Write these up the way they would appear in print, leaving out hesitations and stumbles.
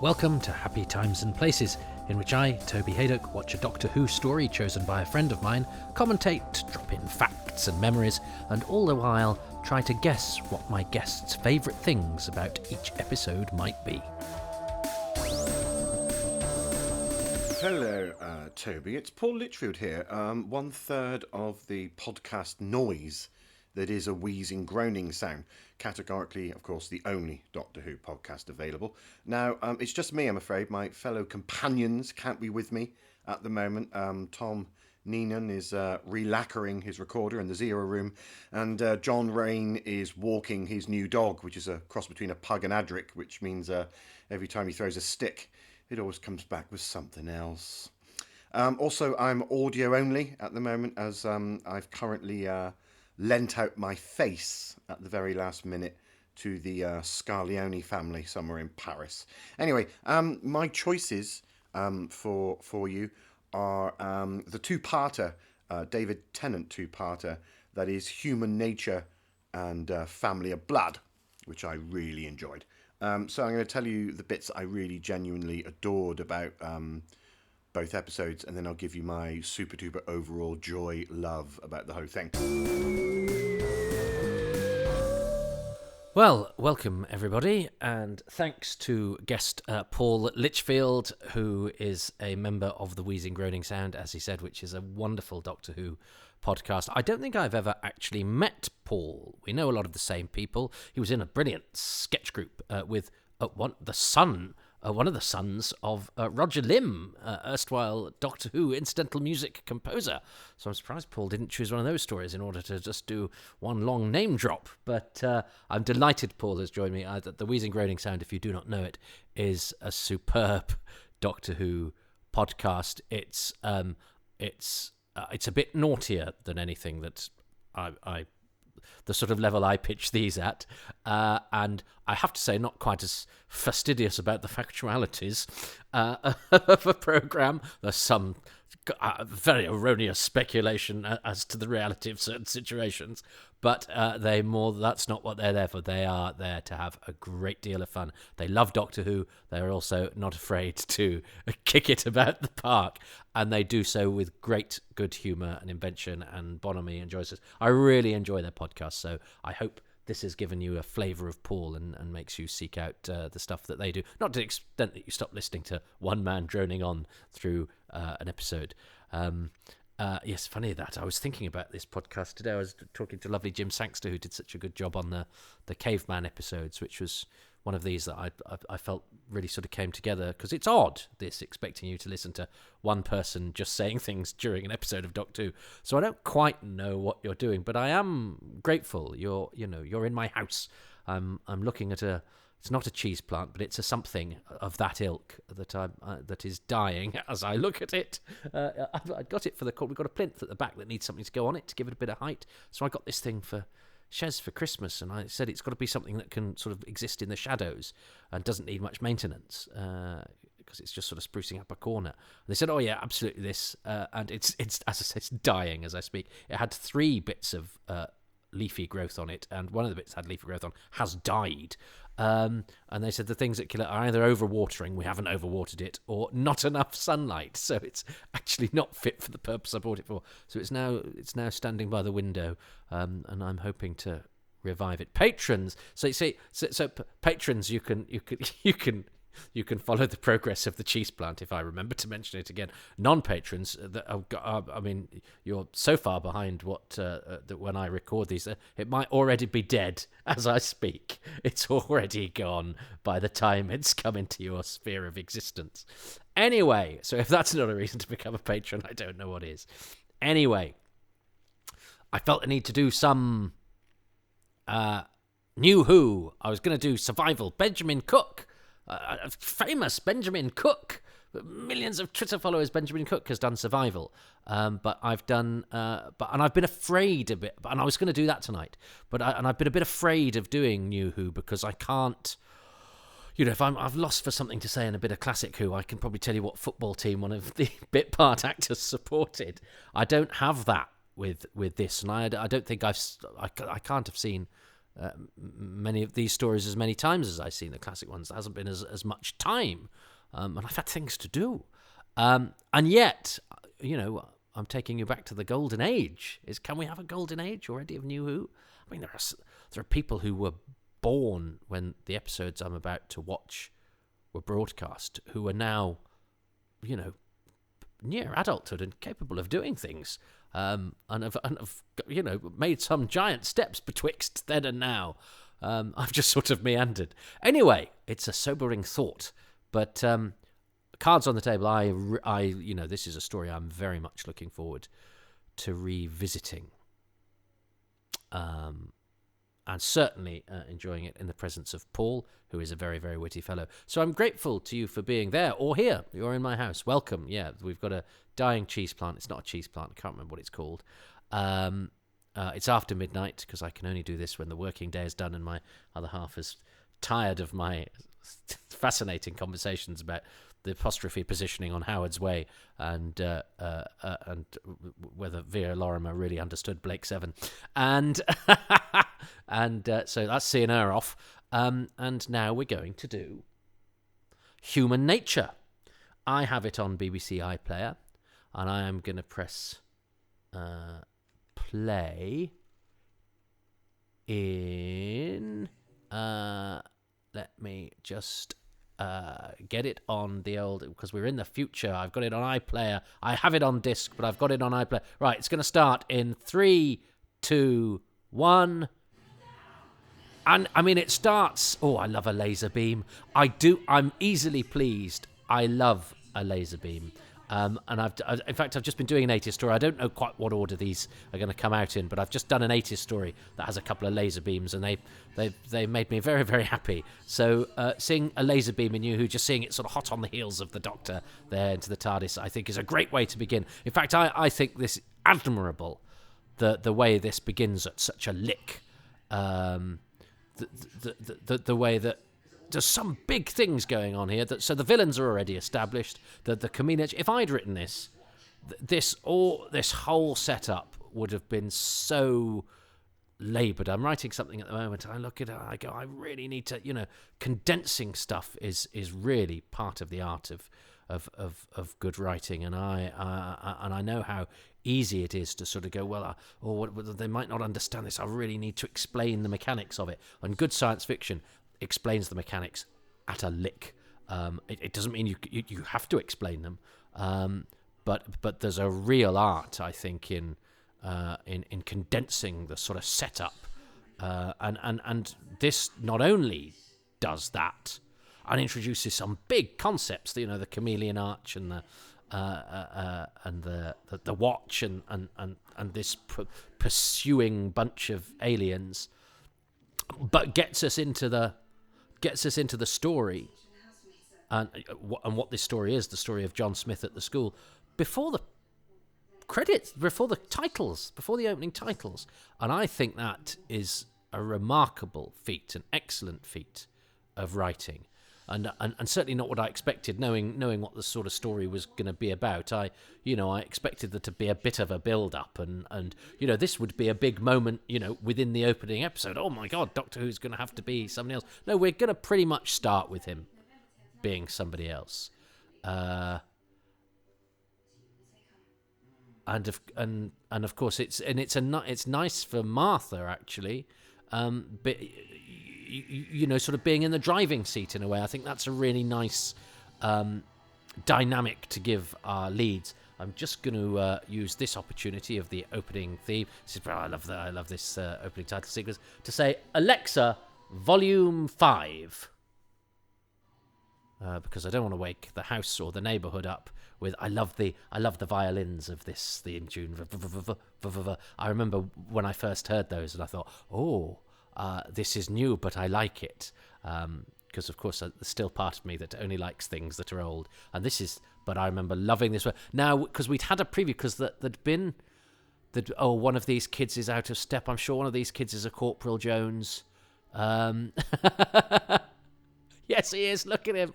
Welcome to Happy Times and Places, in which I, Toby Hadoke, watch a Doctor Who story chosen by a friend of mine, commentate, drop in facts and memories, and all the while try to guess what my guests' favourite things about each episode might be. Hello, Toby. It's Paul Litchfield here. 1/3 of the podcast noise that is a wheezing, groaning sound. Categorically, of course, the only Doctor Who podcast available. Now, it's just me, I'm afraid. My fellow companions can't be with me at the moment. Tom Neenan is relacquering his recorder in the Zero room, and John Rain is walking his new dog, which is a cross between a pug and Adric, which means every time he throws a stick, it always comes back with something else. Also, I'm audio only at the moment, as I've currently lent out my face at the very last minute to the Scarlioni family somewhere in Paris. Anyway, my choices for you are the two-parter, David Tennant two-parter, that is Human Nature and Family of Blood, which I really enjoyed. So I'm going to tell you the bits I really genuinely adored about both episodes, and then I'll give you my super duper overall joy, love about the whole thing. Well, welcome everybody, and thanks to guest Paul Litchfield, who is a member of the Wheezing Groaning Sound, as he said, which is a wonderful Doctor Who podcast. I don't think I've ever actually met Paul. We know a lot of the same people. He was in a brilliant sketch group with one of the sons of Roger Lim, erstwhile Doctor Who incidental music composer. So I'm surprised Paul didn't choose one of those stories in order to just do one long name drop. But I'm delighted Paul has joined me. The Wheezing Groaning Sound, if you do not know it, is a superb Doctor Who podcast. It's a bit naughtier than anything that the sort of level I pitch these at, and I have to say not quite as fastidious about the factualities of a programme. There's some very erroneous speculation as to the reality of certain situations, but that's not what they're there for. They are there to have a great deal of fun. They love Doctor Who. They're also not afraid to kick it about the park, and they do so with great good humour and invention and bonhomie and joyousness. I really enjoy their podcast, so I hope this has given you a flavour of Paul and makes you seek out the stuff that they do. Not to the extent that you stop listening to one man droning on through an episode. Yes, funny that. I was thinking about this podcast today. I was talking to lovely Jim Sangster, who did such a good job on the Caveman episodes, which was one of these that I felt really sort of came together, because it's odd, this, expecting you to listen to one person just saying things during an episode of Doctor Who. So I don't quite know what you're doing, but I am grateful. You're in my house. I'm looking at it's not a cheese plant, but it's a something of that ilk that is dying as I look at it. I got it we've got a plinth at the back that needs something to go on it to give it a bit of height. So I got this thing for Shez for Christmas, and I said it's got to be something that can sort of exist in the shadows and doesn't need much maintenance, because it's just sort of sprucing up a corner. And they said, oh yeah, absolutely this, and it's as I said, it's dying as I speak. It had 3 bits of leafy growth on it, and one of the bits had leafy growth on has died. And they said the things that kill it are either overwatering, we haven't overwatered it, or not enough sunlight, so it's actually not fit for the purpose I bought it for. So it's now standing by the window, and I'm hoping to revive it. Patrons, so you see, so patrons, you can follow the progress of the cheese plant, if I remember to mention it again. Non-patrons, I mean, you're so far behind that when I record these, it might already be dead as I speak. It's already gone by the time it's come into your sphere of existence. Anyway, so if that's not a reason to become a patron, I don't know what is. Anyway, I felt the need to do some New Who. I was going to do Survival. Benjamin Cook. Famous Benjamin Cook, millions of Twitter followers. Benjamin Cook has done Survival, but I've done, and I've been afraid a bit. And I was going to do that tonight, and I've been a bit afraid of doing New Who because I can't. If I've lost for something to say in a bit of classic Who, I can probably tell you what football team one of the bit part actors supported. I don't have that with this, and I don't think I can't have seen many of these stories as many times as I've seen the classic ones. There hasn't been as much time, and I've had things to do. And yet, I'm taking you back to the golden age. Can we have a golden age already of New Who? I mean, there are people who were born when the episodes I'm about to watch were broadcast, who are now, near adulthood and capable of doing things, and have made some giant steps betwixt then and now. I've just sort of meandered. Anyway, it's a sobering thought, but cards on the table. I this is a story I'm very much looking forward to revisiting. And certainly enjoying it in the presence of Paul, who is a very, very witty fellow. So I'm grateful to you for being there or here. You're in my house. Welcome. Yeah, we've got a dying cheese plant. It's not a cheese plant. I can't remember what it's called. It's after midnight because I can only do this when the working day is done and my other half is tired of my fascinating conversations about the apostrophe positioning on Howard's Way and whether Vera Lorimer really understood Blake Seven, and so that's seeing her off. And now we're going to do Human Nature. I have it on BBC iPlayer, and I am going to press play in. Let me just get it on the old, because we're in the future. I've got it on iPlayer. I have it on disc, but I've got it on iPlayer. Right, it's going to start in 3, 2, 1. And I mean, it starts. Oh, I love a laser beam. I'm easily pleased. I love a laser beam. And in fact, I've just been doing an 80s story. I don't know quite what order these are going to come out in, but I've just done an 80s story that has a couple of laser beams, and they made me very, very happy. So seeing a laser beam in New Who, just seeing it sort of hot on the heels of the Doctor there into the TARDIS, I think is a great way to begin. In fact, I think this admirable, the way this begins at such a lick, the way that there's some big things going on here. So the villains are already established. The community. If I'd written this whole setup would have been so laboured. I'm writing something at the moment. I look at it. I go. I really need to. Condensing stuff is really part of the art of good writing. And I know how easy it is to sort of go, well, they might not understand this. I really need to explain the mechanics of it. And good science fiction explains the mechanics at a lick. It doesn't mean you have to explain them, but there's a real art, I think, in condensing the sort of setup, and this not only does that and introduces some big concepts, the chameleon arch and the watch and this pursuing bunch of aliens, but gets us into the story, and what this story is, the story of John Smith at the school, before the credits, before the titles, before the opening titles. And I think that is a remarkable feat, an excellent feat of writing. And certainly not what I expected, knowing what the sort of story was going to be about. I expected there to be a bit of a build-up, and this would be a big moment, within the opening episode. Oh my God, Doctor Who's going to have to be somebody else. No, we're going to pretty much start with him being somebody else, and of course it's nice for Martha actually, but. Sort of being in the driving seat in a way. I think that's a really nice dynamic to give our leads. I'm just going to use this opportunity of the opening theme. I love this opening title sequence to say, Alexa, Volume 5. Because I don't want to wake the house or the neighbourhood up with I love the violins of this theme tune. I remember when I first heard those and I thought, this is new, but I like it. Because, of course, there's still part of me that only likes things that are old. And but I remember loving this one. Now, because we'd had a preview, because there'd been, one of these kids is out of step. I'm sure one of these kids is a Corporal Jones. Yes, he is. Look at him.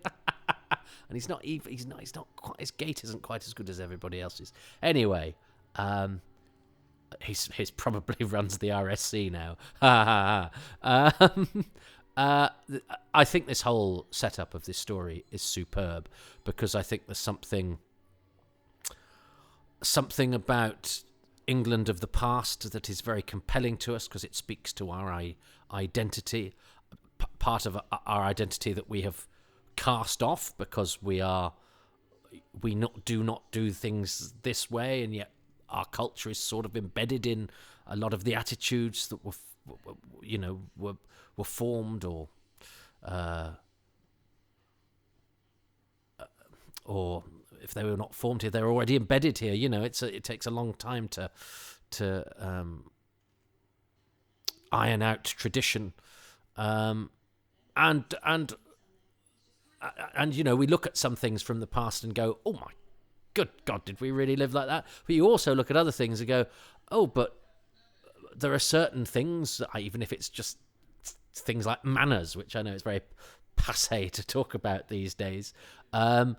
And he's not quite, his gait isn't quite as good as everybody else's. Anyway, He's probably runs the RSC now. Ha ha ha. I think this whole setup of this story is superb, because I think there's something about England of the past that is very compelling to us, because it speaks to our identity, part of our identity that we have cast off because we do not do things this way, and yet our culture is sort of embedded in a lot of the attitudes that were formed or if they were not formed here, they're already embedded here. It takes a long time to iron out tradition, and we look at some things from the past and go, oh my good God, did we really live like that? But you also look at other things and go, oh, but there are certain things, even if it's just things like manners, which I know is very passé to talk about these days, but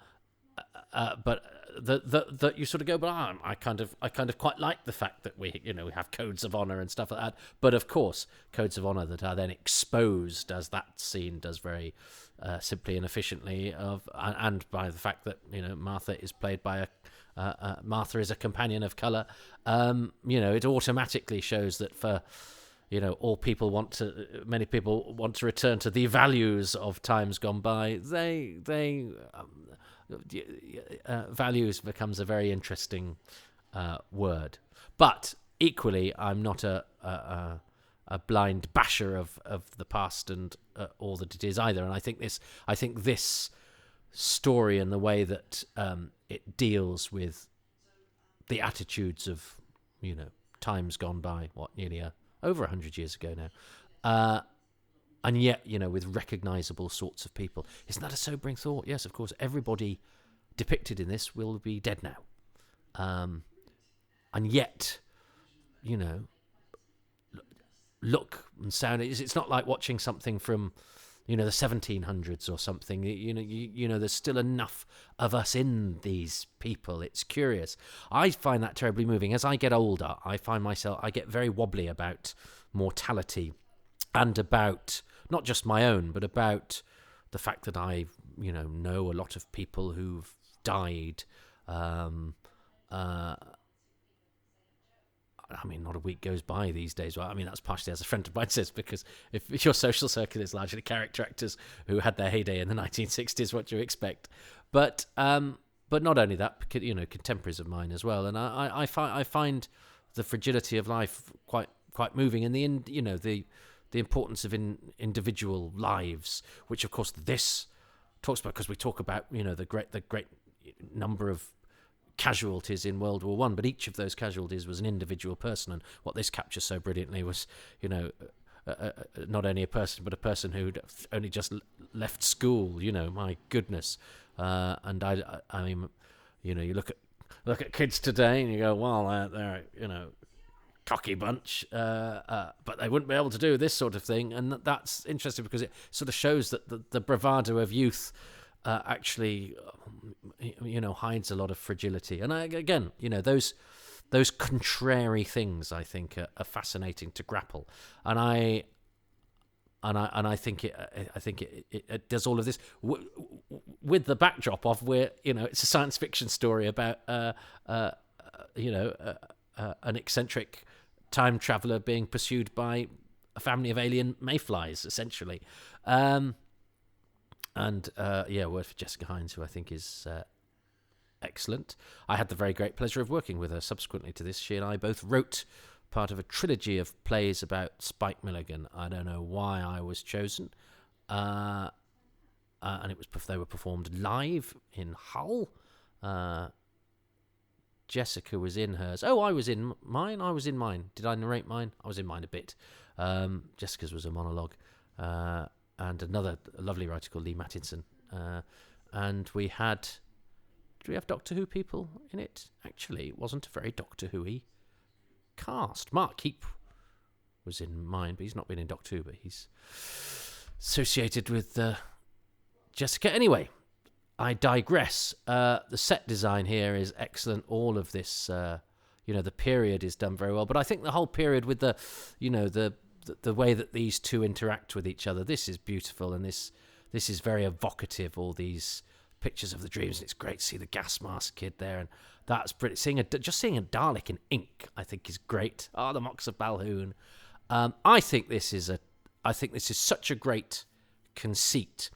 that you sort of go, but I kind of quite like the fact that we have codes of honor and stuff like that. But of course, codes of honor that are then exposed, as that scene does very simply and efficiently, and by the fact that Martha is played by Martha is a companion of color. It automatically shows that for many people want to return to the values of times gone by. Values becomes a very interesting word, but equally, I'm not a blind basher of the past and all that it is either. And I think this story and the way that it deals with the attitudes of times gone by, nearly over 100 years ago now, and yet with recognizable sorts of people. Isn't that a sobering thought? Yes, of course, everybody depicted in this will be dead now, and yet look and sound. It's not like watching something from the 1700s or something. There's still enough of us in these people. It's curious. I find that terribly moving. As I get older, I get very wobbly about mortality, and about not just my own, but about the fact that I know a lot of people who've died. Not a week goes by these days. Well, that's partially, as a friend of mine says, because if your social circle is largely character actors who had their heyday in the 1960s, what do you expect? But not only that, contemporaries of mine as well. And I find the fragility of life quite moving, and the importance of individual lives, which of course this talks about, because we talk about the great number of casualties in World War One, but each of those casualties was an individual person. And what this captures so brilliantly was not only a person, but a person who'd only just left school. My goodness. And I mean, you look at kids today and you go, well, they're cocky bunch, but they wouldn't be able to do this sort of thing. And that's interesting, because it sort of shows that the bravado of youth actually hides a lot of fragility. And again, those contrary things, I think, are fascinating to grapple. And I think it does all of this with the backdrop of where it's a science fiction story about an eccentric time traveler being pursued by a family of alien mayflies, essentially. Word for Jessica Hines, who I think is excellent. I had the very great pleasure of working with her subsequently to this. She and I both wrote part of a trilogy of plays about Spike Milligan. I don't know why I was chosen. And they were performed live in Hull. Jessica was in hers. Oh, I was in mine. Did I narrate mine? I was in mine a bit. Jessica's was a monologue. And another lovely writer called Lee Mattinson. And we had... Did we have Doctor Who people in it? Actually, it wasn't a very Doctor Who-y cast. Mark Keep was in mine, but he's not been in Doctor Who, but he's associated with Jessica. Anyway, I digress. The set design here is excellent. All of this, the period is done very well. But I think the whole period with the way that these two interact with each other, this is beautiful, and this is very evocative. All these pictures of the dreams, and it's great to see the gas mask kid there, and that's pretty. Just seeing a Dalek in ink, I think, is great. The Mox of Balhoun. I think this is such a great conceit,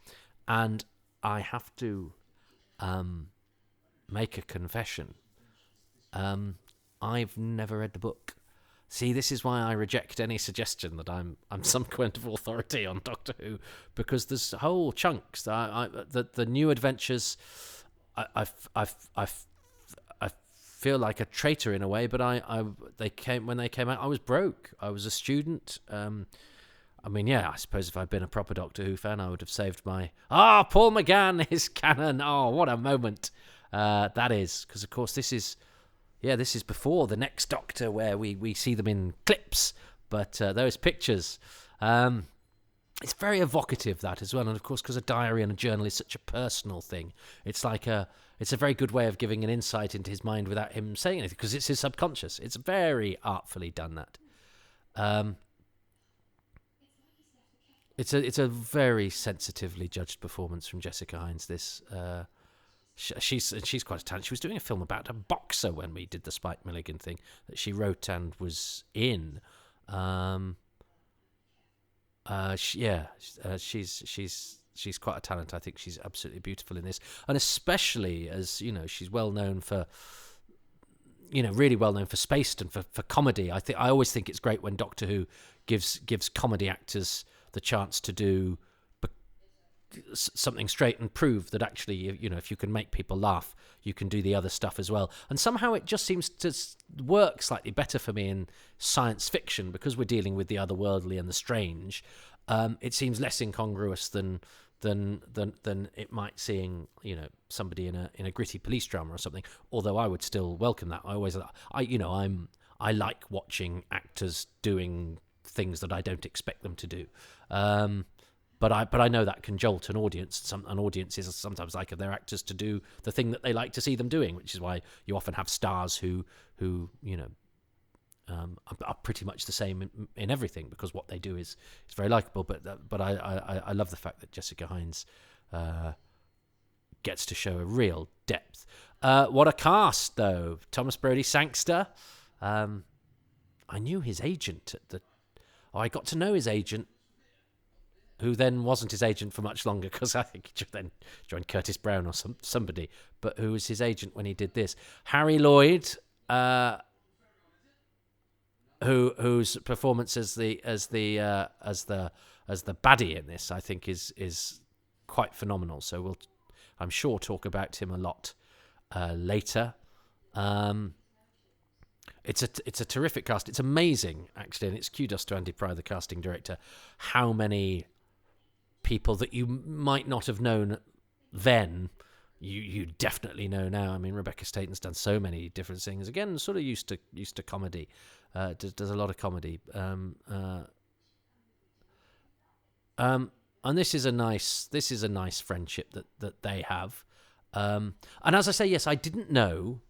and I have to make a confession. I've never read the book. See, this is why I reject any suggestion that I'm some kind of authority on Doctor Who, because there's whole chunks that the new adventures. I feel like a traitor in a way, but when they came out, I was broke. I was a student. I suppose if I'd been a proper Doctor Who fan, I would have saved my Paul McGann is canon. Oh, what a moment that is, because of course this is before the next Doctor, where we see them in clips, but those pictures, it's very evocative, that as well. And of course, because a diary and a journal is such a personal thing, it's a very good way of giving an insight into his mind without him saying anything, because it's his subconscious. It's very artfully done, that. It's a very sensitively judged performance from Jessica Hines. This. She's quite a talent. She was doing a film about a boxer when we did the Spike Milligan thing that she wrote and was in. She's quite a talent. I think she's absolutely beautiful in this, and especially as she's well known for, really well known for Spaced and for comedy. I always think it's great when Doctor Who gives comedy actors the chance to do something straight and prove that actually, if you can make people laugh, you can do the other stuff as well. And somehow it just seems to work slightly better for me in science fiction, because we're dealing with the otherworldly and the strange. It seems less incongruous than it might seeing somebody in a gritty police drama or something. Although I would still welcome that. I like watching actors doing things that I don't expect them to do. But I know that can jolt an audience. An audiences sometimes like their actors to do the thing that they like to see them doing, which is why you often have stars who are pretty much the same in everything, because what they do is very likable. But I love the fact that Jessica Hines gets to show a real depth. What a cast, though! Thomas Brodie Sangster. I knew his agent I got to know his agent, who then wasn't his agent for much longer, because I think he then joined Curtis Brown or somebody, but who was his agent when he did this. Harry Lloyd, whose performance as the baddie in this, I think is quite phenomenal. So we'll, I'm sure, talk about him a lot later. It's a terrific cast. It's amazing, actually, and it's kudos to Andy Pryor, the casting director, how many people that you might not have known then, you definitely know now. I mean, Rebecca Staten's done so many different things. Again, sort of used to comedy. Does a lot of comedy. And this is a nice friendship that they have. And as I say, yes, I didn't know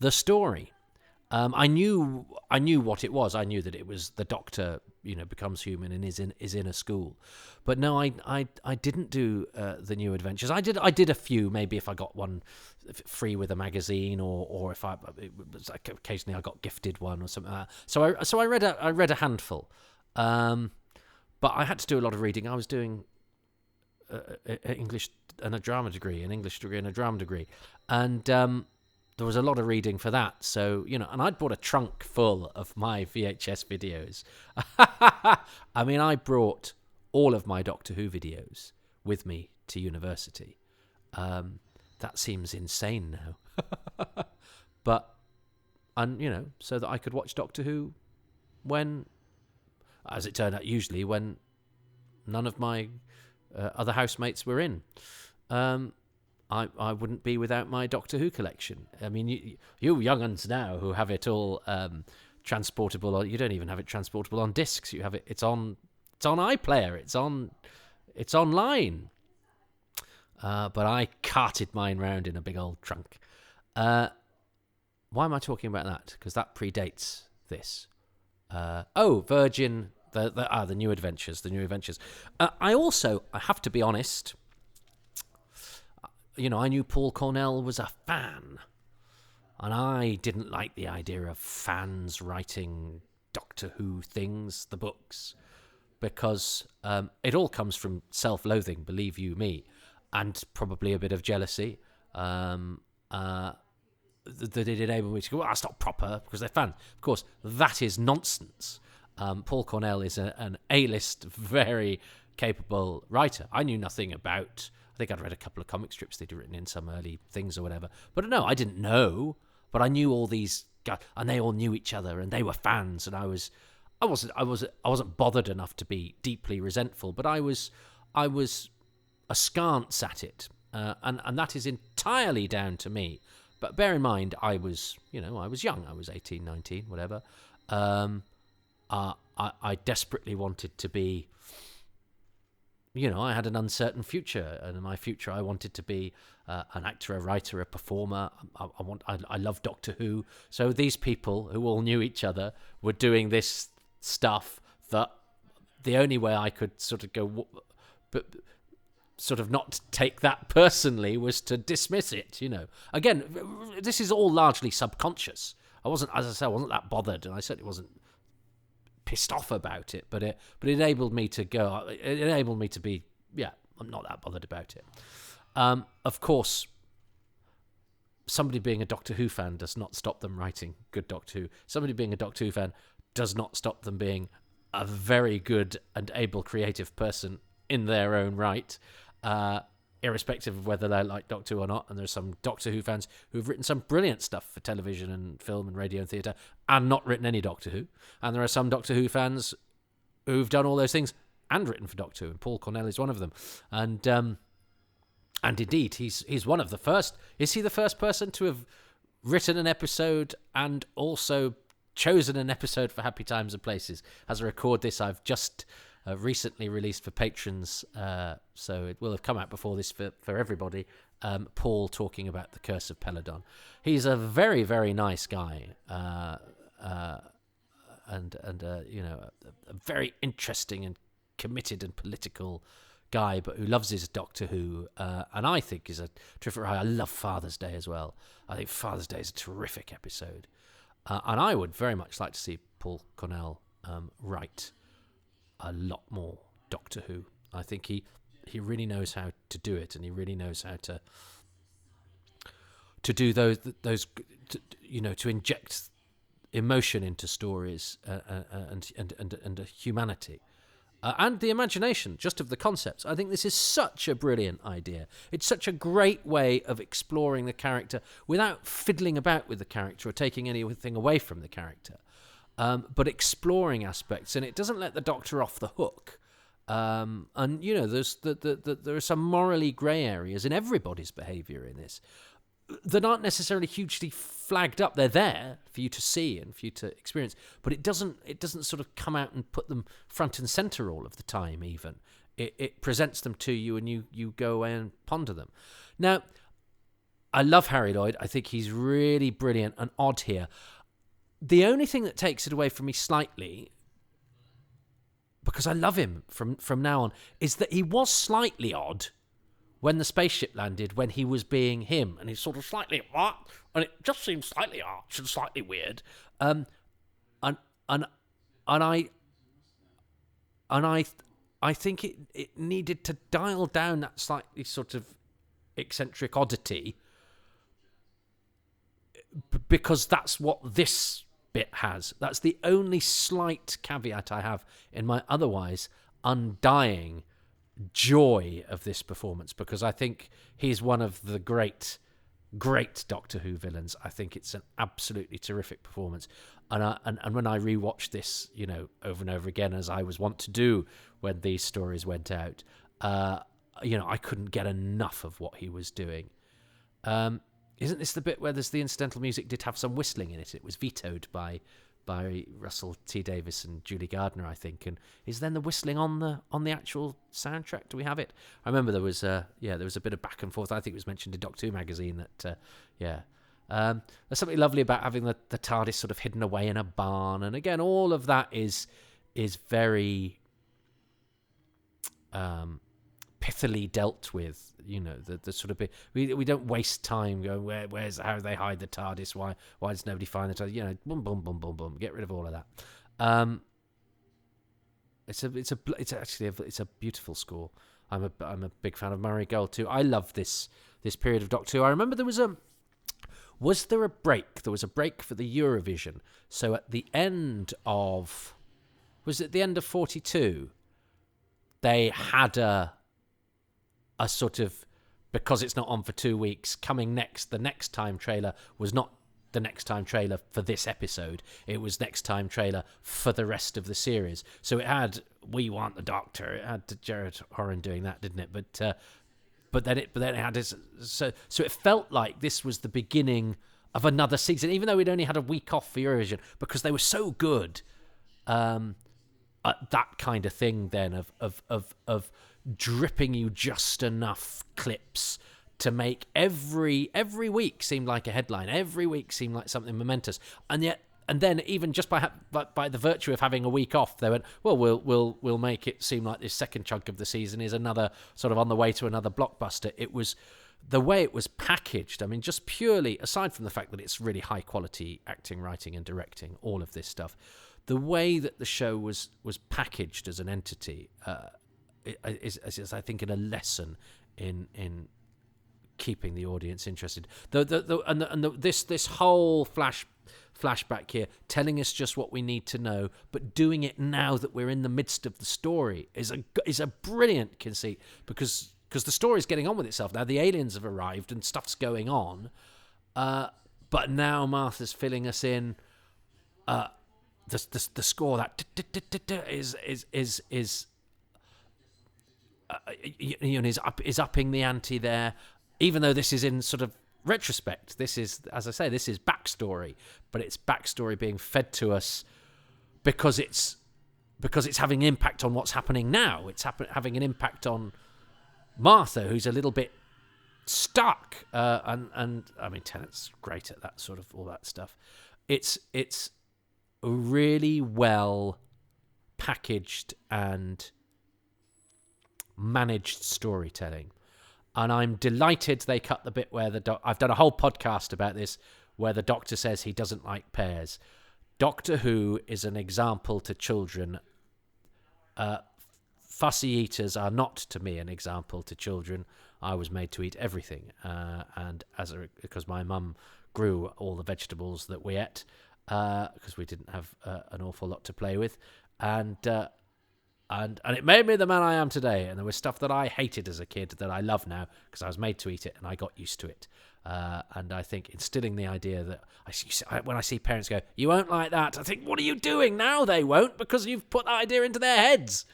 the story. I knew what it was. I knew that it was the Doctor, becomes human and is in a school. But no, I didn't do the New Adventures. I did a few. Maybe if I got one free with a magazine, or if it was like occasionally I got gifted one or something like that. So I read a handful. But I had to do a lot of reading. I was doing English and a drama degree, an English degree and a drama degree, and there was a lot of reading for that. So, and I'd bought a trunk full of my VHS videos. I mean, I brought all of my Doctor Who videos with me to university. That seems insane now. But, so that I could watch Doctor Who when, as it turned out, usually when none of my other housemates were in. I wouldn't be without my Doctor Who collection. I mean, you young uns now who have it all transportable, or you don't even have it transportable on discs. You have it. It's on iPlayer. It's online. But I carted mine round in a big old trunk. Why am I talking about that? Because that predates this. Virgin, the New Adventures, I have to be honest, I knew Paul Cornell was a fan, and I didn't like the idea of fans writing Doctor Who things, the books, because it all comes from self-loathing, believe you me, and probably a bit of jealousy. That it enabled me to go, that's not proper, because they're fans. Of course, that is nonsense. Paul Cornell is an A-list, very capable writer. I knew nothing about... I think I'd read a couple of comic strips they'd written in some early things or whatever. But no, I didn't know. But I knew all these guys, and they all knew each other, and they were fans, and I wasn't bothered enough to be deeply resentful, but I was askance at it, and that is entirely down to me. But bear in mind, I was young. I was 18, 19, whatever. I desperately wanted to be, I had an uncertain future. And in my future, I wanted to be an actor, a writer, a performer. I love Doctor Who. So these people who all knew each other were doing this stuff that the only way I could sort of go... but sort of not take that personally was to dismiss it, Again, this is all largely subconscious. I wasn't that bothered, and I certainly wasn't pissed off about it, but it enabled me to go, it enabled me to be, I'm not that bothered about it. Of course, somebody being a Doctor Who fan does not stop them writing good Doctor Who. Somebody being a Doctor Who fan does not stop them being a very good and able creative person in their own right. Irrespective of whether they like Doctor Who or not. And there's some Doctor Who fans who've written some brilliant stuff for television and film and radio and theatre and not written any Doctor Who. And there are some Doctor Who fans who've done all those things and written for Doctor Who, and Paul Cornell is one of them. And indeed, he's one of the first. Is he the first person to have written an episode and also chosen an episode for Happy Times and Places? As I record this, I've just... recently released for patrons, so it will have come out before this for everybody. Paul talking about the Curse of Peladon. He's a very, very nice guy, and a very interesting and committed and political guy, but who loves his Doctor Who, and I think is a terrific writer. I love Father's Day as well. I think Father's Day is a terrific episode, and I would very much like to see Paul Cornell write a lot more Doctor Who. I think he really knows how to do it, and he really knows how to do those to inject emotion into stories and a humanity and the imagination just of the concepts. I think this is such a brilliant idea. It's such a great way of exploring the character without fiddling about with the character or taking anything away from the character. But exploring aspects, and it doesn't let the Doctor off the hook. And there's there are some morally grey areas in everybody's behaviour in this that aren't necessarily hugely flagged up. They're there for you to see and for you to experience, but it doesn't sort of come out and put them front and centre all of the time. Even it presents them to you, and you go away and ponder them. Now, I love Harry Lloyd. I think he's really brilliant and odd here. The only thing that takes it away from me slightly, because I love him from now on, is that he was slightly odd when the spaceship landed, when he was being him, and he's sort of slightly what, and it just seems slightly arch and slightly weird. And I think it needed to dial down that slightly sort of eccentric oddity, because that's what this bit has. That's the only slight caveat I have in my otherwise undying joy of this performance, because I think he's one of the great Doctor Who villains. I think it's an absolutely terrific performance, and when I rewatched this, over and over again, as I was wont to do when these stories went out, I couldn't get enough of what he was doing. Isn't this the bit where there's the incidental music did have some whistling in it? It was vetoed by Russell T Davies and Julie Gardner, I think. And is then the whistling on the actual soundtrack? Do we have it? I remember there was a bit of back and forth. I think it was mentioned in Doctor Who magazine that There's something lovely about having the TARDIS sort of hidden away in a barn, and again, all of that is very pithily dealt with. You know, the sort of bit, we don't waste time going how do they hide the TARDIS? Why does nobody find the TARDIS? You know, boom, boom, boom, boom, boom. Get rid of all of that. It's a beautiful score. I'm a big fan of Murray Gold too. I love this period of Doctor Who. I remember there was a break? There was a break for the Eurovision. So at the end of 42? They had a sort of, because it's not on for 2 weeks, coming next. The next time trailer was not the next time trailer for this episode. It was next time trailer for the rest of the series. So it had We Want the Doctor. It had Jared Horan doing that, didn't it? But then it had this. So it felt like this was the beginning of another season, even though we'd only had a week off for Eurovision, because they were so good at that kind of thing. Then of dripping you just enough clips to make every week seem like a headline, every week seem like something momentous, and then even just by the virtue of having a week off, they went, well, we'll make it seem like this second chunk of the season is another sort of on the way to another blockbuster. It was the way it was packaged. I mean, just purely aside from the fact that it's really high quality acting, writing, and directing, all of this stuff, the way that the show was packaged as an entity is I think, in a lesson in keeping the audience interested. This whole flashback here, telling us just what we need to know, but doing it now that we're in the midst of the story, is a brilliant conceit, because the story's getting on with itself now. The aliens have arrived and stuff's going on, but now Martha's filling us in. The score that is upping the ante there. Even though this is in sort of retrospect, this is, as I say, this is backstory, but it's backstory being fed to us because it's having an impact on what's happening now. It's having an impact on Martha, who's a little bit stuck. And I mean, Tennant's great at that sort of all that stuff. It's really well packaged and managed storytelling. And I'm delighted they cut the bit where I've done a whole podcast about this, where the Doctor says he doesn't like pears. Doctor Who is an example to children. Fussy eaters are not, to me, an example to children. I was made to eat everything, and because my mum grew all the vegetables that we ate, because we didn't have an awful lot to play with, and it made me the man I am today. And there was stuff that I hated as a kid that I love now because I was made to eat it and I got used to it. And I think instilling the idea that when I see parents go, "You won't like that," I think, what are you doing? Now they won't, because you've put that idea into their heads.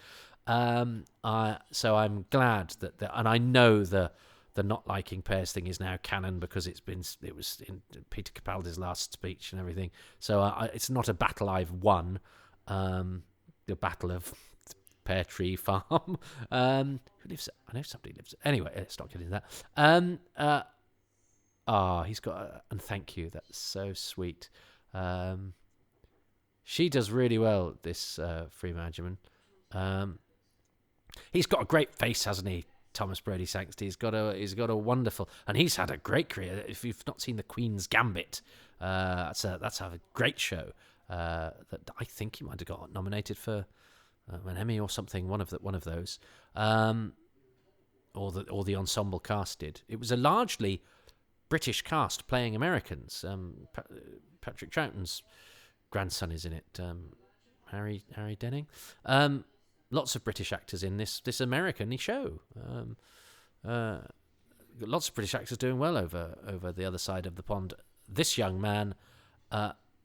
So I'm glad that and I know the not liking pears thing is now canon, because it was in Peter Capaldi's last speech and everything. So it's not a battle I've won. The battle of Pear Tree Farm. Who lives? I know somebody lives. Anyway, let's not get into that. He's got and thank you. That's so sweet. She does really well, this Free Management. He's got a great face, hasn't he? Thomas Brady Sankster. He's got a wonderful, and he's had a great career. If you've not seen The Queen's Gambit, that's a great show. That I think he might have got nominated for an Emmy or something. One of those, or the ensemble cast did. It was a largely British cast playing Americans. Patrick Troughton's grandson is in it. Harry Denning. Lots of British actors in this American show. Lots of British actors doing well over the other side of the pond. This young man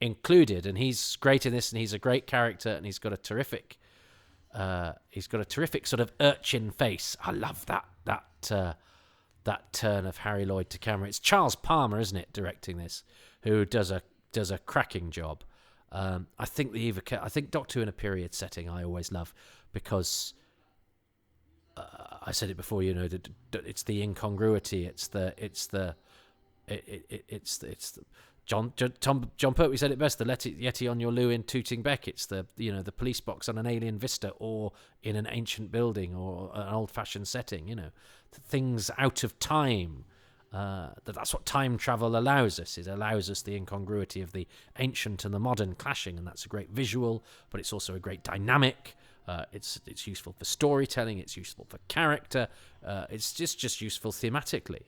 included, and he's great in this, and he's a great character, and he's got a terrific sort of urchin face. I love that turn of Harry Lloyd to camera. It's Charles Palmer, isn't it, directing this, who does a cracking job. I think Doctor Who in a period setting I always love, because I said it before, it's the incongruity, it's the it's John Pertwee said it best: the Yeti on your loo in Tooting Bec. It's the the police box on an alien vista, or in an ancient building, or an old-fashioned setting. Things out of time. That's what time travel allows us. It allows us the incongruity of the ancient and the modern clashing, and that's a great visual, but it's also a great dynamic. It's useful for storytelling. It's useful for character. It's just useful thematically.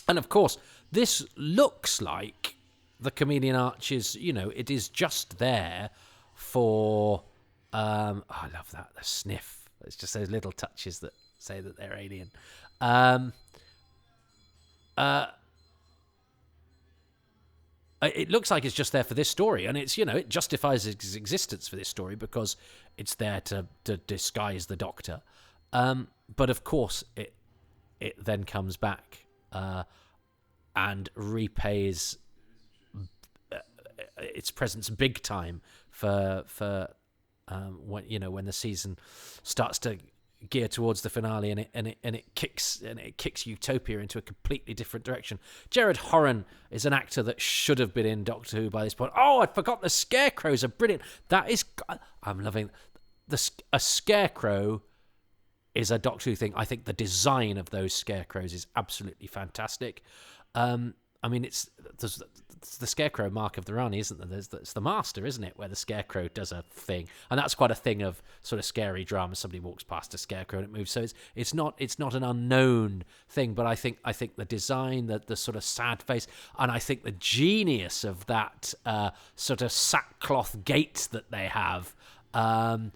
And of course, this looks like the Chameleon Arch is, it is just there for. I love that, the sniff. It's just those little touches that say that they're alien. It looks like it's just there for this story, and it's it justifies its existence for this story because it's there to disguise the Doctor. But of course, it then comes back and repays its presence big time for when the season starts to gear towards the finale, and it kicks Utopia into a completely different direction. Jared Horan is an actor that should have been in Doctor Who by this point. Oh, I forgot the Scarecrows are brilliant. I'm loving a Scarecrow is a Doctor Who thing. I think the design of those Scarecrows is absolutely fantastic. It's the Scarecrow mark of the Rani, isn't there? It's the Master, isn't it, where the Scarecrow does a thing, and that's quite a thing of sort of scary drama. Somebody walks past a Scarecrow and it moves. So it's not an unknown thing. But I think the design, the sort of sad face, and I think the genius of that sort of sackcloth gait that they have. That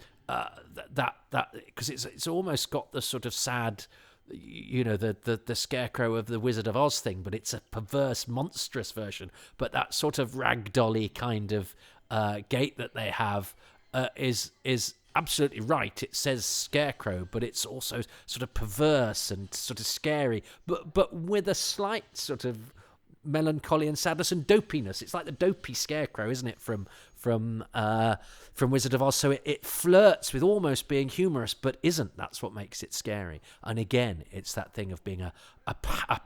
because it's almost got the sort of sad, the Scarecrow of the Wizard of Oz thing, but it's a perverse, monstrous version. But that sort of ragdolly kind of gait that they have is absolutely right. It says Scarecrow, but it's also sort of perverse and sort of scary, but with a slight sort of melancholy and sadness and dopiness. It's like the dopey Scarecrow, isn't it, from Wizard of Oz? So it flirts with almost being humorous, but isn't. That's what makes it scary. And again, it's that thing of being a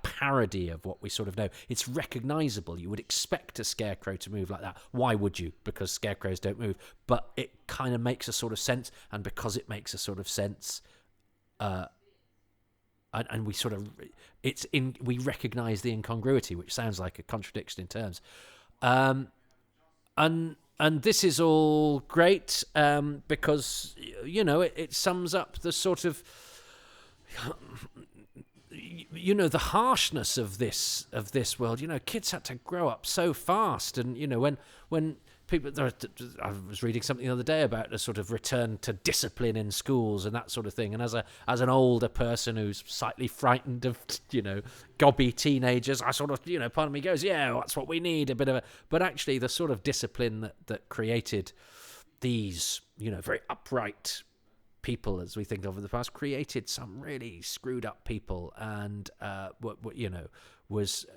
parody of what we sort of know. It's recognisable. You would expect a Scarecrow to move like that. Why would you? Because Scarecrows don't move. But it kind of makes a sort of sense, and because it makes a sort of sense, and we sort of we recognise the incongruity, which sounds like a contradiction in terms, and this is all great because it sums up the sort of the harshness of this world. Kids had to grow up so fast, and when people, I was reading something the other day about a sort of return to discipline in schools and that sort of thing. And as an older person who's slightly frightened of gobby teenagers, I sort of part of me goes, yeah, that's what we need, a bit of a. But actually, the sort of discipline that created these very upright people, as we think of in the past, created some really screwed up people, and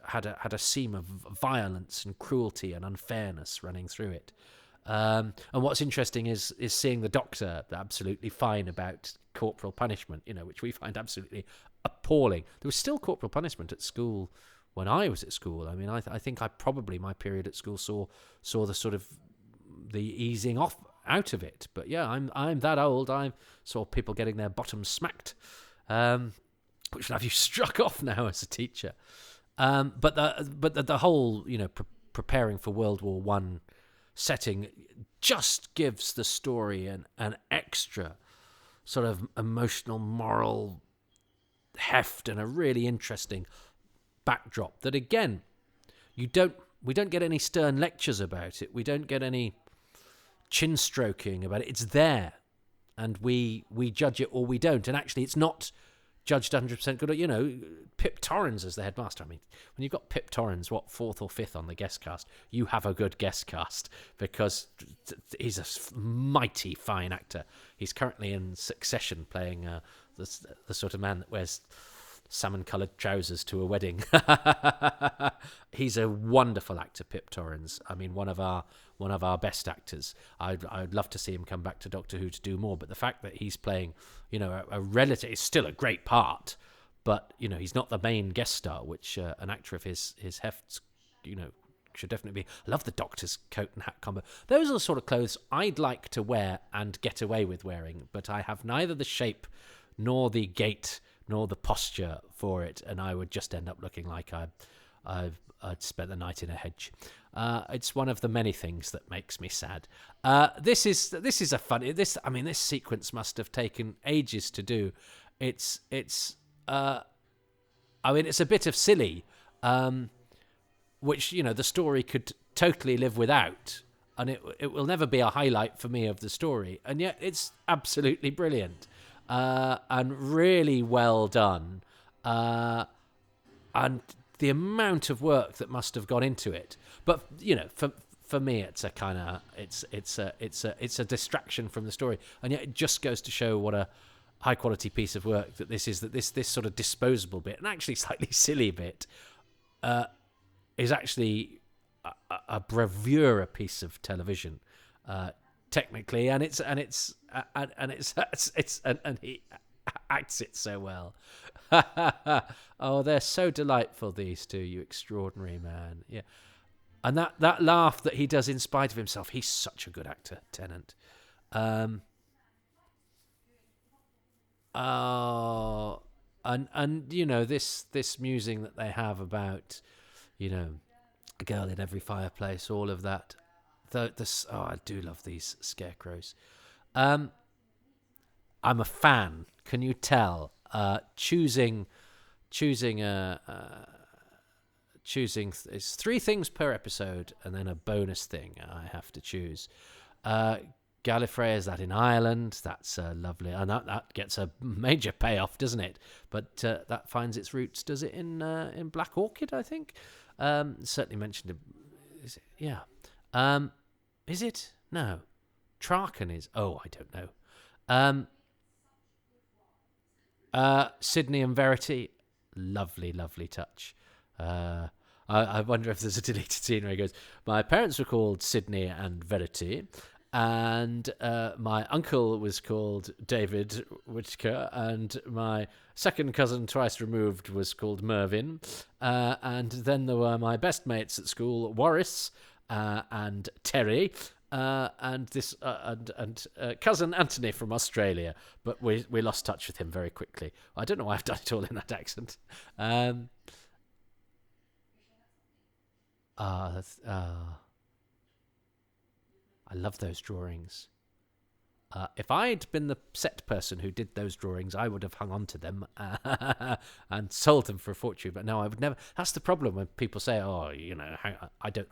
had a seam of violence and cruelty and unfairness running through it. And what's interesting is seeing the Doctor absolutely fine about corporal punishment, which we find absolutely appalling. There was still corporal punishment at school when I was at school. I mean, I think my period at school saw the sort of the easing off out of it. But yeah, I'm that old. I saw people getting their bottoms smacked, which would have you struck off now as a teacher. But the whole preparing for World War One setting just gives the story an extra sort of emotional, moral heft and a really interesting backdrop that, again, we don't get any stern lectures about it. We don't get any chin stroking about it. It's there, and we judge it or we don't. And actually, it's not judged 100% good. Pip Torrens as the headmaster. I mean, when you've got Pip Torrens, what, 4th or 5th on the guest cast, you have a good guest cast, because he's a mighty fine actor. He's currently in Succession, playing the sort of man that wears salmon-coloured trousers to a wedding. He's a wonderful actor, Pip Torrens. I mean, one of our best actors. I'd love to see him come back to Doctor Who to do more. But the fact that he's playing, a relative, it's still a great part, but he's not the main guest star, which an actor of his heft, should definitely be. I love the Doctor's coat and hat combo. Those are the sort of clothes I'd like to wear and get away with wearing, but I have neither the shape nor the gait nor the posture for it, and I would just end up looking like I'd spent the night in a hedge. It's one of the many things that makes me sad. This is a funny. This sequence must have taken ages to do. It's a bit of silly, which the story could totally live without, and it will never be a highlight for me of the story, and yet it's absolutely brilliant, and really well done, and the amount of work that must have gone into it. But for me, it's a kind of it's a distraction from the story, and yet it just goes to show what a high quality piece of work that this is. That this sort of disposable bit, and actually slightly silly bit, is actually a bravura piece of television, technically, and he acts it so well. Oh, they're so delightful, these two, you extraordinary man. Yeah, and that laugh that he does in spite of himself. He's such a good actor, Tennant. And this musing that they have about a girl in every fireplace, all of that. I do love these scarecrows. I'm a fan. Can you tell? Choosing it's 3 things per episode, and then a bonus thing I have to choose. Gallifrey, is that in Ireland? That's lovely, and that gets a major payoff, doesn't it? But that finds its roots. Does it in Black Orchid? I think certainly mentioned. Is it? Yeah. Is it? No. Traken is. Oh, I don't know. Sydney and Verity, lovely touch. I wonder if there's a deleted scene where he goes, my parents were called Sydney and Verity, and my uncle was called David Whitaker, and my second cousin twice removed was called Mervyn, and then there were my best mates at school, Warris and Terry, and this and cousin Anthony from Australia, but we lost touch with him very quickly. I don't know why I've done it all in that accent. I love those drawings. If I'd been the set person who did those drawings, I would have hung on to them and sold them for a fortune. But no, I would never. That's the problem when people say, "Oh, I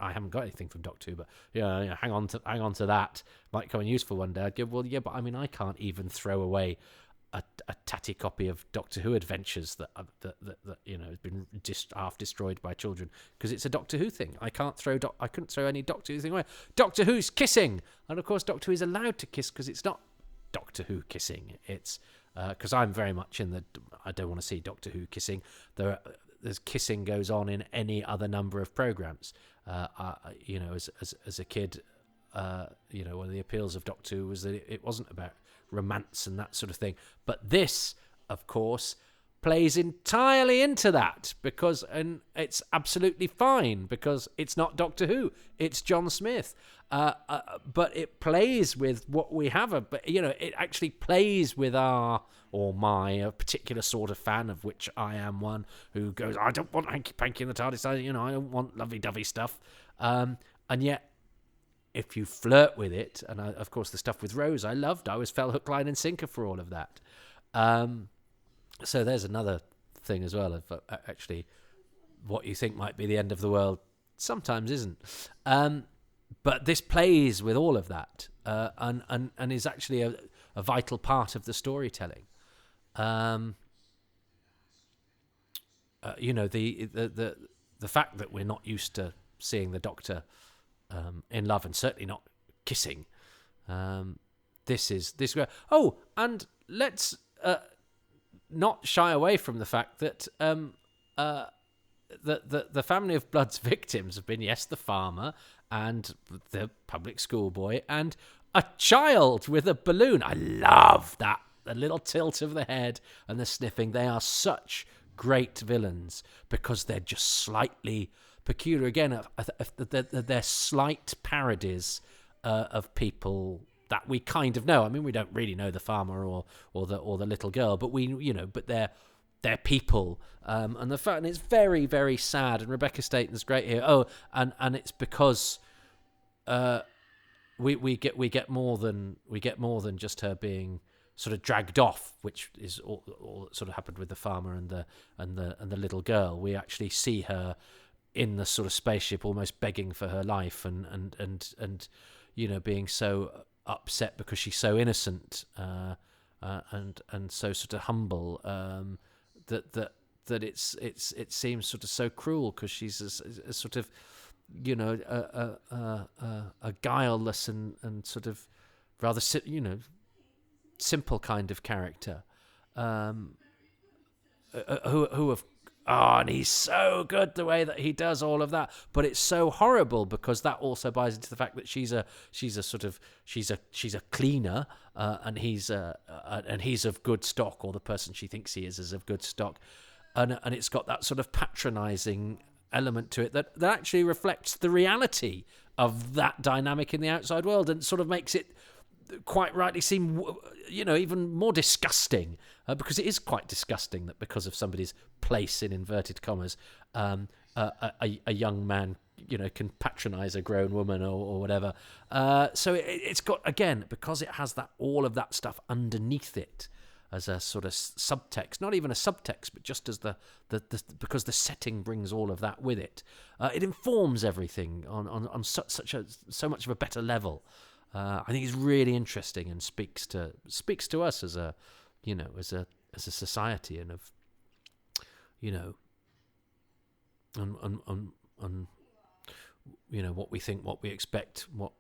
haven't got anything from Doctor Who, but hang on to that. Might come in useful one day." I'd go, "Well, yeah, but I mean, I can't even throw away a tatty copy of Doctor Who Adventures that has been half destroyed by children because it's a Doctor Who thing. I couldn't throw any Doctor Who thing away. Doctor Who's kissing, and of course Doctor Who is allowed to kiss because it's not Doctor Who kissing. It's because I'm very much in the. I don't want to see Doctor Who kissing. There's kissing goes on in any other number of programs. As a kid, one of the appeals of Doctor Who was that it wasn't about romance and that sort of thing, but this, of course, plays entirely into that and it's absolutely fine because it's not Doctor Who, it's John Smith, but it plays with what we have. It actually plays with a particular sort of fan, of which I am one, who goes, I don't want hanky panky in the TARDIS. I don't want lovey dovey stuff, and yet, if you flirt with it, and of course the stuff with Rose I loved, I was fell hook, line and sinker for all of that. So there's another thing as well of actually what you think might be the end of the world sometimes isn't. But this plays with all of that and is actually a vital part of the storytelling. The fact that we're not used to seeing the Doctor in love, and certainly not kissing. This. Oh, and let's not shy away from the fact that the family of Blood's victims have been, yes, the farmer and the public school boy and a child with a balloon. I love that the little tilt of the head and the sniffing, they are such great villains because they're just slightly peculiar. Again, they're slight parodies of people that we kind of know. I mean, we don't really know the farmer or the little girl, but but they're people. And the fact, and it's very, very sad. And Rebecca Staten's great here. Oh, and it's because we get more than just her being sort of dragged off, which is all that sort of happened with the farmer and the little girl. We actually see her in the sort of spaceship, almost begging for her life, and being so upset because she's so innocent and so sort of humble that it seems sort of so cruel because she's a sort of a guileless and sort of rather simple kind of character who have. Oh, and he's so good the way that he does all of that, but it's so horrible because that also buys into the fact that she's a cleaner, and he's of good stock, or the person she thinks he is of good stock, and it's got that sort of patronising element to it that actually reflects the reality of that dynamic in the outside world, and sort of makes it quite rightly seem, even more disgusting, because it is quite disgusting that because of somebody's place in inverted commas, a young man, can patronise a grown woman or whatever. So it's got, again, because it has all of that stuff underneath it as a sort of subtext, not even a subtext, but just as because the setting brings all of that with it. It informs everything on so much of a better level. I think it's really interesting and speaks to us as a society, and of what we think, what we expect, what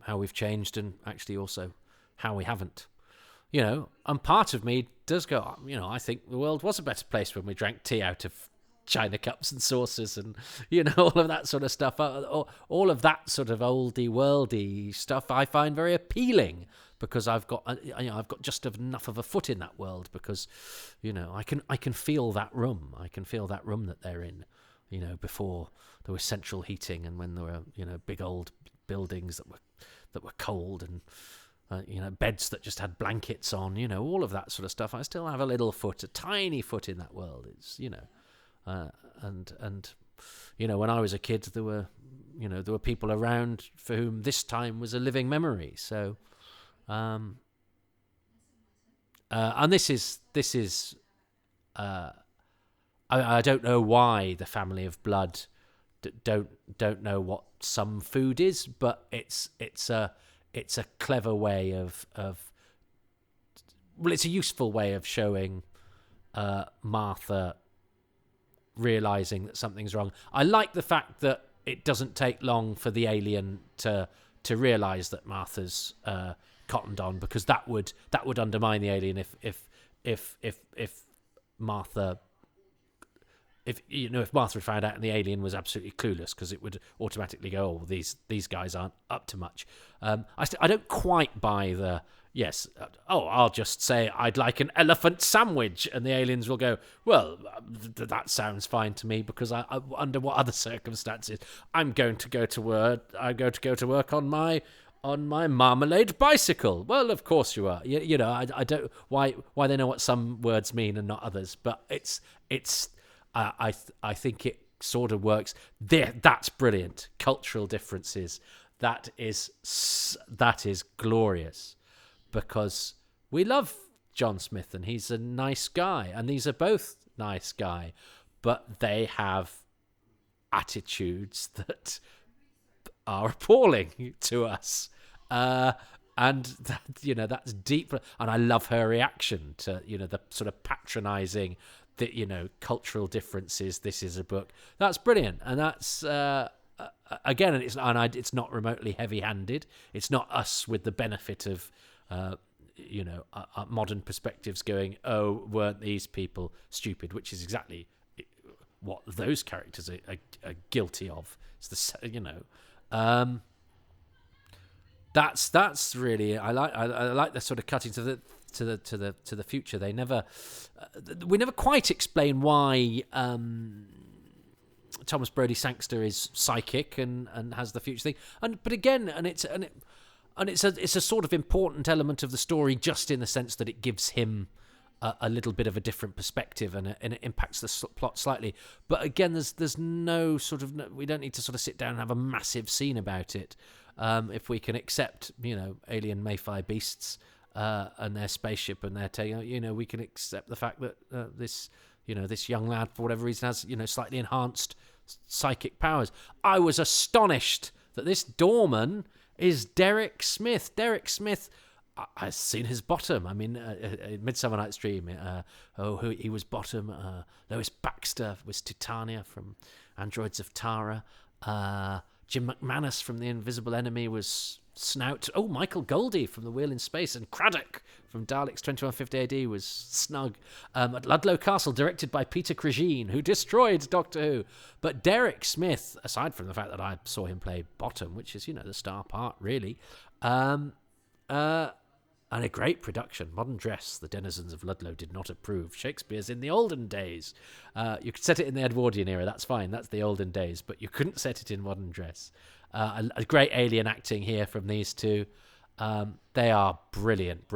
how we've changed, and actually also how we haven't. And part of me does go, I think the world was a better place when we drank tea out of china cups and saucers, and all of that sort of stuff. All of that sort of oldie worldy stuff I find very appealing, because I've got just enough of a foot in that world, because I can feel that room. I can feel that room that they're in, before there was central heating, and when there were big old buildings that were cold, and beds that just had blankets on, all of that sort of stuff. I still have a tiny foot in that world. It's and when I was a kid, there were people around for whom this time was a living memory. So, and this is I don't know why the family of blood don't know what some food is, but it's a clever way of it's a useful way of showing Martha realizing that something's wrong. I like the fact that it doesn't take long for the alien to realize that Martha's cottoned on, because that would undermine the alien if Martha had found out and the alien was absolutely clueless, because it would automatically go, oh, these guys aren't up to much. I don't quite buy the yes. I'll just say I'd like an elephant sandwich, and the aliens will go, well, that sounds fine to me, because I under what other circumstances I'm going to go to work. I'm going to go to work on my marmalade bicycle. Well, of course you are. I don't why they know what some words mean and not others, but it's. I think it sort of works. That's brilliant. Cultural differences. That is glorious, because we love John Smith and he's a nice guy, and these are both nice guy, but they have attitudes that are appalling to us. And that, that's deep. And I love her reaction to, the sort of patronizing, the, cultural differences. This is a book. That's brilliant. And that's, again, it's not remotely heavy-handed. It's not us with the benefit of, modern perspectives going, oh, weren't these people stupid? Which is exactly what those characters are guilty of. It's that's really, I like the sort of cutting to the future. They never, we never quite explain why Thomas Brodie Sangster is psychic and has the future thing. But again, it's a sort of important element of the story, just in the sense that it gives him a little bit of a different perspective, and it impacts the plot slightly. But again, there's no sort of, we don't need to sort of sit down and have a massive scene about it. If we can accept, alien Mayfly beasts and their spaceship and their tail, we can accept the fact that this young lad, for whatever reason, has slightly enhanced psychic powers. I was astonished that this doorman is Derek Smith. Derek Smith, I've seen his bottom. I mean, Midsummer Night's Dream. He was bottom. Lois Baxter was Titania from Androids of Tara. Jim McManus from The Invisible Enemy was Snout. Oh, Michael Goldie from The Wheel in Space, and Craddock from Daleks 2150 AD was Snug. At Ludlow Castle, directed by Peter Cregeen, who destroyed Doctor Who. But Derek Smith, aside from the fact that I saw him play Bottom, which is, the star part, really, and a great production. Modern dress, the denizens of Ludlow did not approve. Shakespeare's in the olden days. You could set it in the Edwardian era, that's fine, that's the olden days, but you couldn't set it in modern dress. A great alien acting here from these two. They are brilliant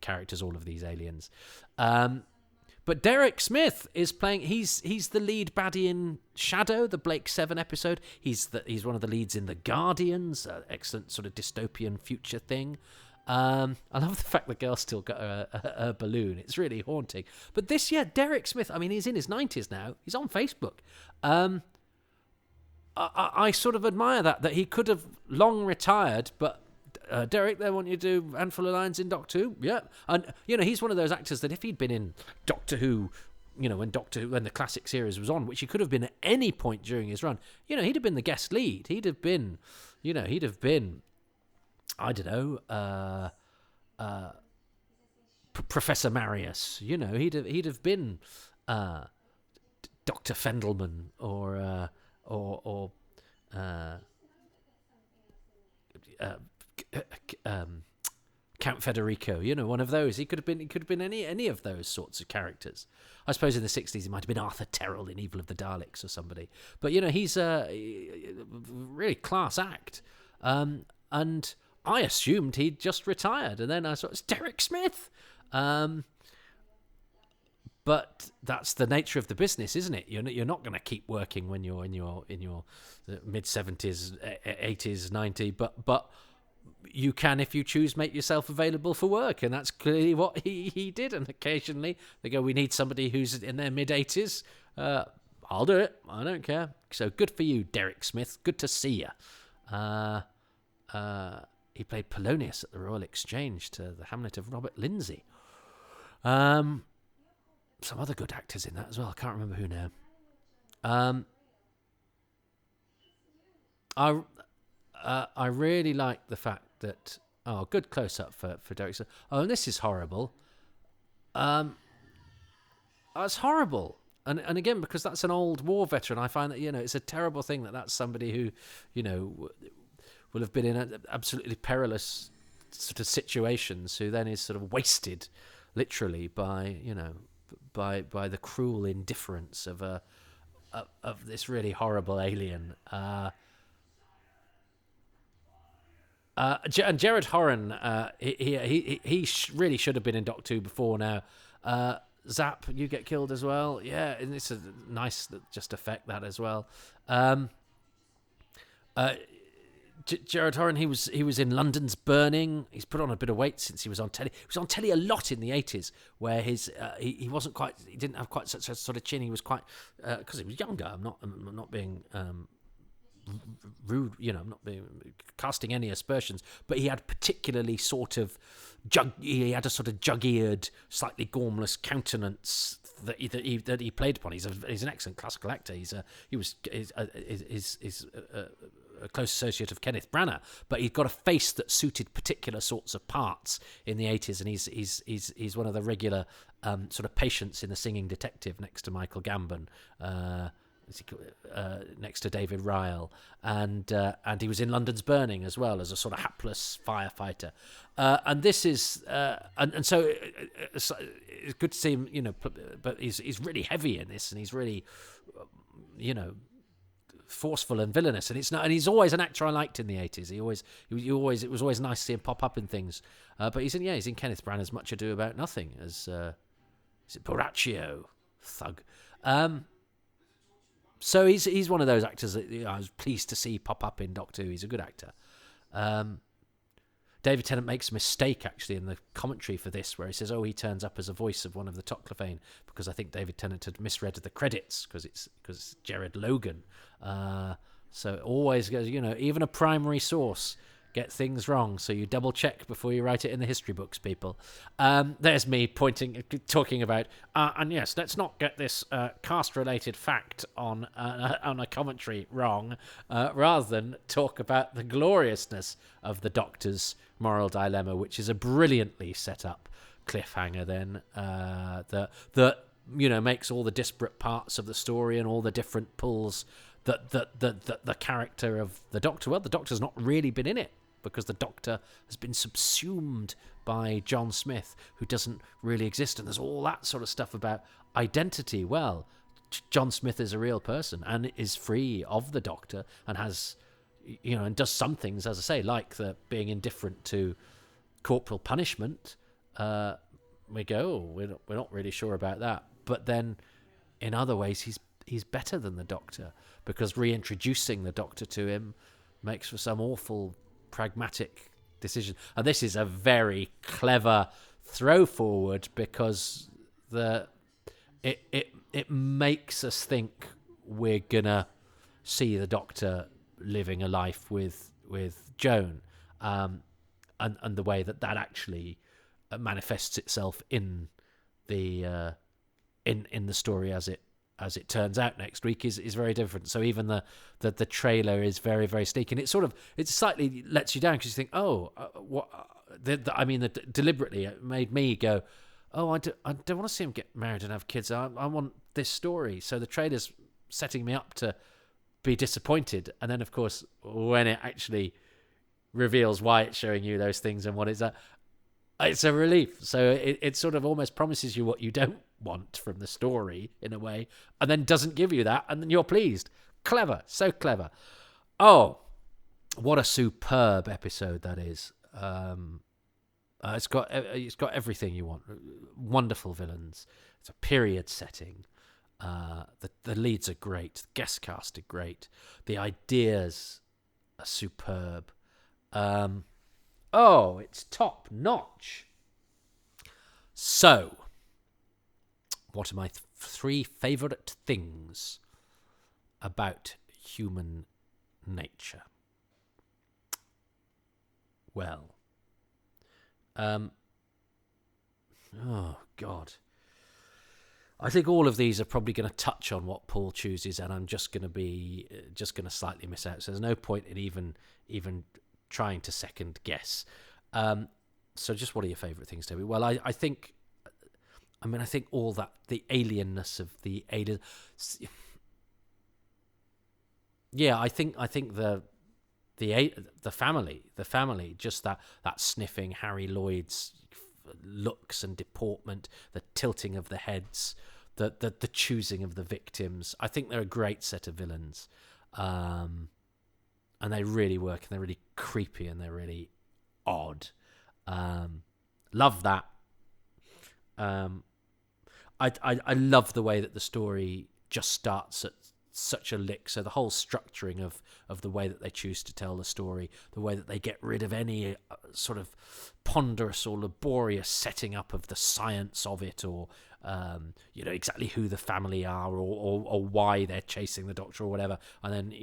characters, all of these aliens. But Derek Smith is playing. He's the lead baddie in Shadow, the Blake 7 episode. He's one of the leads in The Guardians, excellent sort of dystopian future thing. I love the fact the girl still got a balloon. It's really haunting. But this year, Derek Smith, I mean, he's in his 90s now. He's on Facebook. I sort of admire that he could have long retired, but Derek, they want you to do a handful of lines in Doctor Who. Yeah. And, he's one of those actors that if he'd been in Doctor Who, when the classic series was on, which he could have been at any point during his run, he'd have been the guest lead. He'd have been, I don't know, Professor Marius. He'd have been Dr. Fendelman or Count Federico. One of those. He could have been any of those sorts of characters. I suppose in the 60s he might have been Arthur Terrell in Evil of the Daleks or somebody. But he's a really class act. And I assumed he'd just retired, and then I saw it's Derek Smith. But that's the nature of the business, isn't it? You're not going to keep working when you're in your mid-70s, 80s, 90s. But you can, if you choose, make yourself available for work, and that's clearly what he did. And occasionally they go, "We need somebody who's in their mid-80s." I'll do it. I don't care. So good for you, Derek Smith. Good to see you. He played Polonius at the Royal Exchange to the Hamlet of Robert Lindsay. Some other good actors in that as well. I can't remember who now. I really like the fact that good close up for Derek. Oh, and this is horrible. It's horrible. And again, because that's an old war veteran, I find that it's a terrible thing that's somebody who will have been in absolutely perilous sort of situations, who then is sort of wasted, literally, by the cruel indifference of this really horrible alien. And Jared Horan, he really should have been in Doctor Who before now. Zap, you get killed as well. Yeah, and it's a nice just effect, that as well. Jared Horan, he was in London's Burning. He's put on a bit of weight since he was on telly. He was on telly a lot in the 80s, where he wasn't quite, he didn't have quite such a sort of chin. He was quite, because he was younger. I'm not being rude, I'm not being casting any aspersions, but he had particularly sort of he had a sort of jug-eared, slightly gormless countenance that he played upon. He's an excellent classical actor. He's a close associate of Kenneth Branagh, but he'd got a face that suited particular sorts of parts in the 80s, and he's one of the regular sort of patients in The Singing Detective next to Michael Gambon. next to David Ryle, and he was in London's Burning as well as a sort of hapless firefighter, and this is and so it's good to see him, but he's really heavy in this, and he's really forceful and villainous, and he's always an actor I liked in the 80s. It was always nice to see him pop up in things, but he's in Kenneth Branagh's Much Ado About Nothing as is it Borachio thug. So he's one of those actors that I was pleased to see pop up in Doctor Who. He's a good actor. David Tennant makes a mistake actually in the commentary for this, where he says, he turns up as a voice of one of the Toclafane, because I think David Tennant had misread the credits because it's Jared Logan. So it always goes, even a primary source get things wrong, so you double check before you write it in the history books, people. There's me talking about, and yes, let's not get this cast-related fact on a commentary wrong, rather than talk about the gloriousness of the Doctor's moral dilemma, which is a brilliantly set up cliffhanger. Then that makes all the disparate parts of the story and all the different pulls that the character of the Doctor. Well, the Doctor's not really been in it, because the Doctor has been subsumed by John Smith, who doesn't really exist. And there's all that sort of stuff about identity. Well, John Smith is a real person and is free of the Doctor, and has, and does some things, as I say, like the being indifferent to corporal punishment. We go, we're not really sure about that. But then in other ways, he's better than the Doctor, because reintroducing the Doctor to him makes for some awful pragmatic decision. And this is a very clever throw forward, because it makes us think we're gonna see the Doctor living a life with Joan, and the way that actually manifests itself in the in the story as it turns out next week is very different. So even the trailer is very, very sneaky, and it slightly lets you down, because you think, what? Deliberately it made me go, I don't want to see him get married and have kids. I want this story. So the trailer's setting me up to be disappointed, and then of course when it actually reveals why it's showing you those things and what it's a relief. So it sort of almost promises you what you don't want from the story in a way, and then doesn't give you that, and then you're pleased. Clever, so clever. Oh, what a superb episode that is. It's got everything you want. Wonderful villains. It's a period setting. The leads are great. The guest cast are great. The ideas are superb. It's top notch. So, what are my three favourite things about human nature? Well, God. I think all of these are probably going to touch on what Paul chooses, and I'm just going to slightly miss out. So there's no point in even trying to second guess. So just what are your favourite things, Toby? Well, I think all that, the alienness of the alien. Yeah, I think the family, just that sniffing Harry Lloyd's looks and deportment, the tilting of the heads, the choosing of the victims. I think they're a great set of villains, and they really work, and they're really creepy, and they're really odd. Love that. I love the way that the story just starts at such a lick. So the whole structuring of the way that they choose to tell the story, the way that they get rid of any sort of ponderous or laborious setting up of the science of it, or exactly who the family are, or why they're chasing the Doctor or whatever, and then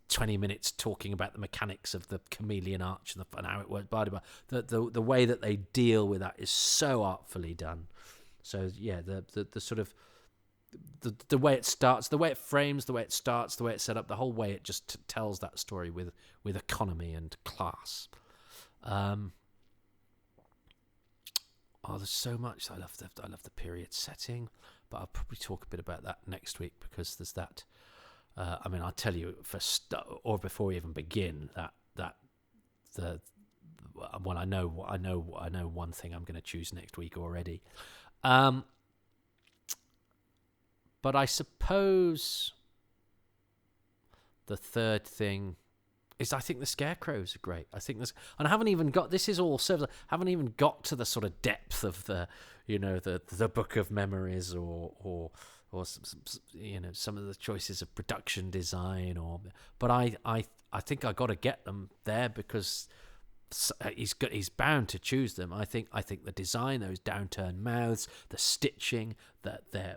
20 minutes talking about the mechanics of the chameleon arch and how it works. Blah, blah, blah. The way that they deal with that is so artfully done. So yeah, the sort of the way it starts, the way it frames, the way it starts, the way it's set up, the whole way it just tells that story with there's so much. I love the period setting, but I'll probably talk a bit about that next week, because there's that. I mean, I'll tell you or before we even begin that well, I know one thing I'm going to choose next week already. But I suppose the third thing is, I think the scarecrows are great. I think this, and I haven't even got, this is all so, I haven't even got to the sort of depth of the Book of Memories or some of the choices of production design, but I think I got to get them there, because he's bound to choose them. I think the design, those downturned mouths, the stitching, their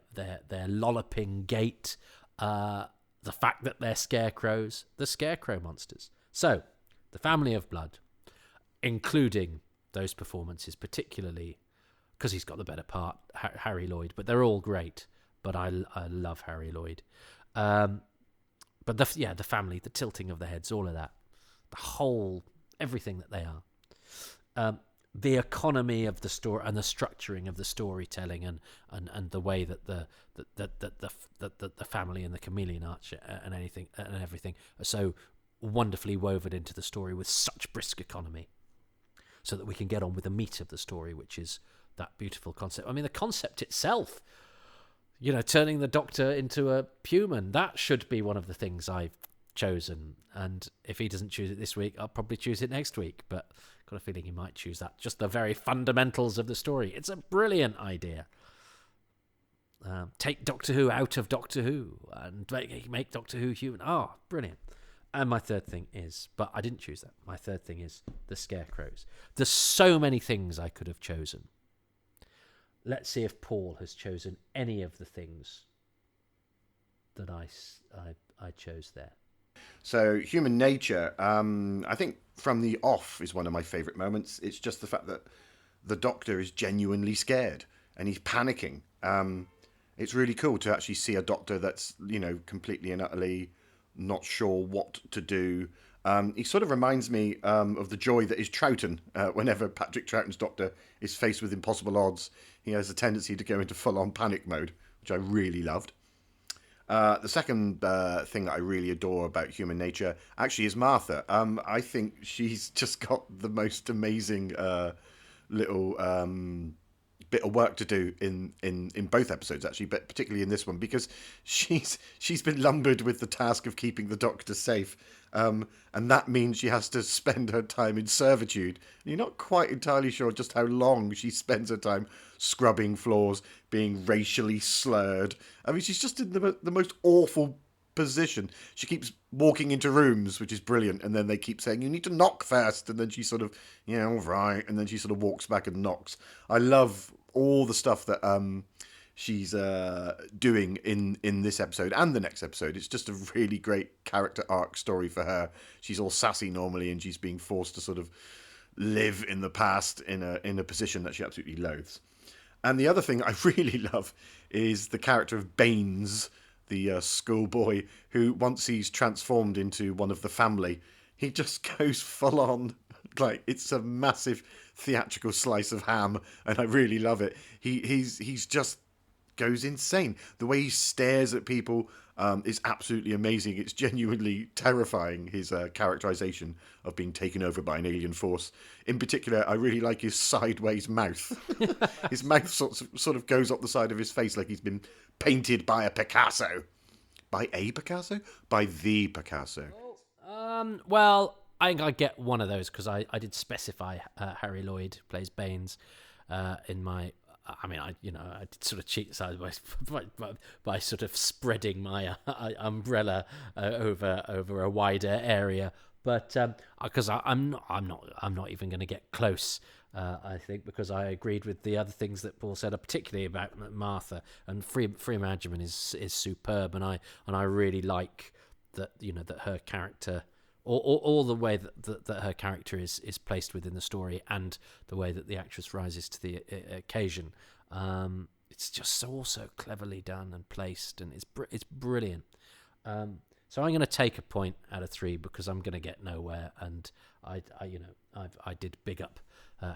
lolloping gait, the fact that they're scarecrows, the scarecrow monsters. So, the family of blood, including those performances, particularly because he's got the better part, Harry Lloyd, but they're all great. But I love Harry Lloyd. But the family, the tilting of the heads, all of that, the whole, everything that they are. The economy of the story and the structuring of the storytelling, and the way that the family and the chameleon archer and everything are so wonderfully woven into the story with such brisk economy, so that we can get on with the meat of the story, which is that beautiful concept. I mean, the concept itself, turning the Doctor into a human, that should be one of the things I've chosen. And if he doesn't choose it this week, I'll probably choose it next week. But I've got a feeling he might choose that. Just the very fundamentals of the story. It's a brilliant idea. Take Doctor Who out of Doctor Who and make Doctor Who human. Oh, brilliant. And my third thing is, but I didn't choose that. My third thing is the scarecrows. There's so many things I could have chosen. Let's see if Paul has chosen any of the things that I chose there. So, human nature, I think from the off is one of my favourite moments. It's just the fact that the Doctor is genuinely scared and he's panicking. It's really cool to actually see a Doctor that's, completely and utterly not sure what to do. He sort of reminds me of the joy that is Troughton. Whenever Patrick Troughton's Doctor is faced with impossible odds, he has a tendency to go into full-on panic mode, which I really loved. The second thing that I really adore about human nature actually is Martha. I think she's just got the most amazing little bit of work to do in both episodes, actually, but particularly in this one, because she's been lumbered with the task of keeping the Doctor safe, and that means she has to spend her time in servitude. You're not quite entirely sure just how long she spends her time scrubbing floors, being racially slurred. I mean, she's just in the most awful position. She keeps walking into rooms, which is brilliant, and then they keep saying, you need to knock first, and then she sort of, yeah, all right, and then she sort of walks back and knocks. I love all the stuff that she's doing in this episode and the next episode. It's just a really great character arc story for her. She's all sassy normally, and she's being forced to sort of live in the past in a position that she absolutely loathes. And the other thing I really love is the character of Baines, the schoolboy, who once he's transformed into one of the family, he just goes full on. Like, it's a massive theatrical slice of ham, and I really love it. He's just goes insane. The way he stares at people is absolutely amazing. It's genuinely terrifying, his characterization of being taken over by an alien force. In particular, I really like his sideways mouth. His mouth sort of goes up the side of his face like he's been painted by a Picasso. By a Picasso? By the Picasso. Well, I think I get one of those, because I did specify Harry Lloyd plays Baines in my. I mean, I did sort of cheat sideways by sort of spreading my umbrella over a wider area, but because I'm not even going to get close. I think, because I agreed with the other things that Paul said, particularly about Martha, and Free Imagination is superb, and I really like that that her character. All the way that her character is placed within the story, and the way that the actress rises to the occasion, it's just so cleverly done and placed, and it's brilliant. So I'm going to take a point out of 3, because I'm going to get nowhere, and I I did big up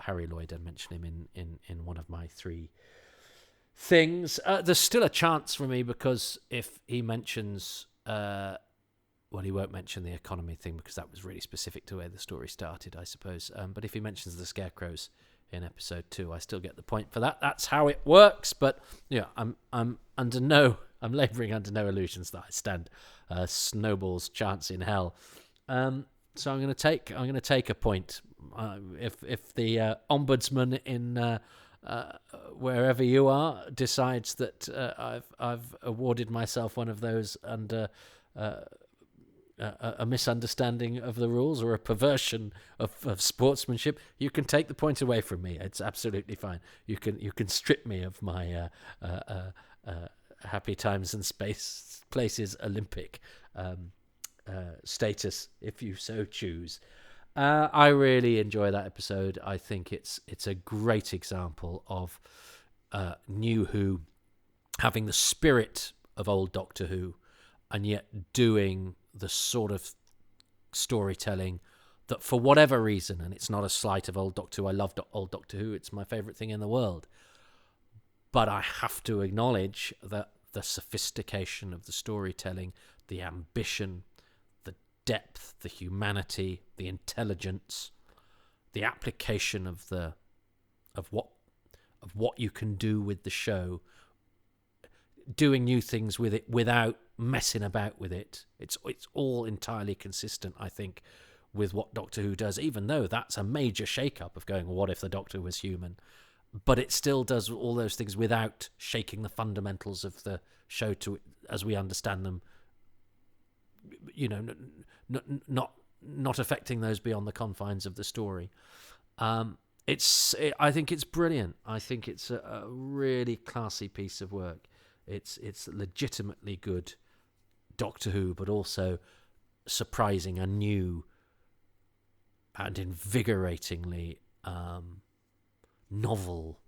Harry Lloyd and mention him in one of my 3 things. There's still a chance for me, because if he mentions, well, he won't mention the economy thing because that was really specific to where the story started, I suppose. But if he mentions the scarecrows in episode 2, I still get the point for that. That's how it works. But yeah, I'm labouring under no illusions that I stand Snowball's chance in hell. So I'm going to take a point. If the ombudsman in wherever you are decides that I've awarded myself one of those under a misunderstanding of the rules or a perversion of sportsmanship, you can take the point away from me. It's absolutely fine. You can strip me of my happy times and places Olympic status if you so choose. I really enjoy that episode. I think it's a great example of New Who having the spirit of old Doctor Who, and yet doing the sort of storytelling that, for whatever reason, and it's not a slight of old Doctor Who, I loved old Doctor Who, it's my favourite thing in the world, but I have to acknowledge that the sophistication of the storytelling, the ambition, the depth, the humanity, the intelligence, the application of what you can do with the show, doing new things with it without messing about with it. It's all entirely consistent, I think, with what Doctor Who does, even though that's a major shake-up of going, well, what if the Doctor was human? But it still does all those things without shaking the fundamentals of the show as we understand them, not affecting those beyond the confines of the story. I think it's brilliant. I think it's a really classy piece of work. It's legitimately good Doctor Who, but also surprising and new and invigoratingly novel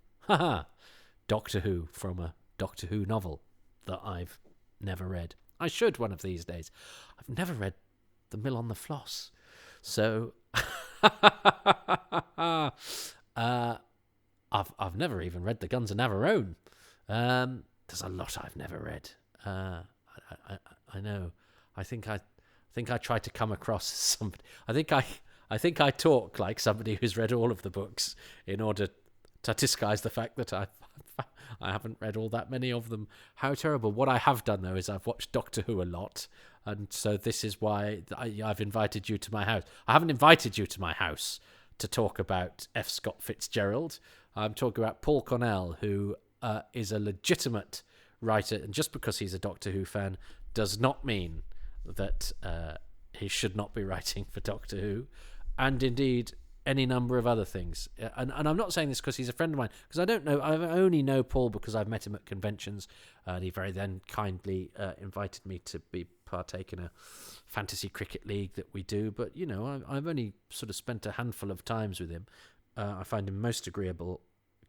Doctor Who from a Doctor Who novel that I've never read. I should one of these days. I've never read The Mill on the Floss, so I've never even read The Guns of Navarone. There's a lot I've never read. I know. I think I tried to come across somebody. I think I talk like somebody who's read all of the books in order to disguise the fact that I haven't read all that many of them. How terrible. What I have done, though, is I've watched Doctor Who a lot, and so this is why I've invited you to my house. I haven't invited you to my house to talk about F. Scott Fitzgerald. I'm talking about Paul Cornell, who is a legitimate writer, and just because he's a Doctor Who fan does not mean that he should not be writing for Doctor Who, and indeed any number of other things. And I'm not saying this because he's a friend of mine, because I don't know. I only know Paul because I've met him at conventions, and he very then kindly invited me to partake in a fantasy cricket league that we do. But I've only sort of spent a handful of times with him. I find him most agreeable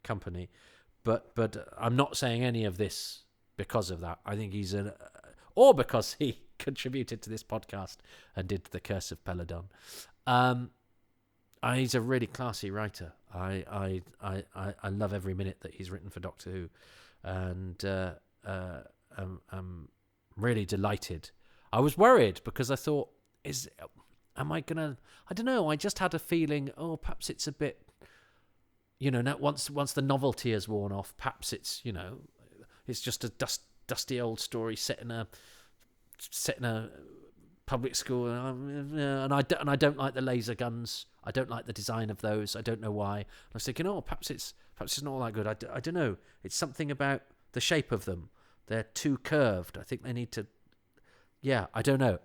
company, but I'm not saying any of this because of that. I think he's or because he contributed to this podcast and did The Curse of Peladon. He's a really classy writer. I love every minute that he's written for Doctor Who, and I'm really delighted. I was worried because I thought, am I gonna? I don't know. I just had a feeling. Oh, perhaps it's a bit. Now once the novelty has worn off, perhaps it's it's just a dusty old story set in a public school, and I don't like the laser guns. I don't like the design of those. I don't know why. I was thinking, perhaps it's not all that good. I don't know. It's something about the shape of them. They're too curved. I think they need to. Yeah, I don't know.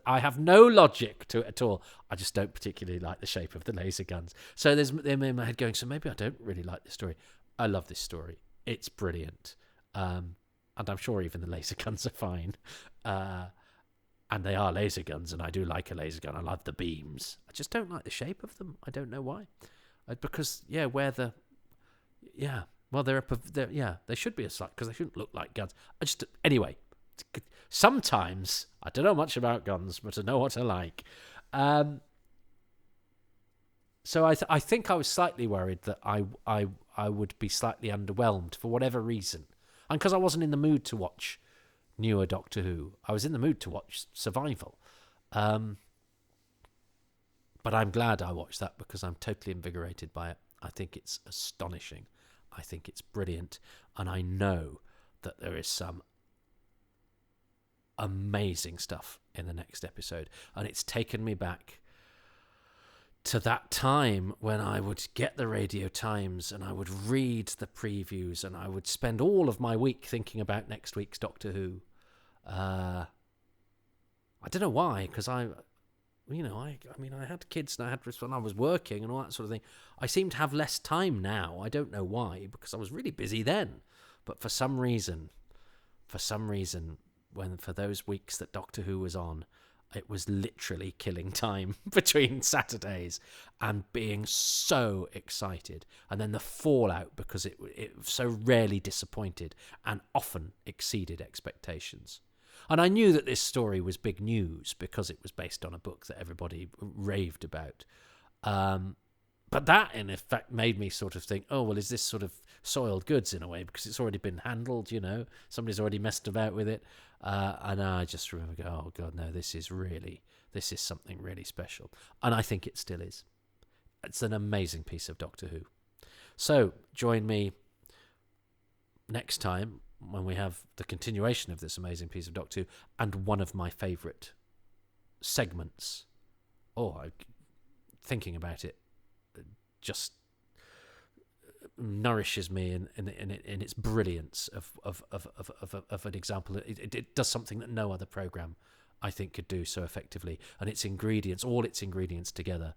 I have no logic to it at all. I just don't particularly like the shape of the laser guns. So there's them in my head going, so maybe I don't really like this story. I love this story. It's brilliant. And I'm sure even the laser guns are fine. And they are laser guns, and I do like a laser gun. I love the beams. I just don't like the shape of them. I don't know why. Because they should be a slight, because they shouldn't look like guns. Anyway, sometimes I don't know much about guns, but I know what I like. So I think I was slightly worried that I would be slightly underwhelmed for whatever reason, and because I wasn't in the mood to watch newer Doctor Who, I was in the mood to watch Survival. But I'm glad I watched that because I'm totally invigorated by it. I think it's astonishing. I think it's brilliant, and I know that there is some amazing stuff in the next episode, and it's taken me back to that time when I would get the Radio Times and I would read the previews and I would spend all of my week thinking about next week's Doctor Who. I don't know why, because I had kids and I had when I was working and all that sort of thing. I seem to have less time now. I don't know why, because I was really busy then. But for some reason, for those weeks that Doctor Who was on, it was literally killing time between Saturdays and being so excited. And then the fallout, because it so rarely disappointed and often exceeded expectations. And I knew that this story was big news because it was based on a book that everybody raved about. But that, in effect, made me sort of think, oh, well, is this sort of soiled goods in a way? Because it's already been handled, somebody's already messed about with it. And I just remember going, oh, God, no, this is something really special. And I think it still is. It's an amazing piece of Doctor Who. So join me next time when we have the continuation of this amazing piece of Doctor Who and one of my favourite segments. Thinking about it just nourishes me in its brilliance of an example. It does something that no other programme, I think, could do so effectively. And its ingredients, all its ingredients together,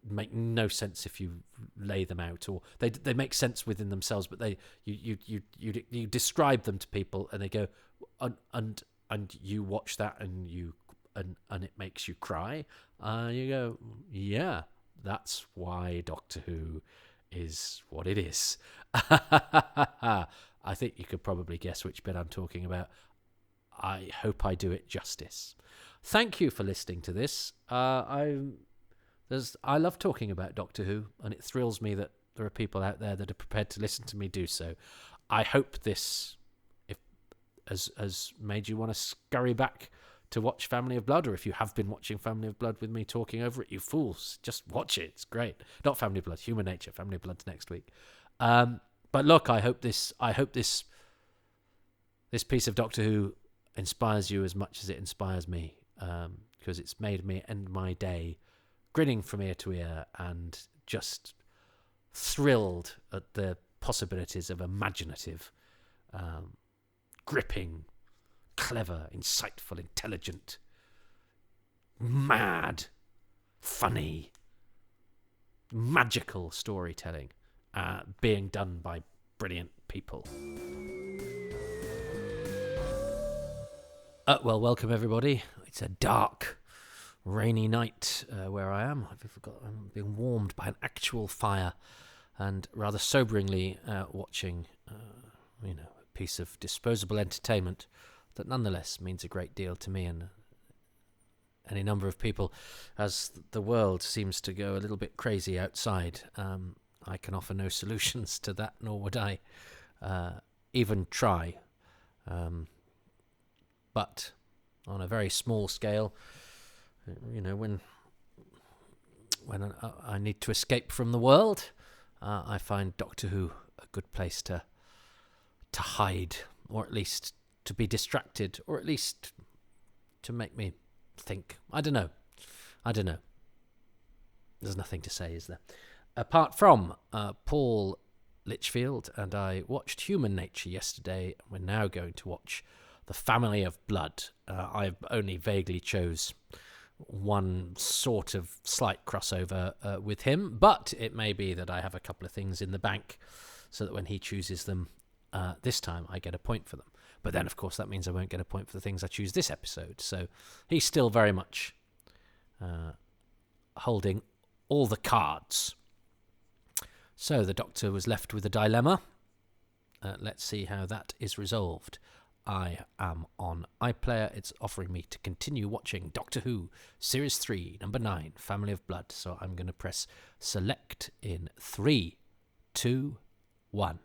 make no sense if you lay them out, or they make sense within themselves, but you describe them to people and they go and you watch that and it makes you cry. You go, yeah, that's why Doctor Who is what it is. I think you could probably guess which bit I'm talking about. I hope I do it justice. Thank you for listening to this. I love talking about Doctor Who, and it thrills me that there are people out there that are prepared to listen to me do so. I hope this has made you want to scurry back to watch Family of Blood, or if you have been watching Family of Blood with me talking over it, you fools, just watch it. It's great. Not Family of Blood, Human Nature. Family of Blood's next week. But look, I hope this piece of Doctor Who inspires you as much as it inspires me, because it's made me end my day grinning from ear to ear and just thrilled at the possibilities of imaginative, gripping, clever, insightful, intelligent, mad, funny, magical storytelling being done by brilliant people. Well, welcome everybody. It's a dark, rainy night where I am. I'm being warmed by an actual fire, and rather soberingly watching, a piece of disposable entertainment that nonetheless means a great deal to me and any number of people. As the world seems to go a little bit crazy outside, I can offer no solutions to that, nor would I even try. But on a very small scale, when I need to escape from the world, I find Doctor Who a good place to hide, or at least to be distracted, or at least to make me think. I don't know. There's nothing to say, is there? Apart from Paul Litchfield and I watched Human Nature yesterday. We're now going to watch The Family of Blood. I only vaguely chose one sort of slight crossover with him, but it may be that I have a couple of things in the bank so that when he chooses them this time, I get a point for them. But then, of course, that means I won't get a point for the things I choose this episode. So he's still very much holding all the cards. So the Doctor was left with a dilemma. Let's see how that is resolved. I am on iPlayer. It's offering me to continue watching Doctor Who Series 3, Number 9, Family of Blood. So I'm going to press select in 3, 2, 1.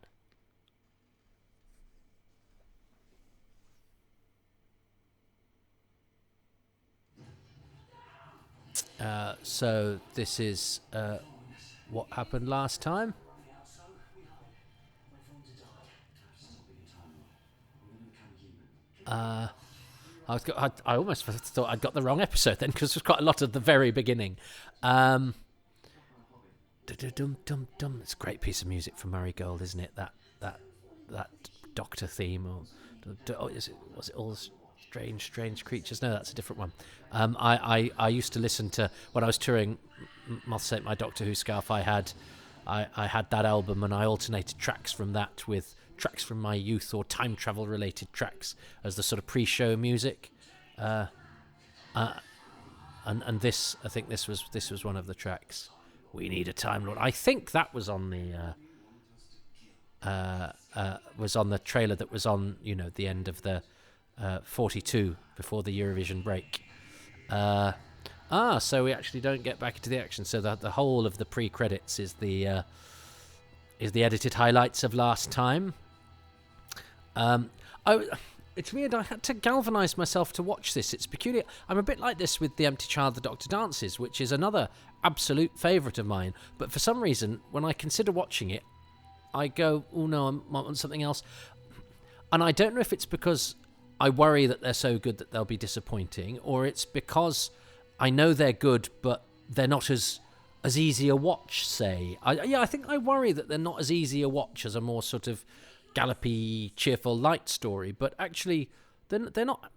So this is what happened last time. I almost thought I'd got the wrong episode then, because there's quite a lot at the very beginning. It's a great piece of music from Murray Gold, isn't it? That Doctor theme, or was it all strange creatures? No, that's a different one. I used to listen to, when I was touring Moth Sent My Doctor Who Scarf, I had that album, and I alternated tracks from that with tracks from my youth or time travel related tracks as the sort of pre-show music. And this, I think this was one of the tracks. We Need a Time Lord. I think that was on the trailer that was on, the end of the 42 before the Eurovision break. So we actually don't get back into the action. So the whole of the pre-credits is the edited highlights of last time. It's weird. I had to galvanise myself to watch this. It's peculiar. I'm a bit like this with The Empty Child, The Doctor Dances, which is another absolute favourite of mine. But for some reason, when I consider watching it, I go, oh no, I want something else. And I don't know if it's because I worry that they're so good that they'll be disappointing, or it's because I know they're good, but they're not as easy a watch, say. I think I worry that they're not as easy a watch as a more sort of gallopy, cheerful, light story. But actually, they're not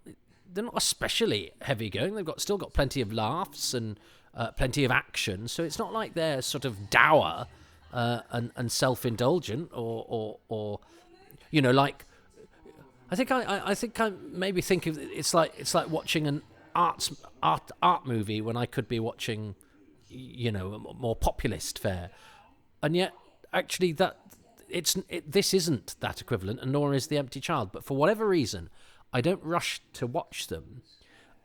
especially heavy going. They've still got plenty of laughs and plenty of action. So it's not like they're sort of dour and self-indulgent or like. I think I maybe think of it's like watching an art movie when I could be watching, a more populist fare, and yet actually this isn't that equivalent, and nor is The Empty Child. But for whatever reason, I don't rush to watch them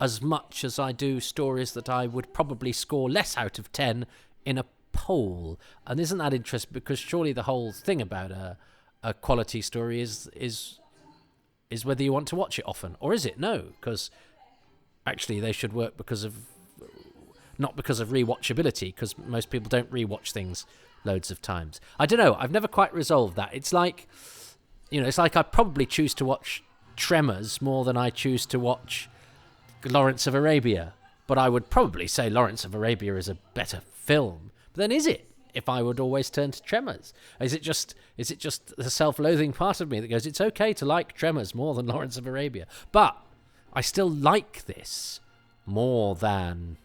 as much as I do stories that I would probably score less out of 10 in a poll. And isn't that interesting? Because surely the whole thing about a quality story is whether you want to watch it often, or is it? No, because actually they should work not because of rewatchability, because most people don't rewatch things loads of times. I don't know. I've never quite resolved that. It's like, I probably choose to watch Tremors more than I choose to watch Lawrence of Arabia. But I would probably say Lawrence of Arabia is a better film. But then is it? If I would always turn to Tremors, is it just the self-loathing part of me that goes, it's okay to like Tremors more than Lawrence of Arabia, but I still like this more than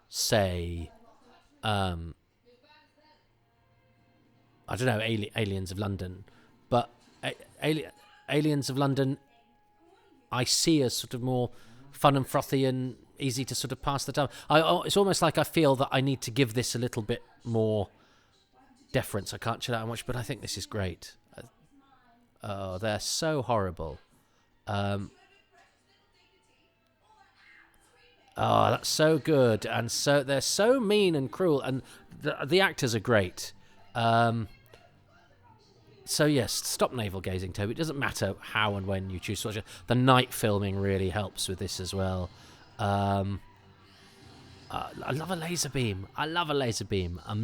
say I don't know, Aliens of London. But Aliens of London I see as sort of more fun and frothy and easy to sort of pass the time. It's almost like I feel that I need to give this a little bit more deference. I can't chill out much, but I think this is great. Oh, they're so horrible. Oh, that's so good, and so they're so mean and cruel, and the actors are great. So yes, stop navel gazing, Toby. It doesn't matter how and when you choose to watch it. The night filming really helps with this as well. I love a laser beam. I'm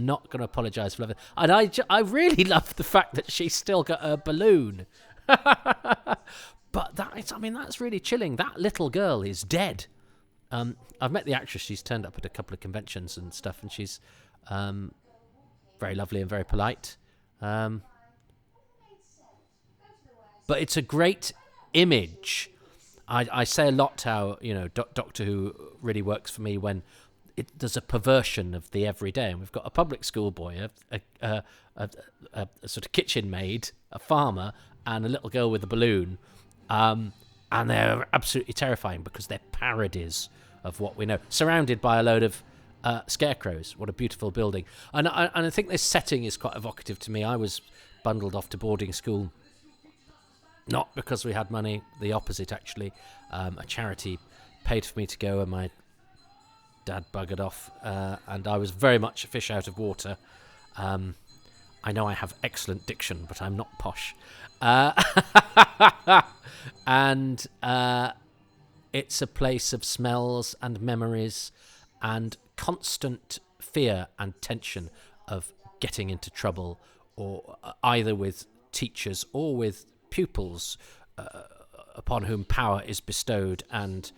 not going to apologise for loving it. And I really love the fact that she's still got her balloon. But that's really chilling. That little girl is dead. I've met the actress. She's turned up at a couple of conventions and stuff, and she's very lovely and very polite. But it's a great image. I say a lot how, Doctor Who really works for me when there's a perversion of the everyday. And we've got a public school boy, a sort of kitchen maid, a farmer, and a little girl with a balloon. And they're absolutely terrifying because they're parodies of what we know, surrounded by a load of scarecrows. What a beautiful building. And I think this setting is quite evocative to me. I was bundled off to boarding school Not because we had money, the opposite actually. A charity paid for me to go and my dad buggered off, and I was very much a fish out of water. I know I have excellent diction, but I'm not posh. And it's a place of smells and memories and constant fear and tension of getting into trouble, or either with teachers or with pupils upon whom power is bestowed and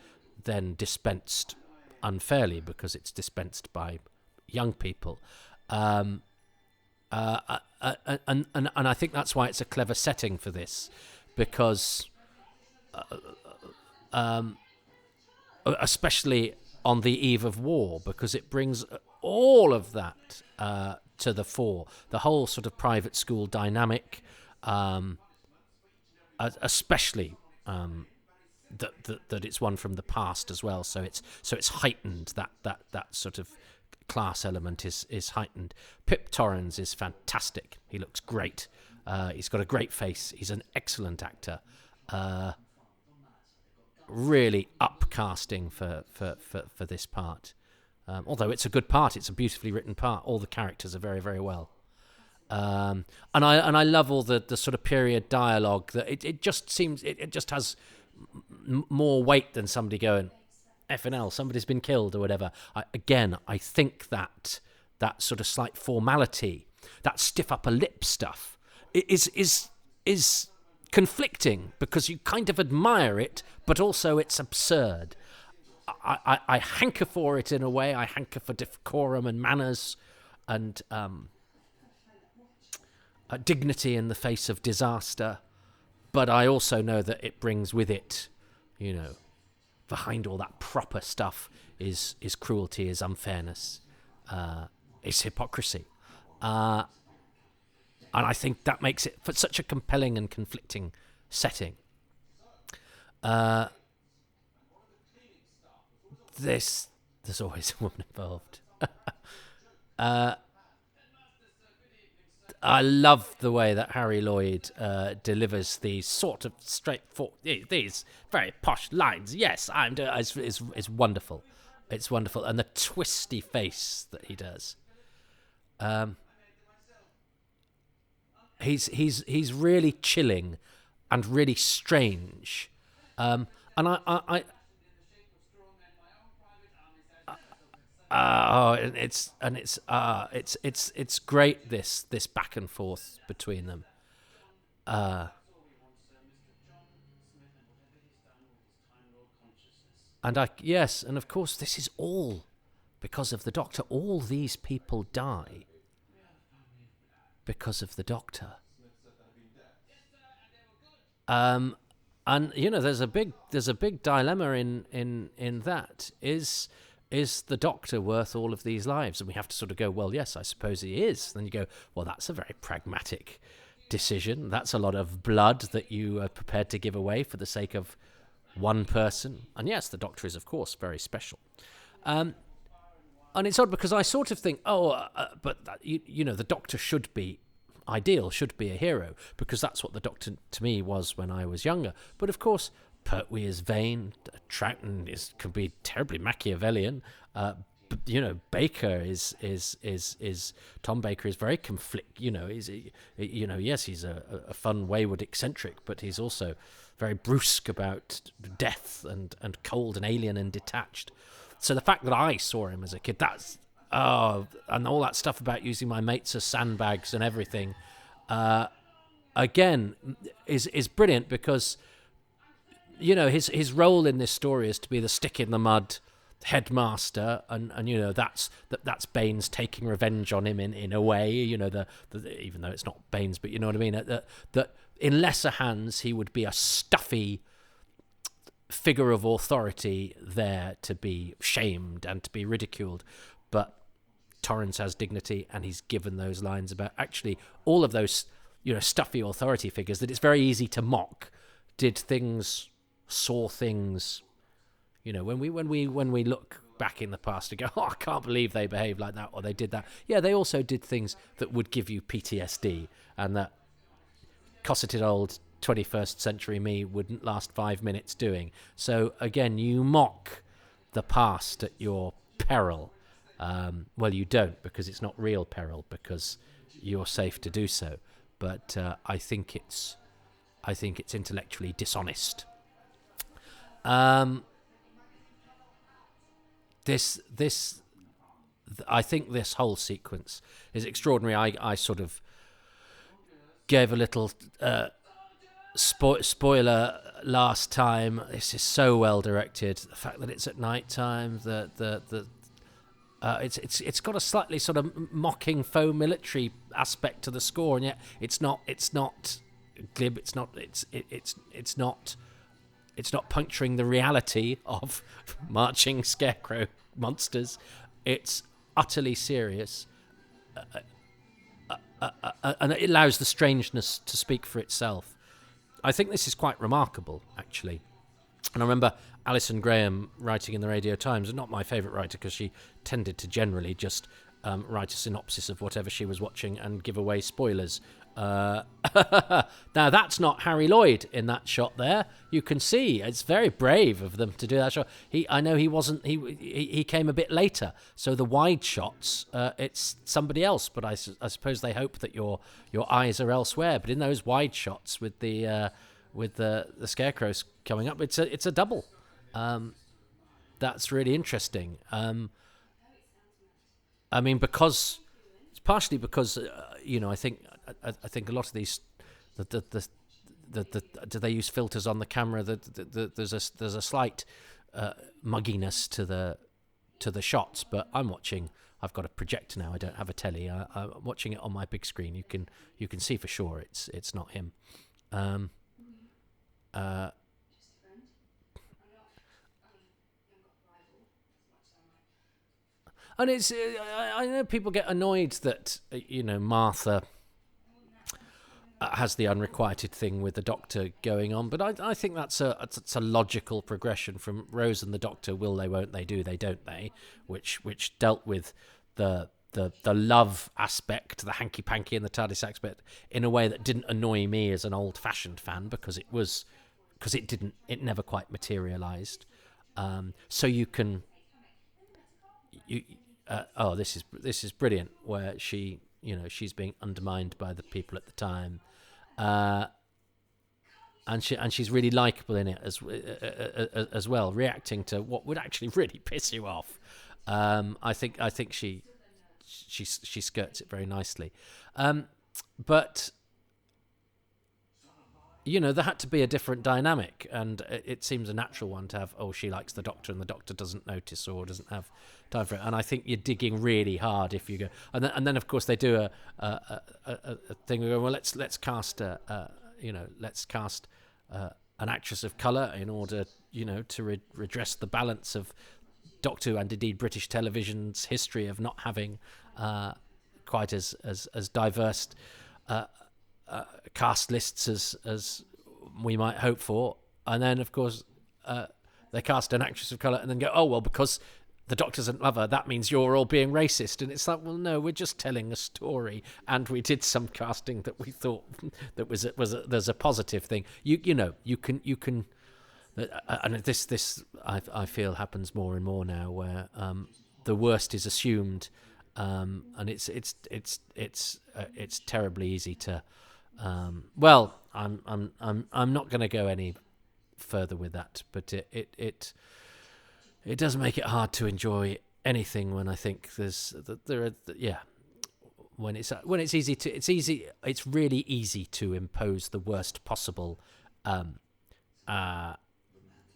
then dispensed unfairly because it's dispensed by young people. And I think that's why it's a clever setting for this, because especially on the eve of war, because it brings all of that to the fore. The whole sort of private school dynamic, especially that it's one from the past as well. So it's heightened. That sort of class element is heightened. Pip Torrens is fantastic. He looks great. He's got a great face. He's an excellent actor. Really upcasting for this part. Although it's a good part, it's a beautifully written part. All the characters are very, very well. And I love all the sort of period dialogue. That it just seems it just has more weight than somebody going, "F and L, somebody's been killed" or whatever. I think that sort of slight formality, that stiff upper lip stuff, is conflicting, because you kind of admire it, but also it's absurd. I hanker for it in a way. I hanker for decorum and manners and dignity in the face of disaster. But I also know that it brings with it, behind all that proper stuff is cruelty, is unfairness, is hypocrisy. And I think that makes it for such a compelling and conflicting setting. There's always a woman involved. I love the way that Harry Lloyd delivers these sort of straightforward, these very posh lines. Yes, I'm doing. It's wonderful. It's wonderful, and the twisty face that he does. He's really chilling and really strange, and it's great, this back and forth between them. And of course this is all because of the Doctor. All these people die because of the Doctor. And there's a big dilemma in that. Is the Doctor worth all of these lives? And we have to sort of go, well, yes, I suppose he is. Then you go, well, that's a very pragmatic decision. That's a lot of blood that you are prepared to give away for the sake of one person. And yes, the Doctor is, of course, very special. And it's odd because I sort of think, but the Doctor should be ideal, should be a hero, because that's what the Doctor to me was when I was younger. But of course, Pertwee is vain. Troughton can be terribly Machiavellian. Baker is Tom Baker is very yes, he's a fun, wayward eccentric, but he's also very brusque about death and cold and alien and detached. So the fact that I saw him as a kid, and all that stuff about using my mates as sandbags and everything, again, is brilliant, because his role in this story is to be the stick in the mud headmaster, and that's Baines taking revenge on him in a way, even though it's not Baines, but you know what I mean, that in lesser hands he would be a stuffy figure of authority there to be shamed and to be ridiculed. But Torrens has dignity, and he's given those lines about actually all of those stuffy authority figures that it's very easy to mock. Saw things, when we look back in the past and go, I can't believe they behaved like that or they did that. Yeah, they also did things that would give you PTSD, and that cosseted old 21st century me wouldn't last 5 minutes doing. So again, you mock the past at your peril. Well, you don't, because it's not real peril, because you're safe to do so. But I think it's intellectually dishonest. I think this whole sequence is extraordinary. I sort of gave a little spoiler last time. This is so well directed. The fact that it's at night time, it's got a slightly sort of mocking faux military aspect to the score, and yet it's not glib. It's not puncturing the reality of marching scarecrow monsters. It's utterly serious, and it allows the strangeness to speak for itself. I think this is quite remarkable, actually. And I remember Alison Graham writing in the Radio Times, not my favourite writer, because she tended to generally just write a synopsis of whatever she was watching and give away spoilers. Now that's not Harry Lloyd in that shot there. You can see it's very brave of them to do that shot. I know he wasn't. He came a bit later, so the wide shots, it's somebody else. But I suppose they hope that your eyes are elsewhere. But in those wide shots with the scarecrows coming up, it's a double. That's really interesting. I mean, it's partially because I think a lot of these do they use filters on the camera? There's a slight mugginess to the shots, but I'm watching. I've got a projector now. I don't have a telly. I'm watching it on my big screen. You can see for sure it's not him. And it's I know people get annoyed that Martha has the unrequited thing with the Doctor going on, but I think that's a logical progression from Rose and the Doctor. Will they? Won't they? Do they? Don't they? Which dealt with the love aspect, the hanky panky and the TARDIS aspect in a way that didn't annoy me as an old fashioned fan, because it never quite materialized. So you can. This is brilliant, where she's being undermined by the people at the time, and she's really likable in it as well, reacting to what would actually really piss you off. I think she skirts it very nicely, but there had to be a different dynamic, and it seems a natural one to have, she likes the Doctor and the Doctor doesn't notice or doesn't have time for it. And I think you're digging really hard if you go. And then of course, they do a thing where, well, let's cast an actress of colour in order, to redress the balance of Doctor Who and indeed British television's history of not having quite as diverse cast lists as we might hope for. And then of course they cast an actress of colour and then go, because the Doctor doesn't love her, that means you're all being racist. And it's like, well, no, we're just telling a story, and we did some casting that we thought that there's a positive thing. You can and this I feel happens more and more now, where the worst is assumed, and it's terribly easy to. I'm not going to go any further with that, but it does make it hard to enjoy anything when I think when it's really easy to impose the worst possible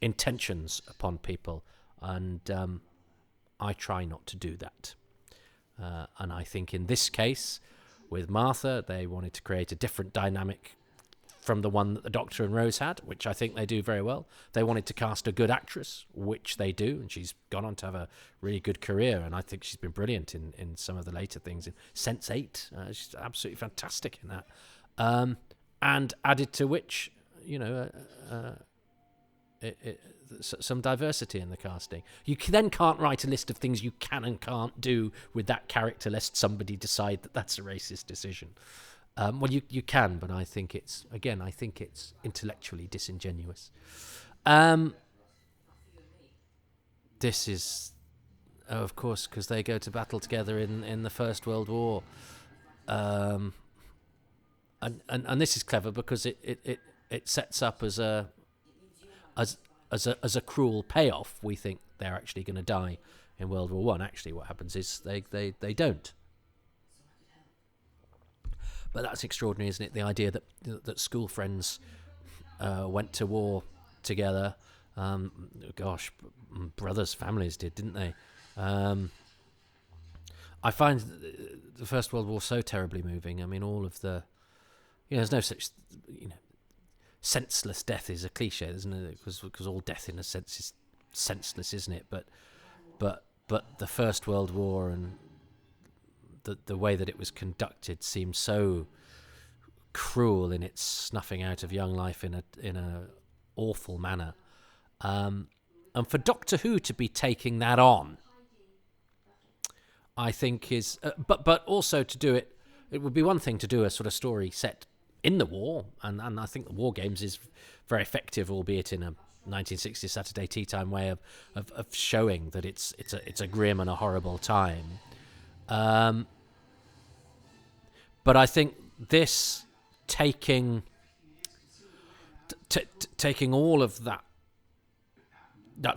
intentions upon people, and I try not to do that, and I think in this case with Martha, they wanted to create a different dynamic from the one that the Doctor and Rose had, which I think they do very well. They wanted to cast a good actress, which they do, and she's gone on to have a really good career, and I think she's been brilliant in some of the later things. In Sense8, she's absolutely fantastic in that. And added to which, some diversity in the casting. You then can't write a list of things you can and can't do with that character lest somebody decide that that's a racist decision. Well, you can, but I think it's intellectually disingenuous. This is, of course, because they go to battle together in the First World War. And this is clever because it sets up as a cruel payoff. We think they're actually going to die in World War One. Actually, what happens is they don't. But that's extraordinary, isn't it? The idea that school friends went to war together. Brothers, families did, didn't they? I find the First World War so terribly moving. I mean, all of the, there's no such, senseless death is a cliche, isn't it? Because all death in a sense is senseless, isn't it? But the First World War and the way that it was conducted seemed so cruel in its snuffing out of young life in a awful manner. And for Doctor Who to be taking that on, I think is, but also to do it would be one thing to do a sort of story set in the war, and I think the War Games is very effective, albeit in a 1960s Saturday tea time way of showing that it's a grim and a horrible time. But I think this taking all of that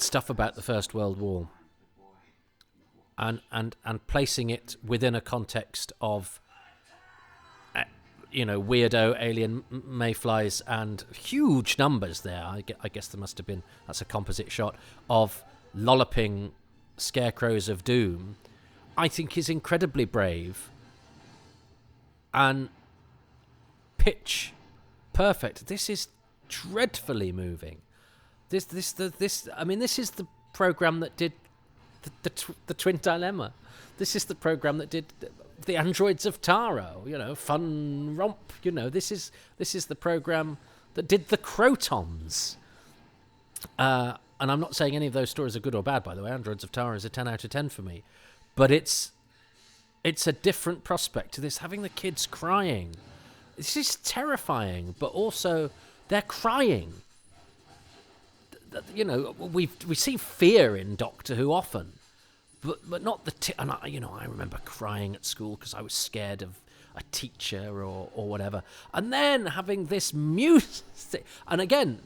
stuff about the First World War and placing it within a context of weirdo alien mayflies and huge numbers there. I guess there must have been, that's a composite shot of lolloping scarecrows of doom, I think is incredibly brave and pitch perfect. This is dreadfully moving. This is the program that did the Twin Dilemma. This is the program that did the Androids of Taro. Fun romp. This is the program that did the Crotons. And I'm not saying any of those stories are good or bad, by the way. Androids of Taro is a 10 out of 10 for me, but it's a different prospect to this. Having the kids crying, this is terrifying, but also they're crying. We see fear in Doctor Who often, but not the and I remember crying at school because I was scared of a teacher or whatever, and then having this music, and again,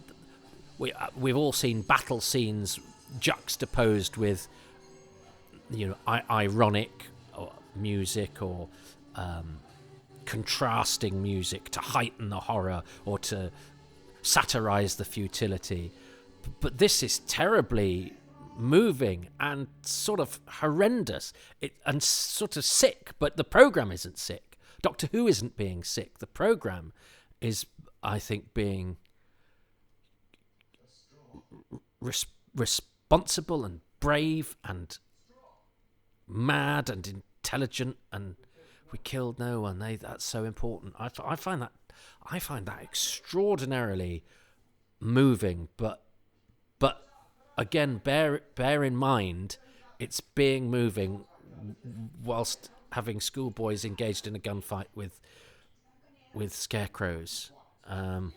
we've all seen battle scenes juxtaposed with ironic music or contrasting music to heighten the horror or to satirize the futility. But this is terribly moving and sort of horrendous and sort of sick, but the program isn't sick. Doctor Who isn't being sick. The program is, I think, being responsible and brave and mad and intelligent, and we killed no one. That's so important. I find that extraordinarily moving, but again, bear in mind, it's being moving whilst having schoolboys engaged in a gunfight with scarecrows. And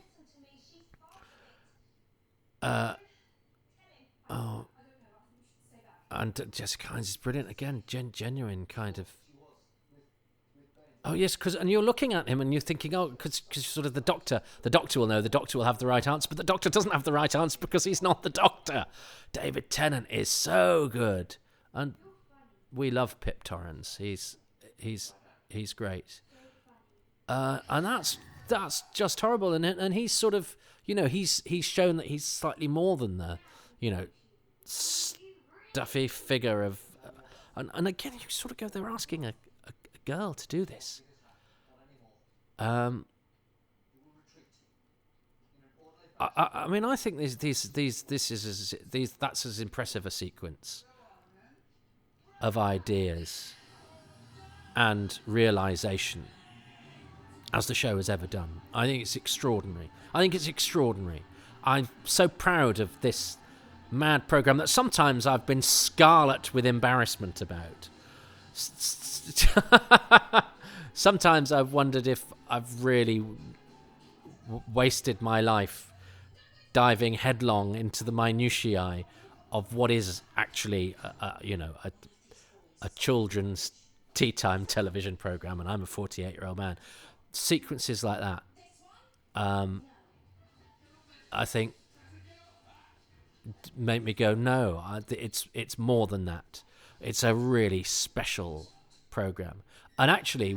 Jessica Hines is brilliant again, genuine kind of. Oh yes, and you're looking at him and you're thinking, because sort of the doctor will know, the doctor will have the right answer, but the doctor doesn't have the right answer because he's not the doctor. David Tennant is so good, and we love Pip Torrens. He's great, and that's just horrible. And he's sort of, he's shown that he's slightly more than the, stuffy figure of, and again you sort of go, they're asking a girl to do this. I mean, I think that's as impressive a sequence of ideas and realization as the show has ever done. I think it's extraordinary. I'm so proud of this mad program that sometimes I've been scarlet with embarrassment about. sometimes I've wondered if I've really wasted my life diving headlong into the minutiae of what is actually, a children's tea time television program, and I'm a 48-year-old man. Sequences like that, I think, make me go, no, it's more than that. It's a really special program, and actually,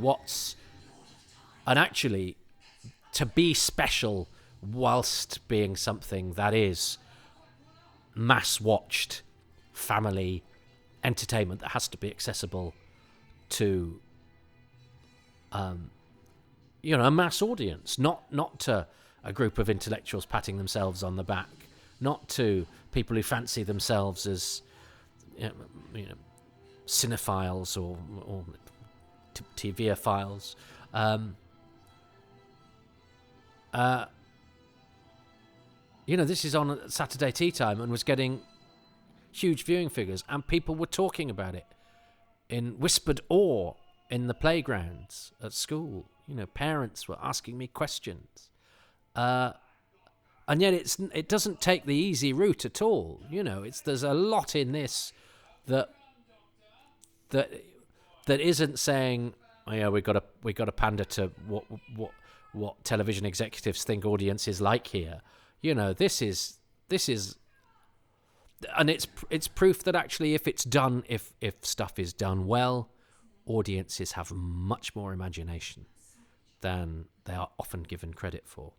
to be special whilst being something that is mass watched family entertainment that has to be accessible to a mass audience, not to a group of intellectuals patting themselves on the back, not to people who fancy themselves as cinephiles or TVophiles. This is on Saturday tea time and was getting huge viewing figures, and people were talking about it in whispered awe in the playgrounds at school. Parents were asking me questions, and yet it doesn't take the easy route at all. There's a lot in this that isn't saying, oh yeah, we got to pander to what television executives think audiences like here. This is, and it's proof that actually, if it's done, if stuff is done well, audiences have much more imagination than they are often given credit for.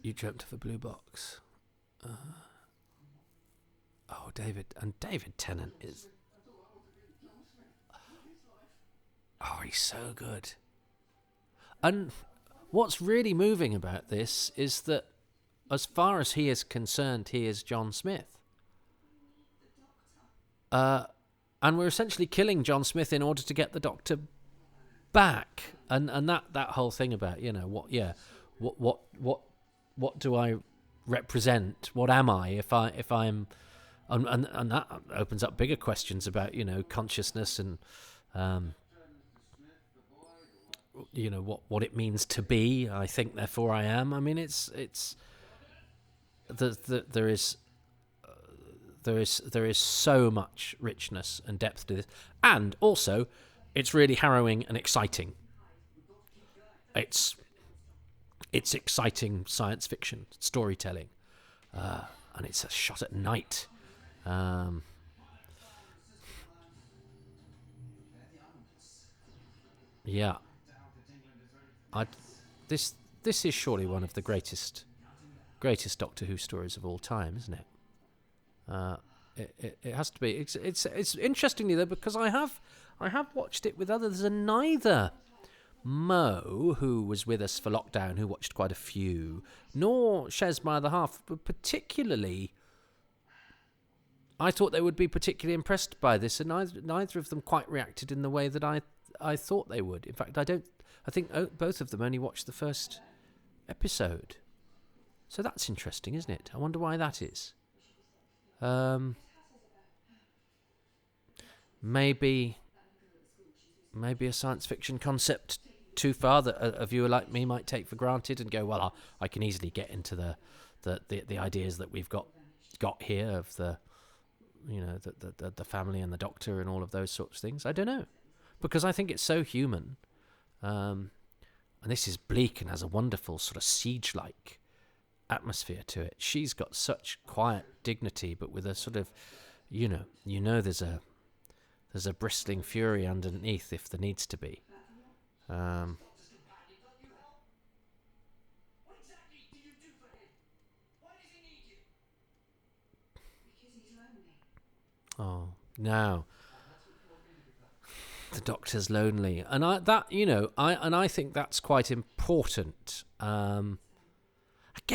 You dreamt of a blue box. David Tennant is... Oh, he's so good. And what's really moving about this is that, as far as he is concerned, he is John Smith. And we're essentially killing John Smith in order to get the Doctor back. And that whole thing about, what do I represent? What am I if I'm... And that opens up bigger questions about, consciousness and... what it means to be. I think, therefore I am. I mean, it's there is so much richness and depth to this, and also it's really harrowing and exciting. It's exciting science fiction storytelling, and it's shot at night. Yeah. This is surely one of the greatest Doctor Who stories of all time, isn't it? It has to be. It's interestingly though, because I have watched it with others, and neither Mo, who was with us for lockdown, who watched quite a few, nor Shez, my other half, but particularly, I thought they would be particularly impressed by this, and neither of them quite reacted in the way that I thought they would. In fact, I think both of them only watched the first episode. So that's interesting, isn't it? I wonder why that is. Maybe a science fiction concept too far that a viewer like me might take for granted and go, well, I can easily get into the ideas that we've got here of the family and the Doctor and all of those sorts of things. I don't know, because I think it's so human. And this is bleak and has a wonderful sort of siege-like atmosphere to it. She's got such quiet dignity, but with a sort of, there's a bristling fury underneath if there needs to be. What exactly do you do for him? Why does he need you? Because he's lonely. Oh, now the Doctor's lonely, and I think that's quite important. Again,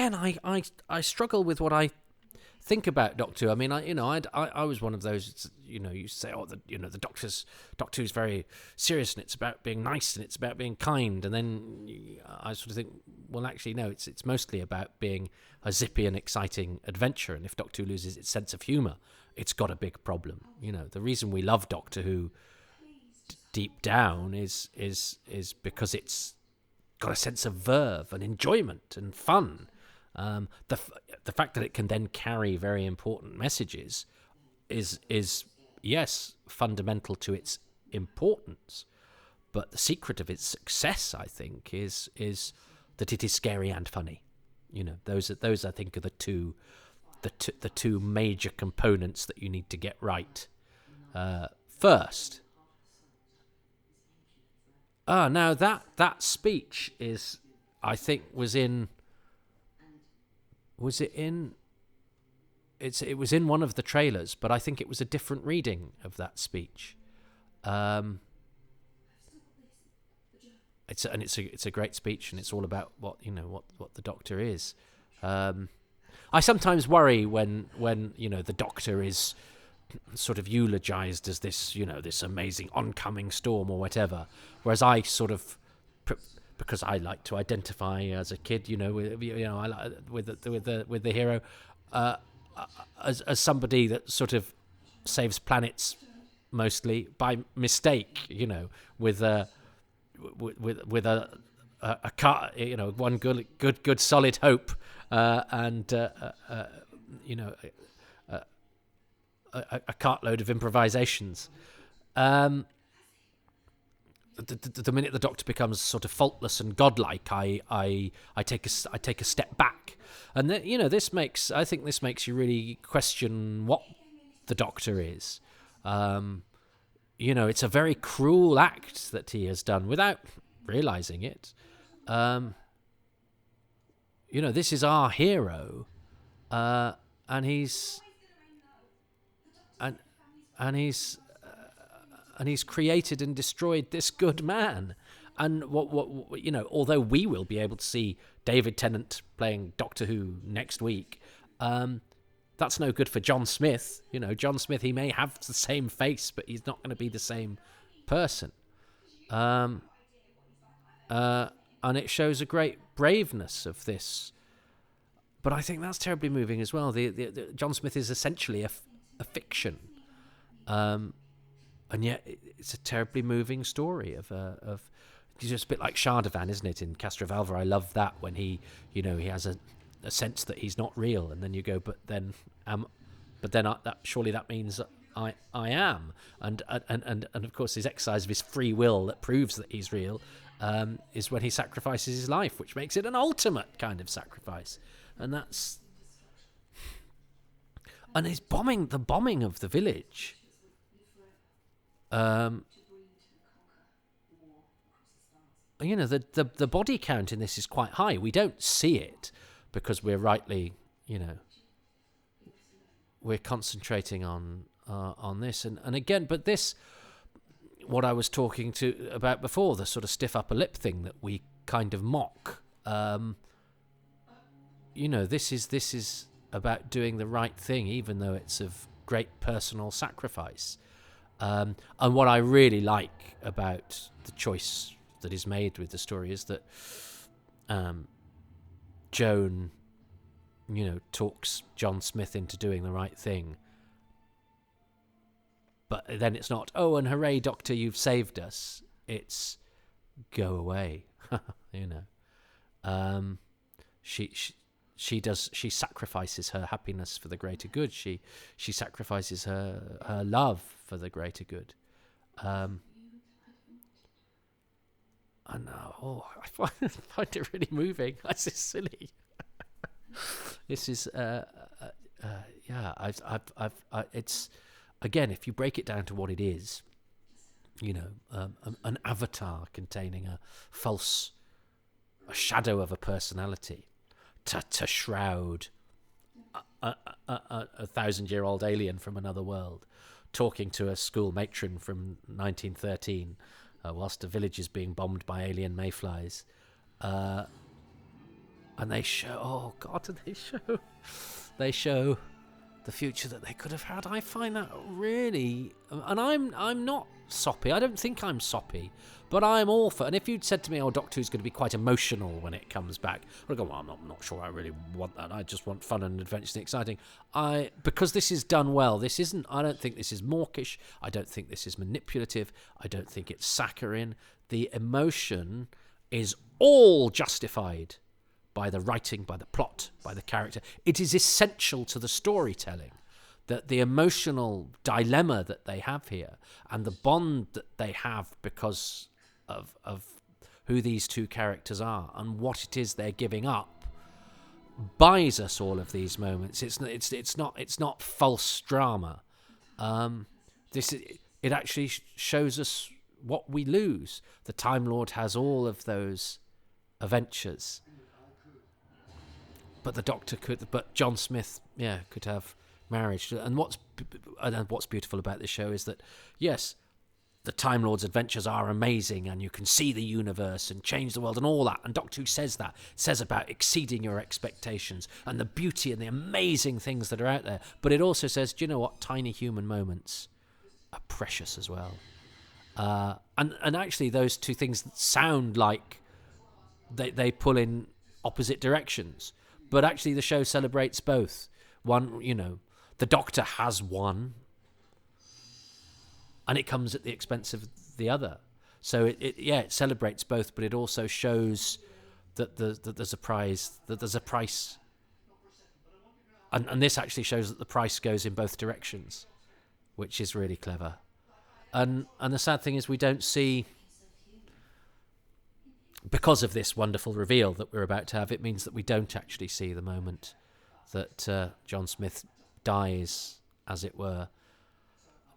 I struggle with what I think about Doctor Who. I mean, I was one of those. You say, the Doctor's very serious, and it's about being nice, and it's about being kind, and then I sort of think, well, actually, no, it's mostly about being a zippy and exciting adventure. And if Doctor Who loses its sense of humour, it's got a big problem. The reason we love Doctor Who deep down is because it's got a sense of verve and enjoyment and fun. The fact that it can then carry very important messages is yes, fundamental to its importance, but the secret of its success, I think, is that it is scary and funny. Those I think are the two major components that you need to get right first. Now that speech is, I think, it was in one of the trailers, but I think it was a different reading of that speech. It's a great speech, and it's all about what the Doctor is. I sometimes worry when the Doctor is sort of eulogized as this amazing oncoming storm or whatever, whereas I sort of, because I like to identify as a kid, with the hero, as somebody that sort of saves planets mostly by mistake, with a car, one good solid hope, and a cartload of improvisations. The minute the Doctor becomes sort of faultless and godlike, I take a step back, and this makes you really question what the Doctor is. It's a very cruel act that he has done without realizing it. This is our hero, and he's created and destroyed this good man. And what although we will be able to see David Tennant playing Doctor Who next week, that's no good for John Smith. John Smith, he may have the same face, but he's not going to be the same person. And it shows a great braveness of this. But I think that's terribly moving as well. The John Smith is essentially a fiction, and yet it's a terribly moving story of it's just a bit like Shardavan, isn't it? In Castrovalva, I love that when he has a sense that he's not real, and then you go, but then that surely that means that I am, and of course his exercise of his free will that proves that he's real is when he sacrifices his life, which makes it an ultimate kind of sacrifice, and his the bombing of the village. The body count in this is quite high. We don't see it because we're rightly, we're concentrating on this, and again, but this, what I was talking about before, the sort of stiff upper lip thing that we kind of mock. This is about doing the right thing, even though it's of great personal sacrifice. And what I really like about the choice that is made with the story is that Joan, talks John Smith into doing the right thing. But then it's not, oh, and hooray, Doctor, you've saved us. It's go away, She sacrifices her happiness for the greater good. She sacrifices her love for the greater good. And I find it really moving. This is silly. This is it's, again, if you break it down to what it is, an avatar containing a shadow of a personality to shroud a 1,000-year-old alien from another world, talking to a school matron from 1913 whilst the village is being bombed by alien mayflies. And they show, they show the future that they could have had. I find that really, and I'm not soppy. I don't think I'm soppy, but I'm all for. And if you'd said to me, "Oh, Doctor Who's going to be quite emotional when it comes back," I'd go, "Well, I'm not sure I really want that. I just want fun and adventure and exciting." Because this is done well. This isn't. I don't think this is mawkish. I don't think this is manipulative. I don't think it's saccharine. The emotion is all justified by the writing, by the plot, by the character. It is essential to the storytelling. That the emotional dilemma that they have here and the bond that they have because of who these two characters are and what it is they're giving up buys us all of these moments. It's not false drama. It actually shows us what we lose. The Time Lord has all of those adventures, but the Doctor could. But John Smith, could have marriage. And what's beautiful about this show is that, yes, the Time Lord's adventures are amazing and you can see the universe and change the world and all that. And Doctor Who says about exceeding your expectations and the beauty and the amazing things that are out there. But it also says, do you know what? Tiny human moments are precious as well. And actually those two things sound like they pull in opposite directions. But actually the show celebrates both. One, the Doctor has one, and it comes at the expense of the other. So it celebrates both, but it also shows that there's a prize, that there's a price, and this actually shows that the price goes in both directions, which is really clever. And the sad thing is we don't see, because of this wonderful reveal that we're about to have, it means that we don't actually see the moment that John Smith dies, as it were.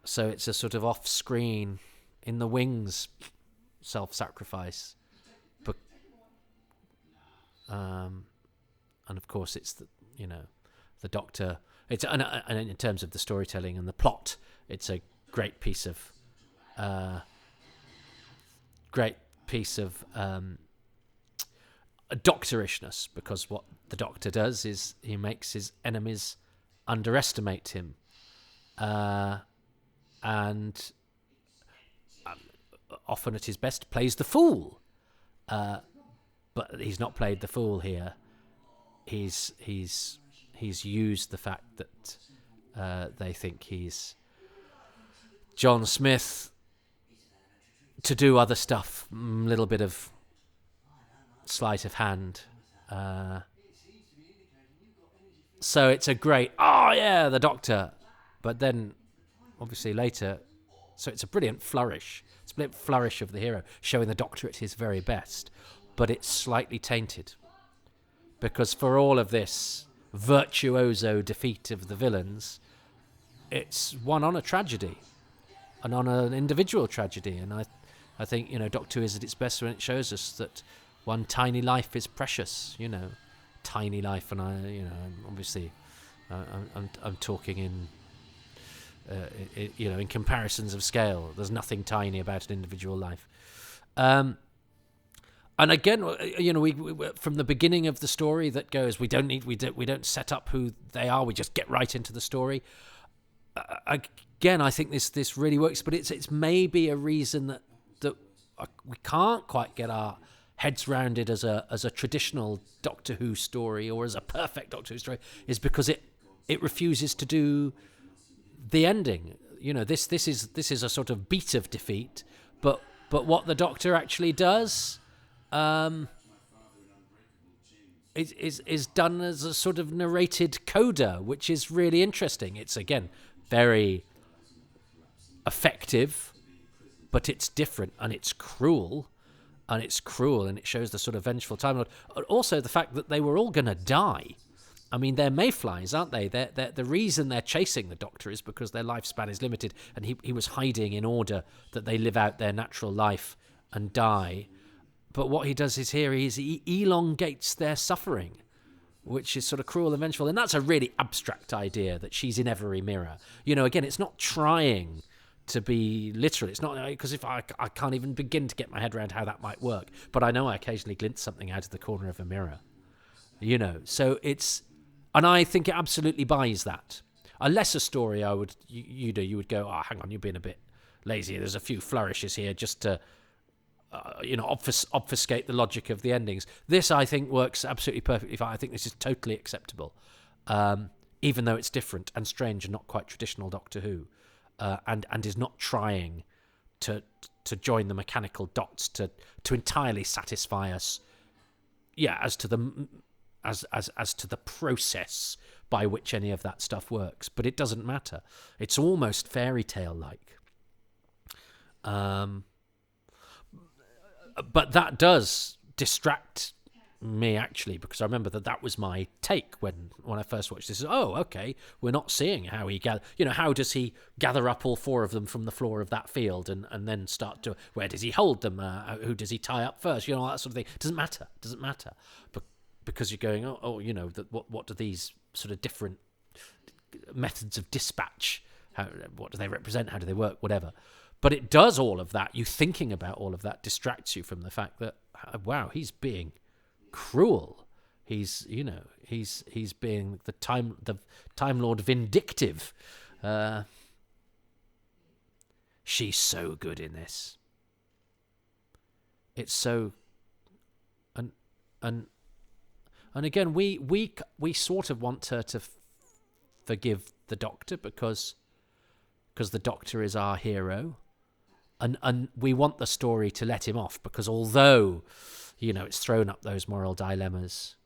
So it's a sort of off-screen, in the wings, self-sacrifice. But, and of course, it's the Doctor. It's and in terms of the storytelling and the plot, it's a great piece of doctorishness, because what the Doctor does is he makes his enemies underestimate him, and often at his best plays the fool, but he's not played the fool here. He's used the fact that they think he's John Smith to do other stuff, little bit of sleight of hand. So it's a great, the Doctor. But then, obviously later, so it's a brilliant flourish. It's a brilliant flourish of the hero, showing the Doctor at his very best. But it's slightly tainted. Because for all of this virtuoso defeat of the villains, it's won on a tragedy. And on an individual tragedy. And I think, Doctor Who is at its best when it shows us that one tiny life is precious, tiny life. And obviously, I'm talking in comparisons of scale. There's nothing tiny about an individual life. And again, we from the beginning of the story that goes, we don't set up who they are. We just get right into the story. Again, I think this really works, but it's maybe a reason that we can't quite get our heads rounded as a traditional Doctor Who story, or as a perfect Doctor Who story, is because it refuses to do the ending. This is a sort of beat of defeat, but what the Doctor actually does is done as a sort of narrated coda, which is really interesting. It's again very effective, but it's different, and it's cruel, and it shows the sort of vengeful Time Lord. Also, the fact that they were all going to die. I mean, they're mayflies, aren't they? The reason they're chasing the Doctor is because their lifespan is limited, and he was hiding in order that they live out their natural life and die. But what he does is here, he elongates their suffering, which is sort of cruel and vengeful. And that's a really abstract idea, that she's in every mirror. Again, it's not trying to be literal. It's not, because if I can't even begin to get my head around how that might work. But I know I occasionally glimpse something out of the corner of a mirror. So it's, and I think it absolutely buys that. A lesser story, you would go, hang on, you're being a bit lazy. There's a few flourishes here just to, obfuscate the logic of the endings. This, I think, works absolutely perfectly fine. I think this is totally acceptable, even though it's different and strange and not quite traditional Doctor Who, and is not trying to join the mechanical dots to entirely satisfy us. Yeah, as to the process by which any of that stuff works, but it doesn't matter. It's almost fairy tale like. But that does distract me, actually, because I remember that was my take when I first watched this. Oh, okay, we're not seeing how he how does he gather up all 4 of them from the floor of that field and then start to, where does he hold them? Who does he tie up first? All that sort of thing. Doesn't matter. But because you're going, what do these sort of different methods of dispatch, what do they represent? How do they work? Whatever. But it does all of that. You thinking about all of that distracts you from the fact that, wow, he's being cruel. He's being the Time Lord vindictive. She's so good in this. It's so, and again, we sort of want her to forgive the Doctor because the Doctor is our hero. And we want the story to let him off because although, it's thrown up those moral dilemmas,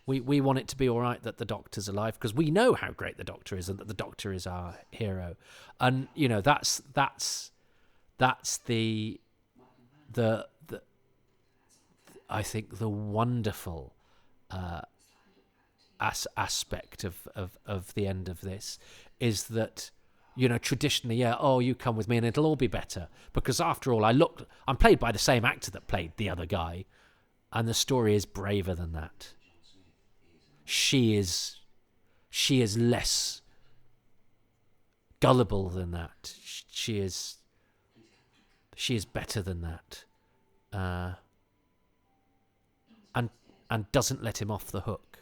we want it to be all right that the Doctor's alive because we know how great the Doctor is and that the Doctor is our hero. And, that's the I think the wonderful aspect of the end of this is that, traditionally, you come with me and it'll all be better. Because after all, I'm played by the same actor that played the other guy, and the story is braver than that. She is less gullible than that. She is better than that, and doesn't let him off the hook.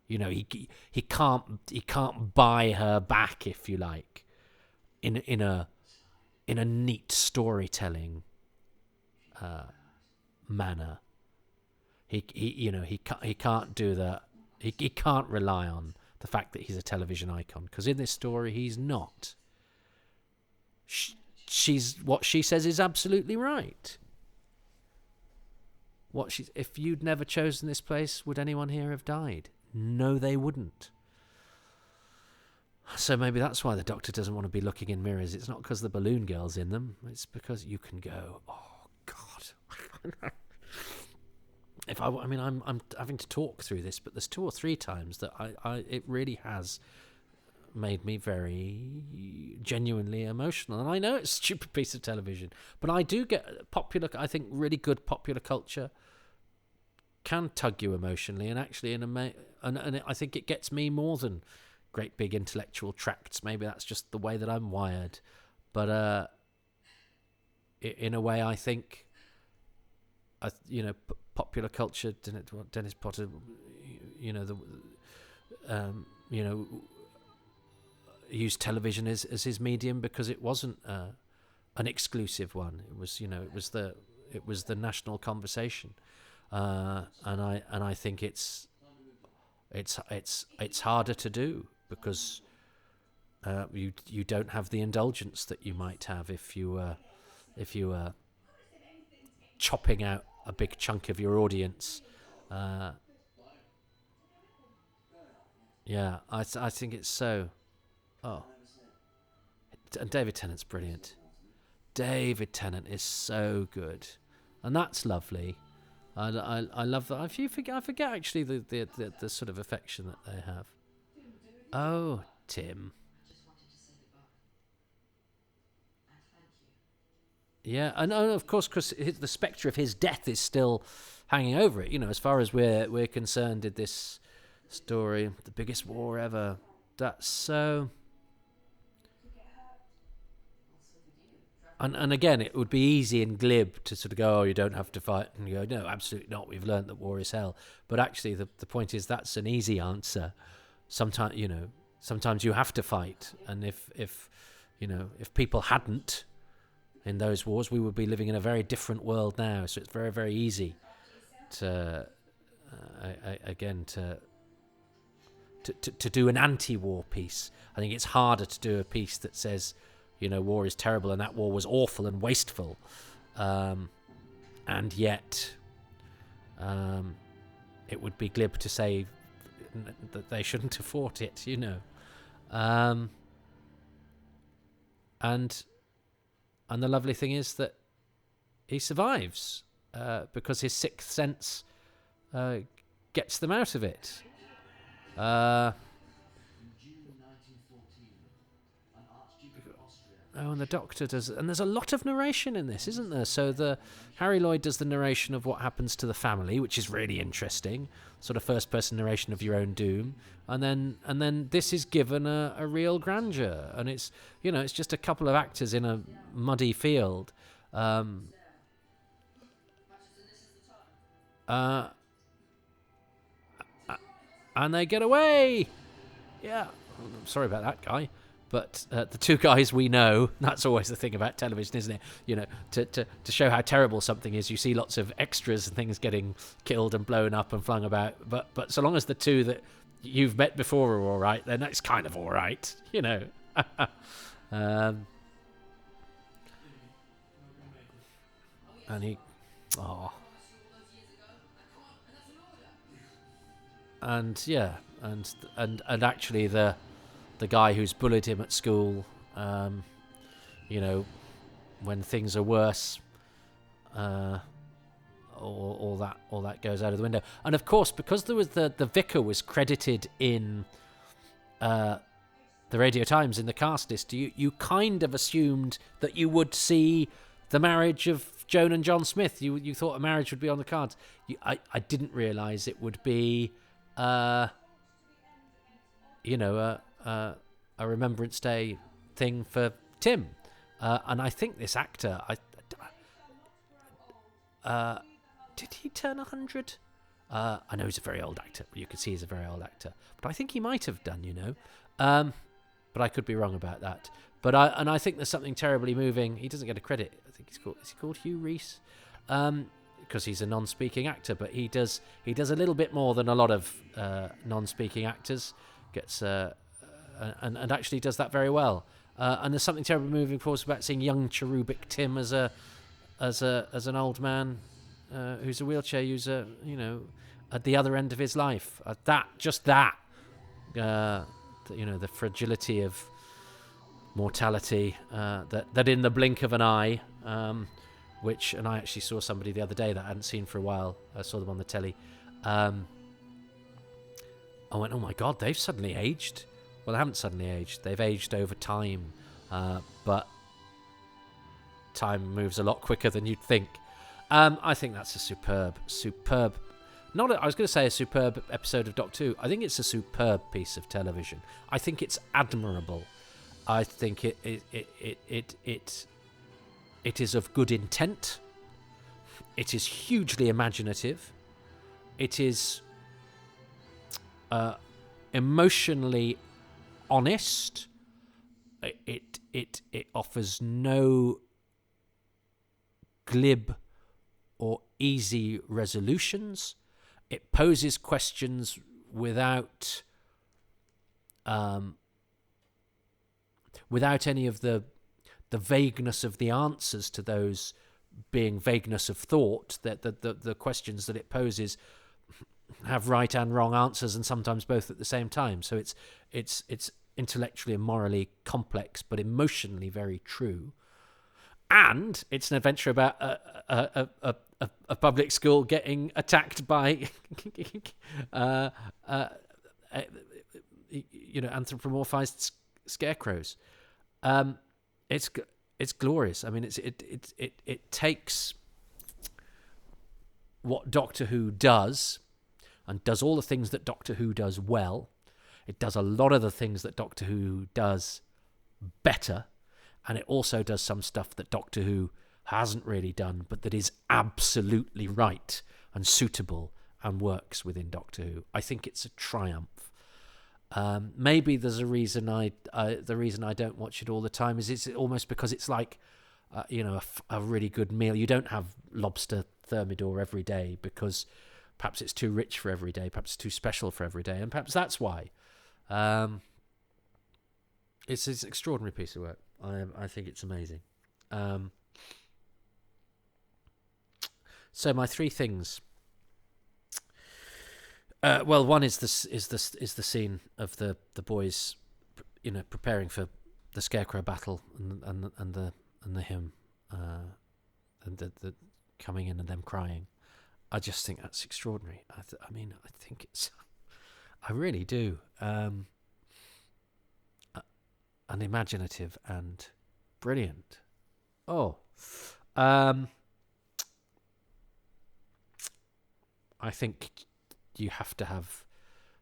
He can't buy her back, if you like, in a neat storytelling manner. He can't do that. He can't rely on the fact that he's a television icon, because in this story he's not. She's what she says is absolutely right. If you'd never chosen this place, would anyone here have died? No, they wouldn't. So maybe that's why the Doctor doesn't want to be looking in mirrors. It's not because the balloon girl's in them. It's because you can go, oh God. I'm having to talk through this, but there's 2 or 3 times that it really has made me very genuinely emotional. And I know it's a stupid piece of television, but I do get popular. I think really good popular culture can tug you emotionally, and actually and I think it gets me more than great big intellectual tracts. Maybe that's just the way that I'm wired, but in a way, I think popular culture, Dennis Potter, used television as his medium because it wasn't an exclusive one. It was it was the national conversation. And I think it's harder to do because you don't have the indulgence that you might have if you were chopping out a big chunk of your audience. I think it's so. Oh, and David Tennant's brilliant. David Tennant is so good, and that's lovely. I love that. I forget actually the sort of affection that they have. Oh, Tim. Yeah, and of course, because the spectre of his death is still hanging over it. As far as we're concerned, did this story, the biggest war ever. That's so. And again, it would be easy and glib to sort of go, oh, you don't have to fight. And you go, no, absolutely not. We've learned that war is hell. But actually, the point is that's an easy answer. Sometimes you have to fight. And if people hadn't, in those wars, we would be living in a very different world now. So it's very, very easy to, to do an anti-war piece. I think it's harder to do a piece that says, war is terrible and that war was awful and wasteful, and yet it would be glib to say that they shouldn't have fought it, and the lovely thing is that he survives because his sixth sense gets them out of it. And the Doctor does, and there's a lot of narration in this, isn't there? So Harry Lloyd does the narration of what happens to the family, which is really interesting, sort of first-person narration of your own doom, and then this is given a real grandeur, and it's it's just a couple of actors in a muddy field, and they get away. Yeah, I'm sorry about that guy. But the two guys we know, that's always the thing about television, isn't it? To show how terrible something is, you see lots of extras and things getting killed and blown up and flung about. But so long as the two that you've met before are all right, then it's kind of all right, and he... Oh. And, yeah, and actually the guy who's bullied him at school, when things are worse, all that goes out of the window. And of course, because there was the vicar was credited in the Radio Times in the cast list, you kind of assumed that you would see the marriage of Joan and John Smith. You thought a marriage would be on the cards. I didn't realise it would be a Remembrance Day thing for Tim, and I think this actor, did he turn 100? I know he's a very old actor. You can see he's a very old actor, but I think he might have done, but I could be wrong about that. But I think there's something terribly moving. He doesn't get a credit. I think is he called Hugh Reese? Because he's a non-speaking actor, but he does a little bit more than a lot of non-speaking actors. Gets and actually does that very well. And there's something terribly moving, of course, about seeing young cherubic Tim as an old man who's a wheelchair user, at the other end of his life. The fragility of mortality, that in the blink of an eye. And I actually saw somebody the other day that I hadn't seen for a while. I saw them on the telly. I went, oh my God, they've suddenly aged. Well, they haven't suddenly aged. They've aged over time. But time moves a lot quicker than you'd think. I think that's a superb, I was going to say a superb episode of Doctor Who. I think it's a superb piece of television. I think it's admirable. I think it is of good intent. It is hugely imaginative. It is emotionally honest. It offers no glib or easy resolutions. It poses questions without any of the vagueness of the answers to those being vagueness of thought. That the questions that it poses have right and wrong answers, and sometimes both at the same time. So it's intellectually and morally complex, but emotionally very true. And it's an adventure about a public school getting attacked by anthropomorphized scarecrows. It's glorious. I mean, it takes what Doctor Who does and does all the things that Doctor Who does well. It does a lot of the things that Doctor Who does better, and it also does some stuff that Doctor Who hasn't really done, but that is absolutely right and suitable and works within Doctor Who. I think it's a triumph. Maybe there's a reason the reason I don't watch it all the time is it's almost because it's like a really good meal. You don't have lobster thermidor every day because perhaps it's too rich for every day, perhaps it's too special for every day, and perhaps that's why. It's an extraordinary piece of work. I think it's amazing. So my three things. Well, one is the scene of the boys, preparing for the Scarecrow battle and the hymn, and the coming in and them crying. I just think that's extraordinary. I think it's. I really do. And imaginative and brilliant. Oh, I think you have to have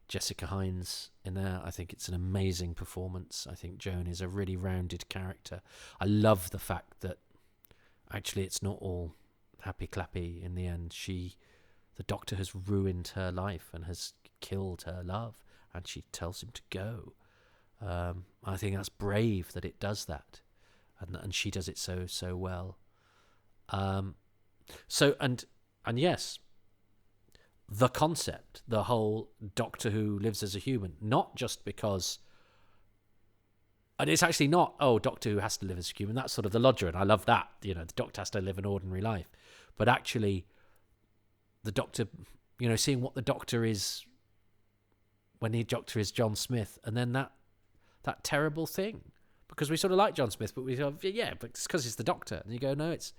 Jessica Hines in there. I think it's an amazing performance. I think Joan is a really rounded character. I love the fact that actually it's not all happy clappy in the end. The Doctor has ruined her life and has killed her love, and she tells him to go. I think that's brave that it does that, and she does it so well. So yes, the concept, the whole Doctor Who lives as a human, not just because, and it's actually not, Doctor Who has to live as a human. That's sort of the lodger, and I love that. The Doctor has to live an ordinary life, but actually, the Doctor, seeing what the Doctor is when the Doctor is John Smith, and then that terrible thing, because we sort of like John Smith, but we go, but it's because it's the Doctor, and you go, no, it's,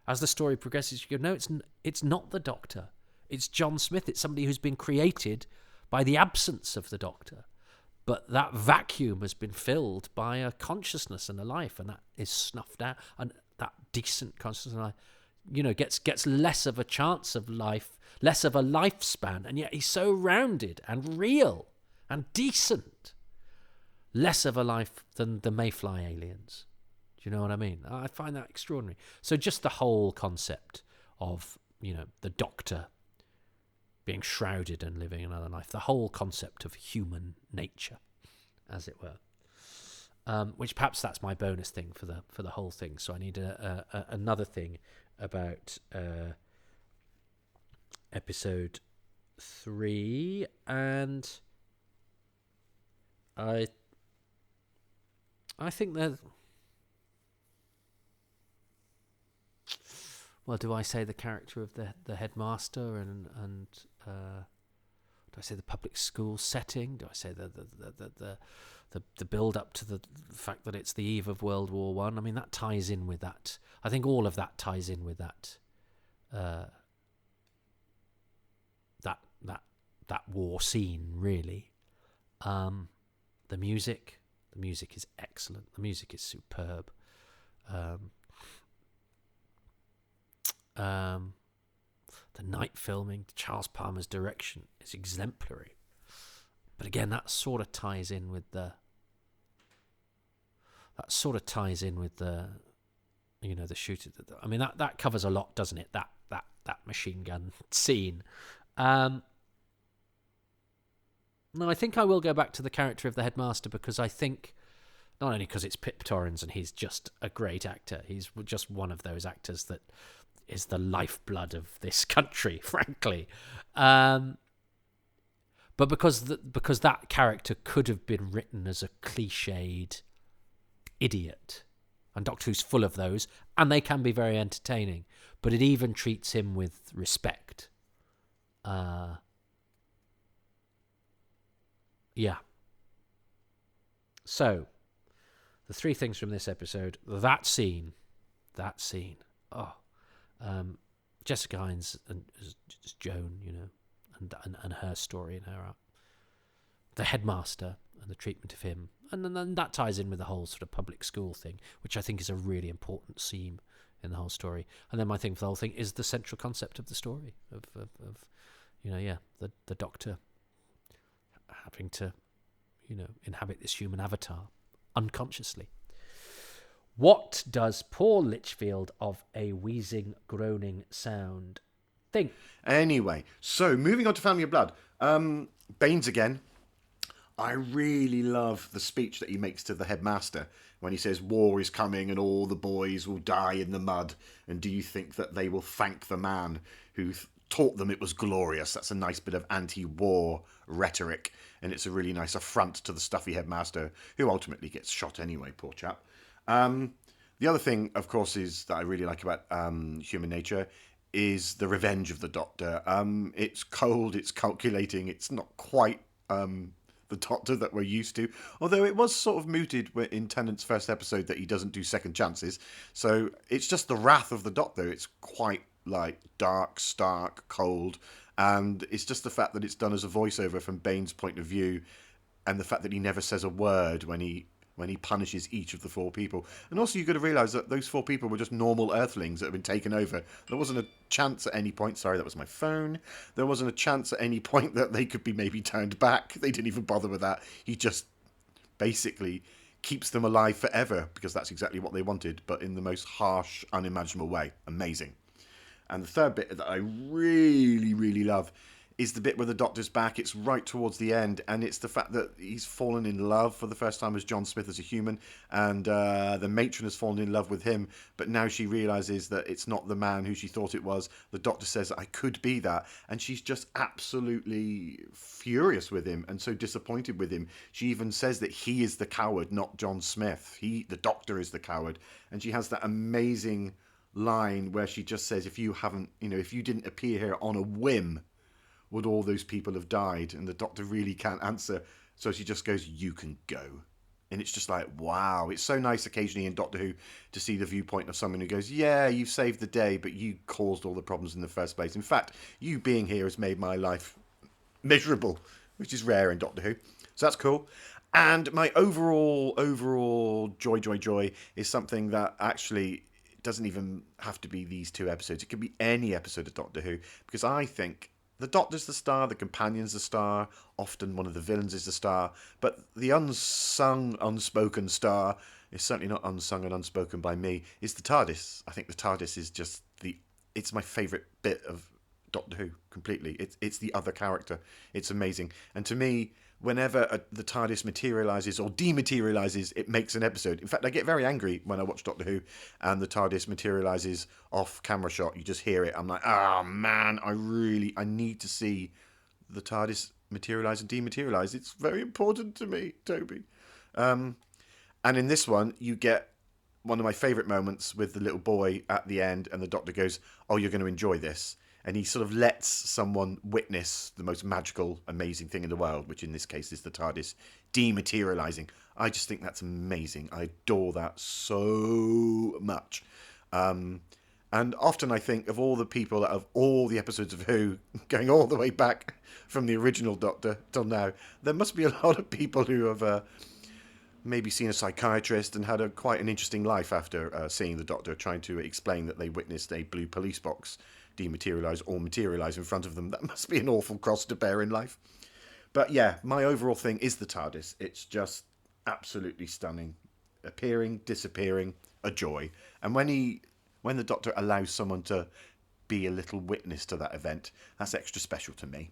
as the story progresses, you go, no, it's not the Doctor, it's John Smith. It's somebody who's been created by the absence of the Doctor, but that vacuum has been filled by a consciousness and a life, and that is snuffed out, and that decent consciousness gets less of a chance of life, less of a lifespan, and yet he's so rounded and real and decent. Less of a life than the Mayfly aliens. Do you know what I mean? I find that extraordinary. So just the whole concept of, the Doctor being shrouded and living another life, the whole concept of human nature, as it were. Which perhaps that's my bonus thing for the whole thing. So I need another thing about episode 3, and I think that. Well, do I say the character of the headmaster and do I say the public school setting? Do I say the build up to the fact that it's the eve of World War One? I mean, that ties in with that. I think all of that ties in with that. That war scene, really. The music is excellent. The music is superb. The night filming, Charles Palmer's direction is exemplary. But again, that sort of ties in with the the shooter. I mean, that covers a lot, doesn't it? That machine gun scene. No, I think I will go back to the character of the headmaster, because I think, not only because it's Pip Torrens and he's just a great actor, he's just one of those actors that is the lifeblood of this country, frankly. But because that character could have been written as a cliched idiot, and Doctor Who's full of those, and they can be very entertaining, but it even treats him with respect. Yeah. So, the three things from this episode: that scene. Jessica Hines as Joan, and her story and her arc. The headmaster and the treatment of him, and then that ties in with the whole sort of public school thing, which I think is a really important theme in the whole story. And then my thing for the whole thing is the central concept of the story of the Doctor having to, inhabit this human avatar unconsciously. What does Paul Litchfield of A Wheezing, Groaning Sound think? Anyway, so moving on to Family of Blood. Baines again. I really love the speech that he makes to the headmaster when he says war is coming and all the boys will die in the mud. And do you think that they will thank the man who taught them it was glorious? That's a nice bit of anti-war rhetoric, and it's a really nice affront to the stuffy headmaster who ultimately gets shot anyway, poor chap. The other thing, of course, is that I really like about Human Nature is the revenge of the Doctor. It's cold, it's calculating, it's not quite the Doctor that we're used to, although it was sort of mooted in Tennant's first episode that he doesn't do second chances. So it's just the wrath of the Doctor. It's quite like dark, stark, cold, and it's just the fact that it's done as a voiceover from Bane's point of view, and the fact that he never says a word when he punishes each of the 4 people. And also you've got to realise that those 4 people were just normal Earthlings that have been taken over. There wasn't a chance at any point, sorry, that was my phone, there wasn't a chance at any point that they could be maybe turned back. They didn't even bother with that. He just basically keeps them alive forever, because that's exactly what they wanted, but in the most harsh, unimaginable way. Amazing. And the third bit that I really, really love is the bit where the Doctor's back. It's right towards the end, and it's the fact that he's fallen in love for the first time as John Smith as a human, and the matron has fallen in love with him, but now she realises that it's not the man who she thought it was. The Doctor says, I could be that, and she's just absolutely furious with him and so disappointed with him. She even says that he is the coward, not John Smith. The Doctor is the coward, and she has that amazing line where she just says, if you didn't appear here on a whim, would all those people have died? And the Doctor really can't answer, so she just goes, you can go. And it's just like, wow. It's so nice occasionally in Doctor Who to see the viewpoint of someone who goes, yeah, you've saved the day, but you caused all the problems in the first place. In fact, you being here has made my life miserable, which is rare in Doctor Who. So that's cool. And my overall joy is something that actually doesn't even have to be these 2 episodes. It could be any episode of Doctor Who, because I think the Doctor's the star, the Companion's the star, often one of the villains is the star, but the unsung, unspoken star is certainly not unsung and unspoken by me, is the TARDIS. I think the TARDIS is just it's my favourite bit of Doctor Who, completely. It's the other character. It's amazing. And to me, whenever the TARDIS materialises or dematerialises, it makes an episode. In fact, I get very angry when I watch Doctor Who and the TARDIS materialises off camera shot. You just hear it. I'm like, man, I need to see the TARDIS materialise and dematerialise. It's very important to me, Toby. And in this one, you get one of my favourite moments with the little boy at the end, and the Doctor goes, oh, you're going to enjoy this. And he sort of lets someone witness the most magical, amazing thing in the world, which in this case is the TARDIS dematerialising. I just think that's amazing. I adore that so much. And often I think of all the people out of all the episodes of Who, going all the way back from the original Doctor till now, there must be a lot of people who have maybe seen a psychiatrist and had quite an interesting life after seeing the Doctor, trying to explain that they witnessed a blue police box dematerialise or materialise in front of them. That must be an awful cross to bear in life. But yeah, my overall thing is the TARDIS. It's just absolutely stunning. Appearing, disappearing, a joy. And when the Doctor allows someone to be a little witness to that event, that's extra special to me.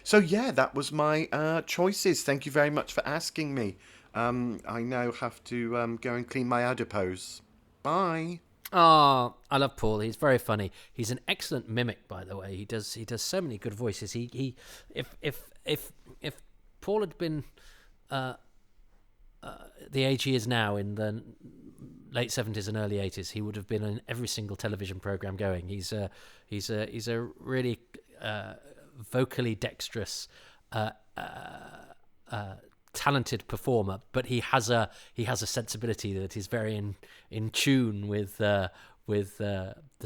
So yeah, that was my choices. Thank you very much for asking me. I now have to go and clean my adipose. Bye. Oh, I love Paul. He's very funny. He's an excellent mimic, by the way. He does so many good voices. If Paul had been the age he is now in the late 70s and early 80s, he would have been in every single television program going. He's a really vocally dexterous, talented performer, but he has a sensibility that is very in tune with the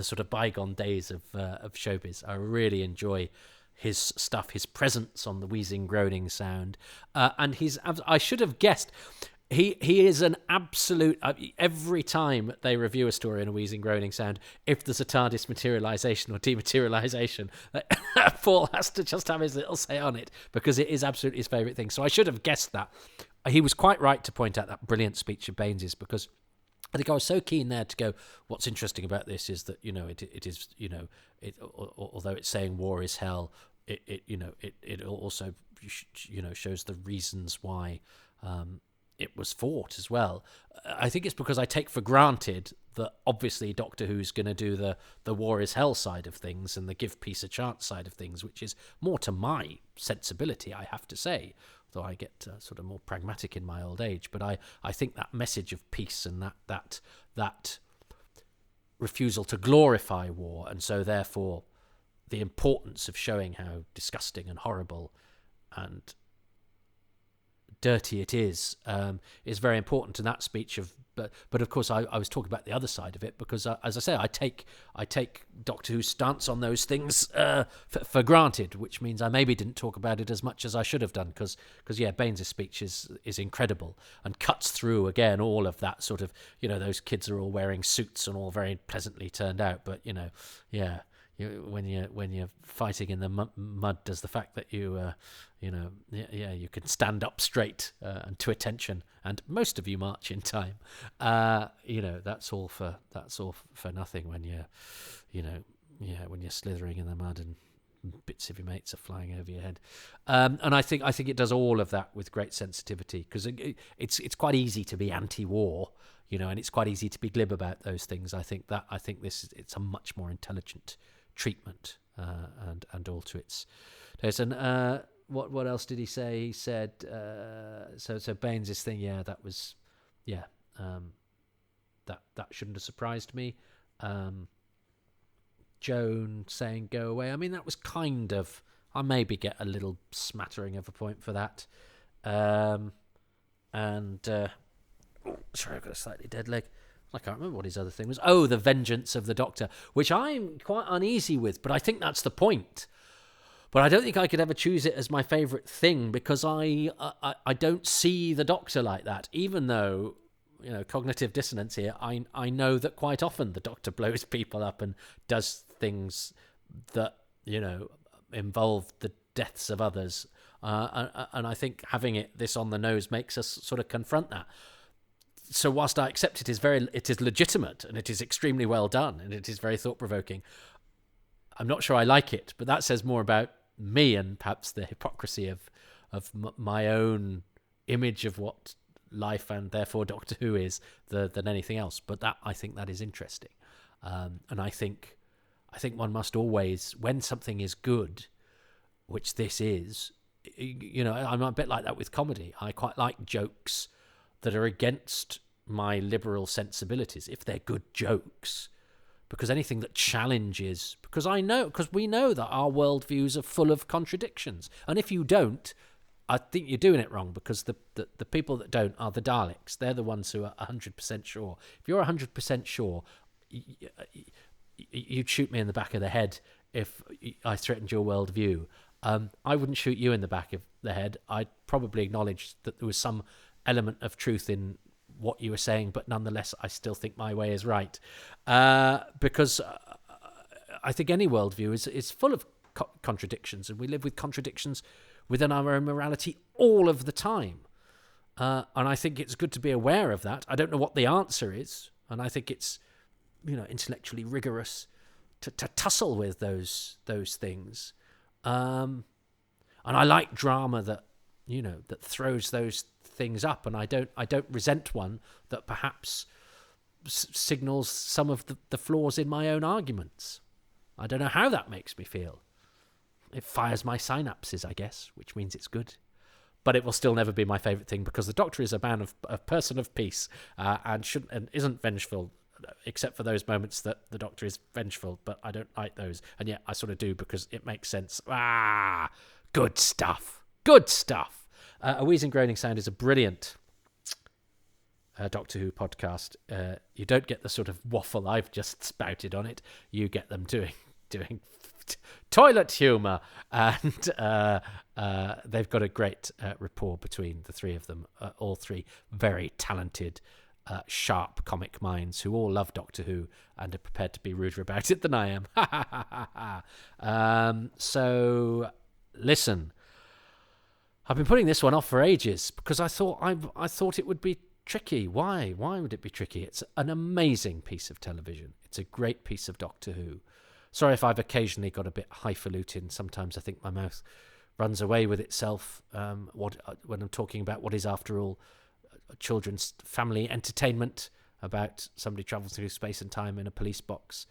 sort of bygone days of showbiz. I really enjoy his stuff, his presence on the wheezing, groaning sound, and I should have guessed. He is an absolute. Every time they review a story in a wheezing, groaning sound, if there's a TARDIS materialisation or dematerialisation, Paul has to just have his little say on it, because it is absolutely his favourite thing. So I should have guessed that. He was quite right to point out that brilliant speech of Baines's, because I think I was so keen there to go, what's interesting about this is that, it is, although it's saying war is hell, it also shows the reasons why it was fought as well. I think it's because I take for granted that obviously Doctor Who's going to do the war is hell side of things and the give peace a chance side of things, which is more to my sensibility, I have to say, though I get sort of more pragmatic in my old age. But I think that message of peace and that refusal to glorify war, and so therefore the importance of showing how disgusting and horrible and dirty it is very important in that speech. But of course I was talking about the other side of it because as I say, I take Doctor Who's stance on those things for granted, which means I maybe didn't talk about it as much as I should have done because Baines' speech is incredible and cuts through again all of that sort of, those kids are all wearing suits and all very pleasantly turned out, but when you're fighting in the mud, does the fact that you can stand up straight and to attention, and most of you march in time, that's all for nothing when when you're slithering in the mud and bits of your mates are flying over your head. And I think it does all of that with great sensitivity because it's quite easy to be anti-war, and it's quite easy to be glib about those things. I think it's a much more intelligent treatment and all to its taste. And what else did he say? He said so Baines' thing, that was that shouldn't have surprised me. Joan saying go away, I mean, that was kind of, I maybe get a little smattering of a point for that. Sorry, I've got a slightly dead leg. I can't remember what his other thing was. Oh, the vengeance of the Doctor, which I'm quite uneasy with, but I think that's the point. But I don't think I could ever choose it as my favourite thing because I don't see the Doctor like that, even though, cognitive dissonance here, I know that quite often the Doctor blows people up and does things that, involve the deaths of others. And I think having this on the nose makes us sort of confront that. So whilst I accept it is legitimate and it is extremely well done and it is very thought-provoking, I'm not sure I like it, but that says more about me and perhaps the hypocrisy of my own image of what life and therefore Doctor Who is than anything else. But I think that is interesting, and I think one must always, when something is good, which this is, I'm a bit like that with comedy. I quite like jokes that are against my liberal sensibilities if they're good jokes, because anything that challenges, because we know that our worldviews are full of contradictions, and if you don't, I think you're doing it wrong, because the people that don't are the Daleks. They're the ones who are 100% sure. If you're 100% sure, you'd shoot me in the back of the head if I threatened your worldview. I wouldn't shoot you in the back of the head. I'd probably acknowledge that there was some element of truth in what you were saying, but nonetheless, I still think my way is right. Because I think any worldview is full of contradictions, and we live with contradictions within our own morality all of the time. And I think it's good to be aware of that. I don't know what the answer is, and I think it's, intellectually rigorous to tussle with those things. And I like drama that throws those things up, and I don't resent one that perhaps signals some of the flaws in my own arguments. I don't know how that makes me feel. It fires my synapses, I guess, which means it's good. But it will still never be my favourite thing, because the Doctor is a person of peace, and isn't vengeful, except for those moments that the Doctor is vengeful, but I don't like those. And yet I sort of do, because it makes sense. Good stuff. Good stuff. A Wheezing Groaning Sound is a brilliant Doctor Who podcast. You don't get the sort of waffle I've just spouted on it. You get them doing toilet humour, and they've got a great rapport between the three of them. All three very talented, sharp comic minds who all love Doctor Who and are prepared to be ruder about it than I am. So listen, I've been putting this one off for ages because I thought it would be tricky. Why would it be tricky? It's an amazing piece of television. It's a great piece of Doctor Who. Sorry if I've occasionally got a bit highfalutin. Sometimes I think my mouth runs away with itself when I'm talking about what is, after all, children's family entertainment about somebody travelling through space and time in a police box.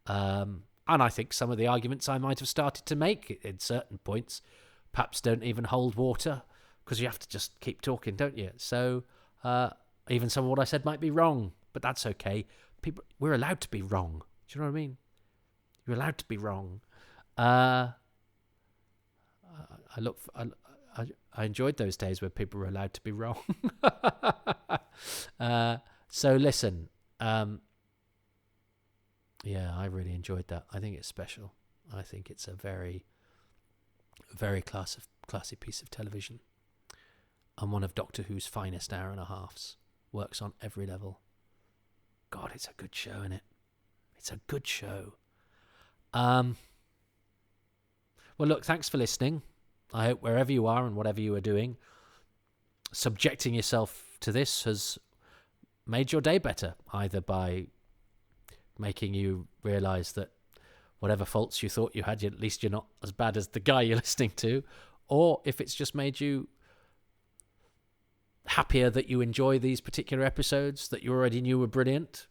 And I think some of the arguments I might have started to make in certain points perhaps don't even hold water, because you have to just keep talking, don't you? So even some of what I said might be wrong, but that's okay. We're allowed to be wrong. Do you know what I mean? You're allowed to be wrong. I enjoyed those days where people were allowed to be wrong. So listen, yeah, I really enjoyed that. I think it's special. I think it's a very, very classy piece of television, and one of Doctor Who's finest hour and a halves. Works on every level. God, it's a good show, isn't it? It's a good show. Well, look, thanks for listening. I hope wherever you are and whatever you are doing, subjecting yourself to this has made your day better, either by making you realise that whatever faults you thought you had, at least you're not as bad as the guy you're listening to, or if it's just made you happier that you enjoy these particular episodes that you already knew were brilliant,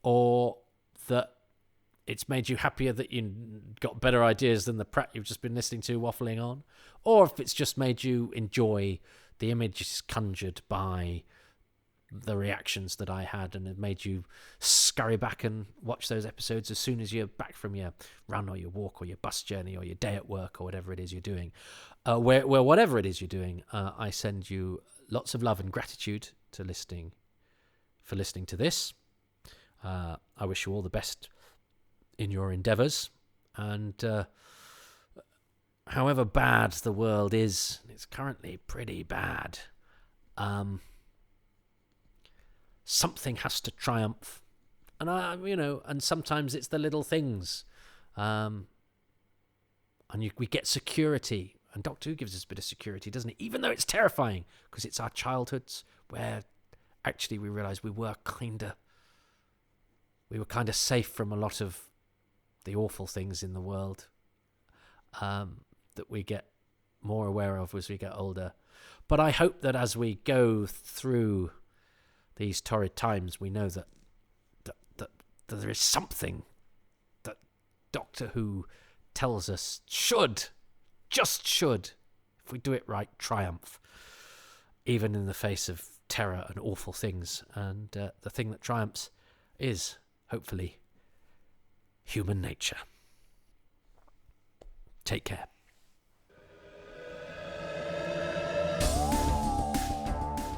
or that it's made you happier that you got better ideas than the prat you've just been listening to waffling on, or if it's just made you enjoy the images conjured by the reactions that I had, and it made you scurry back and watch those episodes as soon as you're back from your run or your walk or your bus journey or your day at work or whatever it is you're doing. Whatever it is you're doing, I send you lots of love and gratitude for listening to this. I wish you all the best in your endeavours, and however bad the world is, it's currently pretty bad, something has to triumph, and and sometimes it's the little things, and we get security, and Doctor Who gives us a bit of security, doesn't it? Even though it's terrifying, because it's our childhoods where actually we realise we were kind of safe from a lot of the awful things in the world that we get more aware of as we get older. But I hope that as we go through these torrid times, we know that there is something that Doctor Who tells us should, if we do it right, triumph, even in the face of terror and awful things. And the thing that triumphs is, hopefully, human nature. Take care.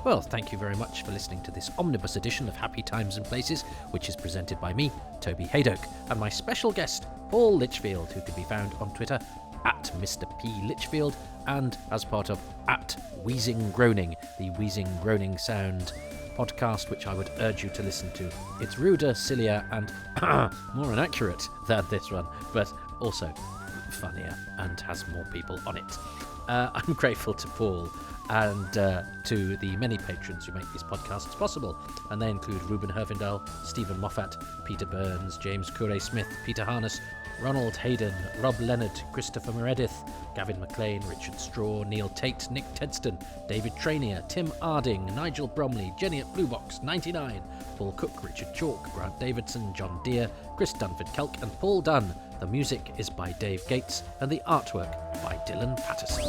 Well, thank you very much for listening to this omnibus edition of Happy Times and Places, which is presented by me, Toby Hadoke, and my special guest, Paul Litchfield, who can be found on Twitter at Mr. P. Litchfield, and as part of at Wheezing Groaning, the Wheezing Groaning Sound podcast, which I would urge you to listen to. It's ruder, sillier, and more inaccurate than this one, but also funnier and has more people on it. I'm grateful to Paul and to the many patrons who make these podcasts possible, and they include Ruben Herfindahl, Stephen Moffat, Peter Burns, James Curray-Smith, Peter Harness, Ronald Hayden, Rob Leonard, Christopher Meredith, Gavin McLean, Richard Straw, Neil Tate, Nick Tedston, David Trainier, Tim Arding, Nigel Bromley, Jenny at Bluebox 99, Paul Cook, Richard Chalk, Grant Davidson, John Deere, Chris Dunford-Kelk and Paul Dunn. The music is by Dave Gates and the artwork by Dylan Patterson.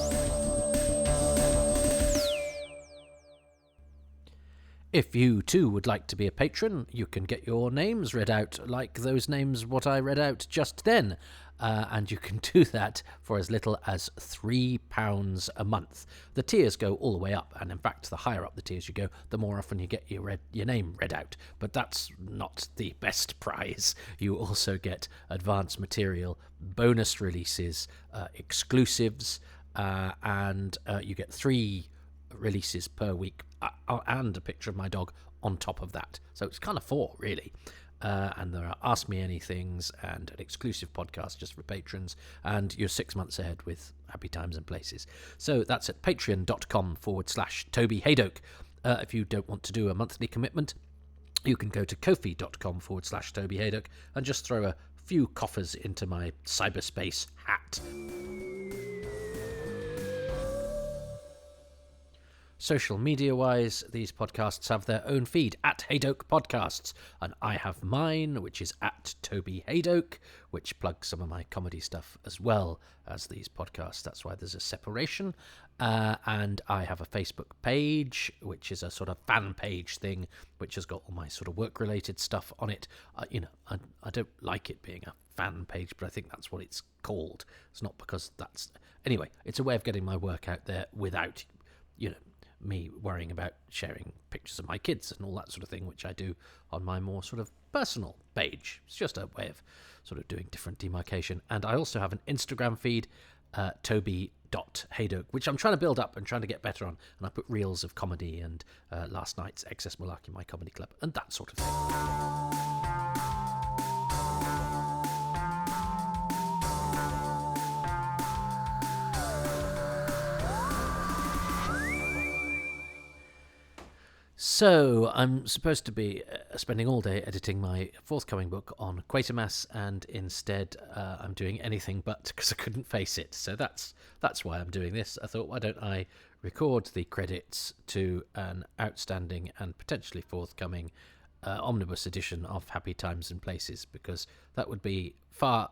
If you too would like to be a patron, you can get your names read out like those names what I read out just then. And you can do that for as little as £3 a month. The tiers go all the way up, and in fact, the higher up the tiers you go, the more often you get your name read out. But that's not the best prize. You also get advanced material, bonus releases, exclusives, and you get 3 releases per week, and a picture of my dog on top of that. So it's kind of 4, really. And there are Ask Me Anythings and an exclusive podcast just for patrons, and you're 6 months ahead with Happy Times and Places. So that's at patreon.com/Toby Hadoke. If you don't want to do a monthly commitment, you can go to kofi.com/Toby Hadoke and just throw a few coffers into my cyberspace hat. Social media-wise, these podcasts have their own feed, at Hadoke Podcasts, and I have mine, which is at Toby Hadoke, which plugs some of my comedy stuff as well as these podcasts. That's why there's a separation. And I have a Facebook page, which is a sort of fan page thing, which has got all my sort of work-related stuff on it. I don't like it being a fan page, but I think that's what it's called. It's not because that's... Anyway, it's a way of getting my work out there without, me worrying about sharing pictures of my kids and all that sort of thing, which I do on my more sort of personal page. It's just a way of sort of doing different demarcation. And I also have an Instagram feed, Toby.Hadoke, which I'm trying to build up and trying to get better on. And I put reels of comedy and last night's Excess Malarkey, my comedy club, and that sort of thing. So, I'm supposed to be spending all day editing my forthcoming book on Quatermass, and instead I'm doing anything but, because I couldn't face it. So that's why I'm doing this. I thought, why don't I record the credits to an outstanding and potentially forthcoming omnibus edition of Happy Times and Places, because that would be far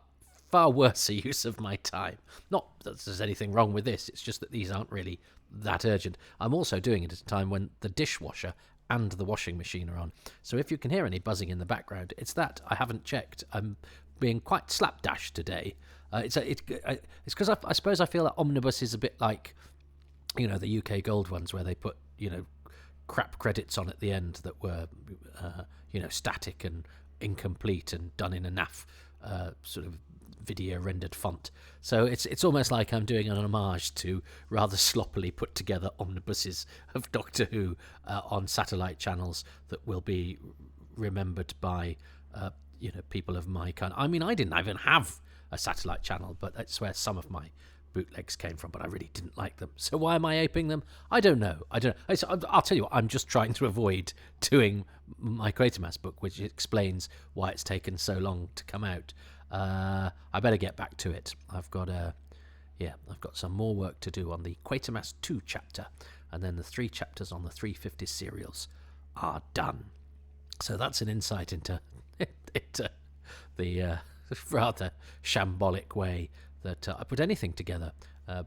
worse a use of my time. Not that there's anything wrong with this, it's just that these aren't really that urgent. I'm also doing it at a time when the dishwasher and the washing machine are on. So if you can hear any buzzing in the background, it's that I haven't checked. I'm being quite slapdash today. It's because I suppose I feel that Omnibus is a bit like, the UK Gold ones, where they put, crap credits on at the end that were, static and incomplete and done in a naff sort of video rendered font. So it's almost like I'm doing an homage to rather sloppily put together omnibuses of Doctor Who on satellite channels that will be remembered by people of my kind. I mean, I didn't even have a satellite channel, but that's where some of my bootlegs came from, but I really didn't like them. So why am I aping them? I don't know. I'll tell you what, I'm just trying to avoid doing my Quatermass book, which explains why it's taken so long to come out. I better get back to it. I've got some more work to do on the Quatermass 2 chapter, and then the 3 chapters on the 350 serials are done. So that's an insight into the rather shambolic way that I put anything together,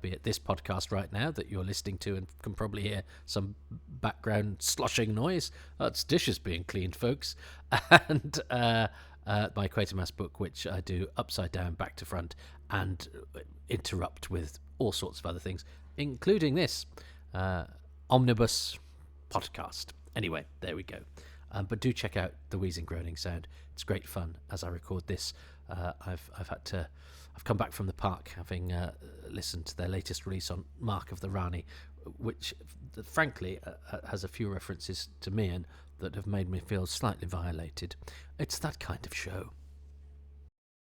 be it this podcast right now that you're listening to and can probably hear some background sloshing noise. That's dishes being cleaned, folks. And my Quatermass book, which I do upside down, back to front, and interrupt with all sorts of other things, including this omnibus podcast. Anyway, there we go. But do check out the Wheezing Groaning Sound. It's great fun as I record this. I've come back from the park having listened to their latest release on Mark of the Rani, which frankly has a few references to me and that have made me feel slightly violated. It's that kind of show.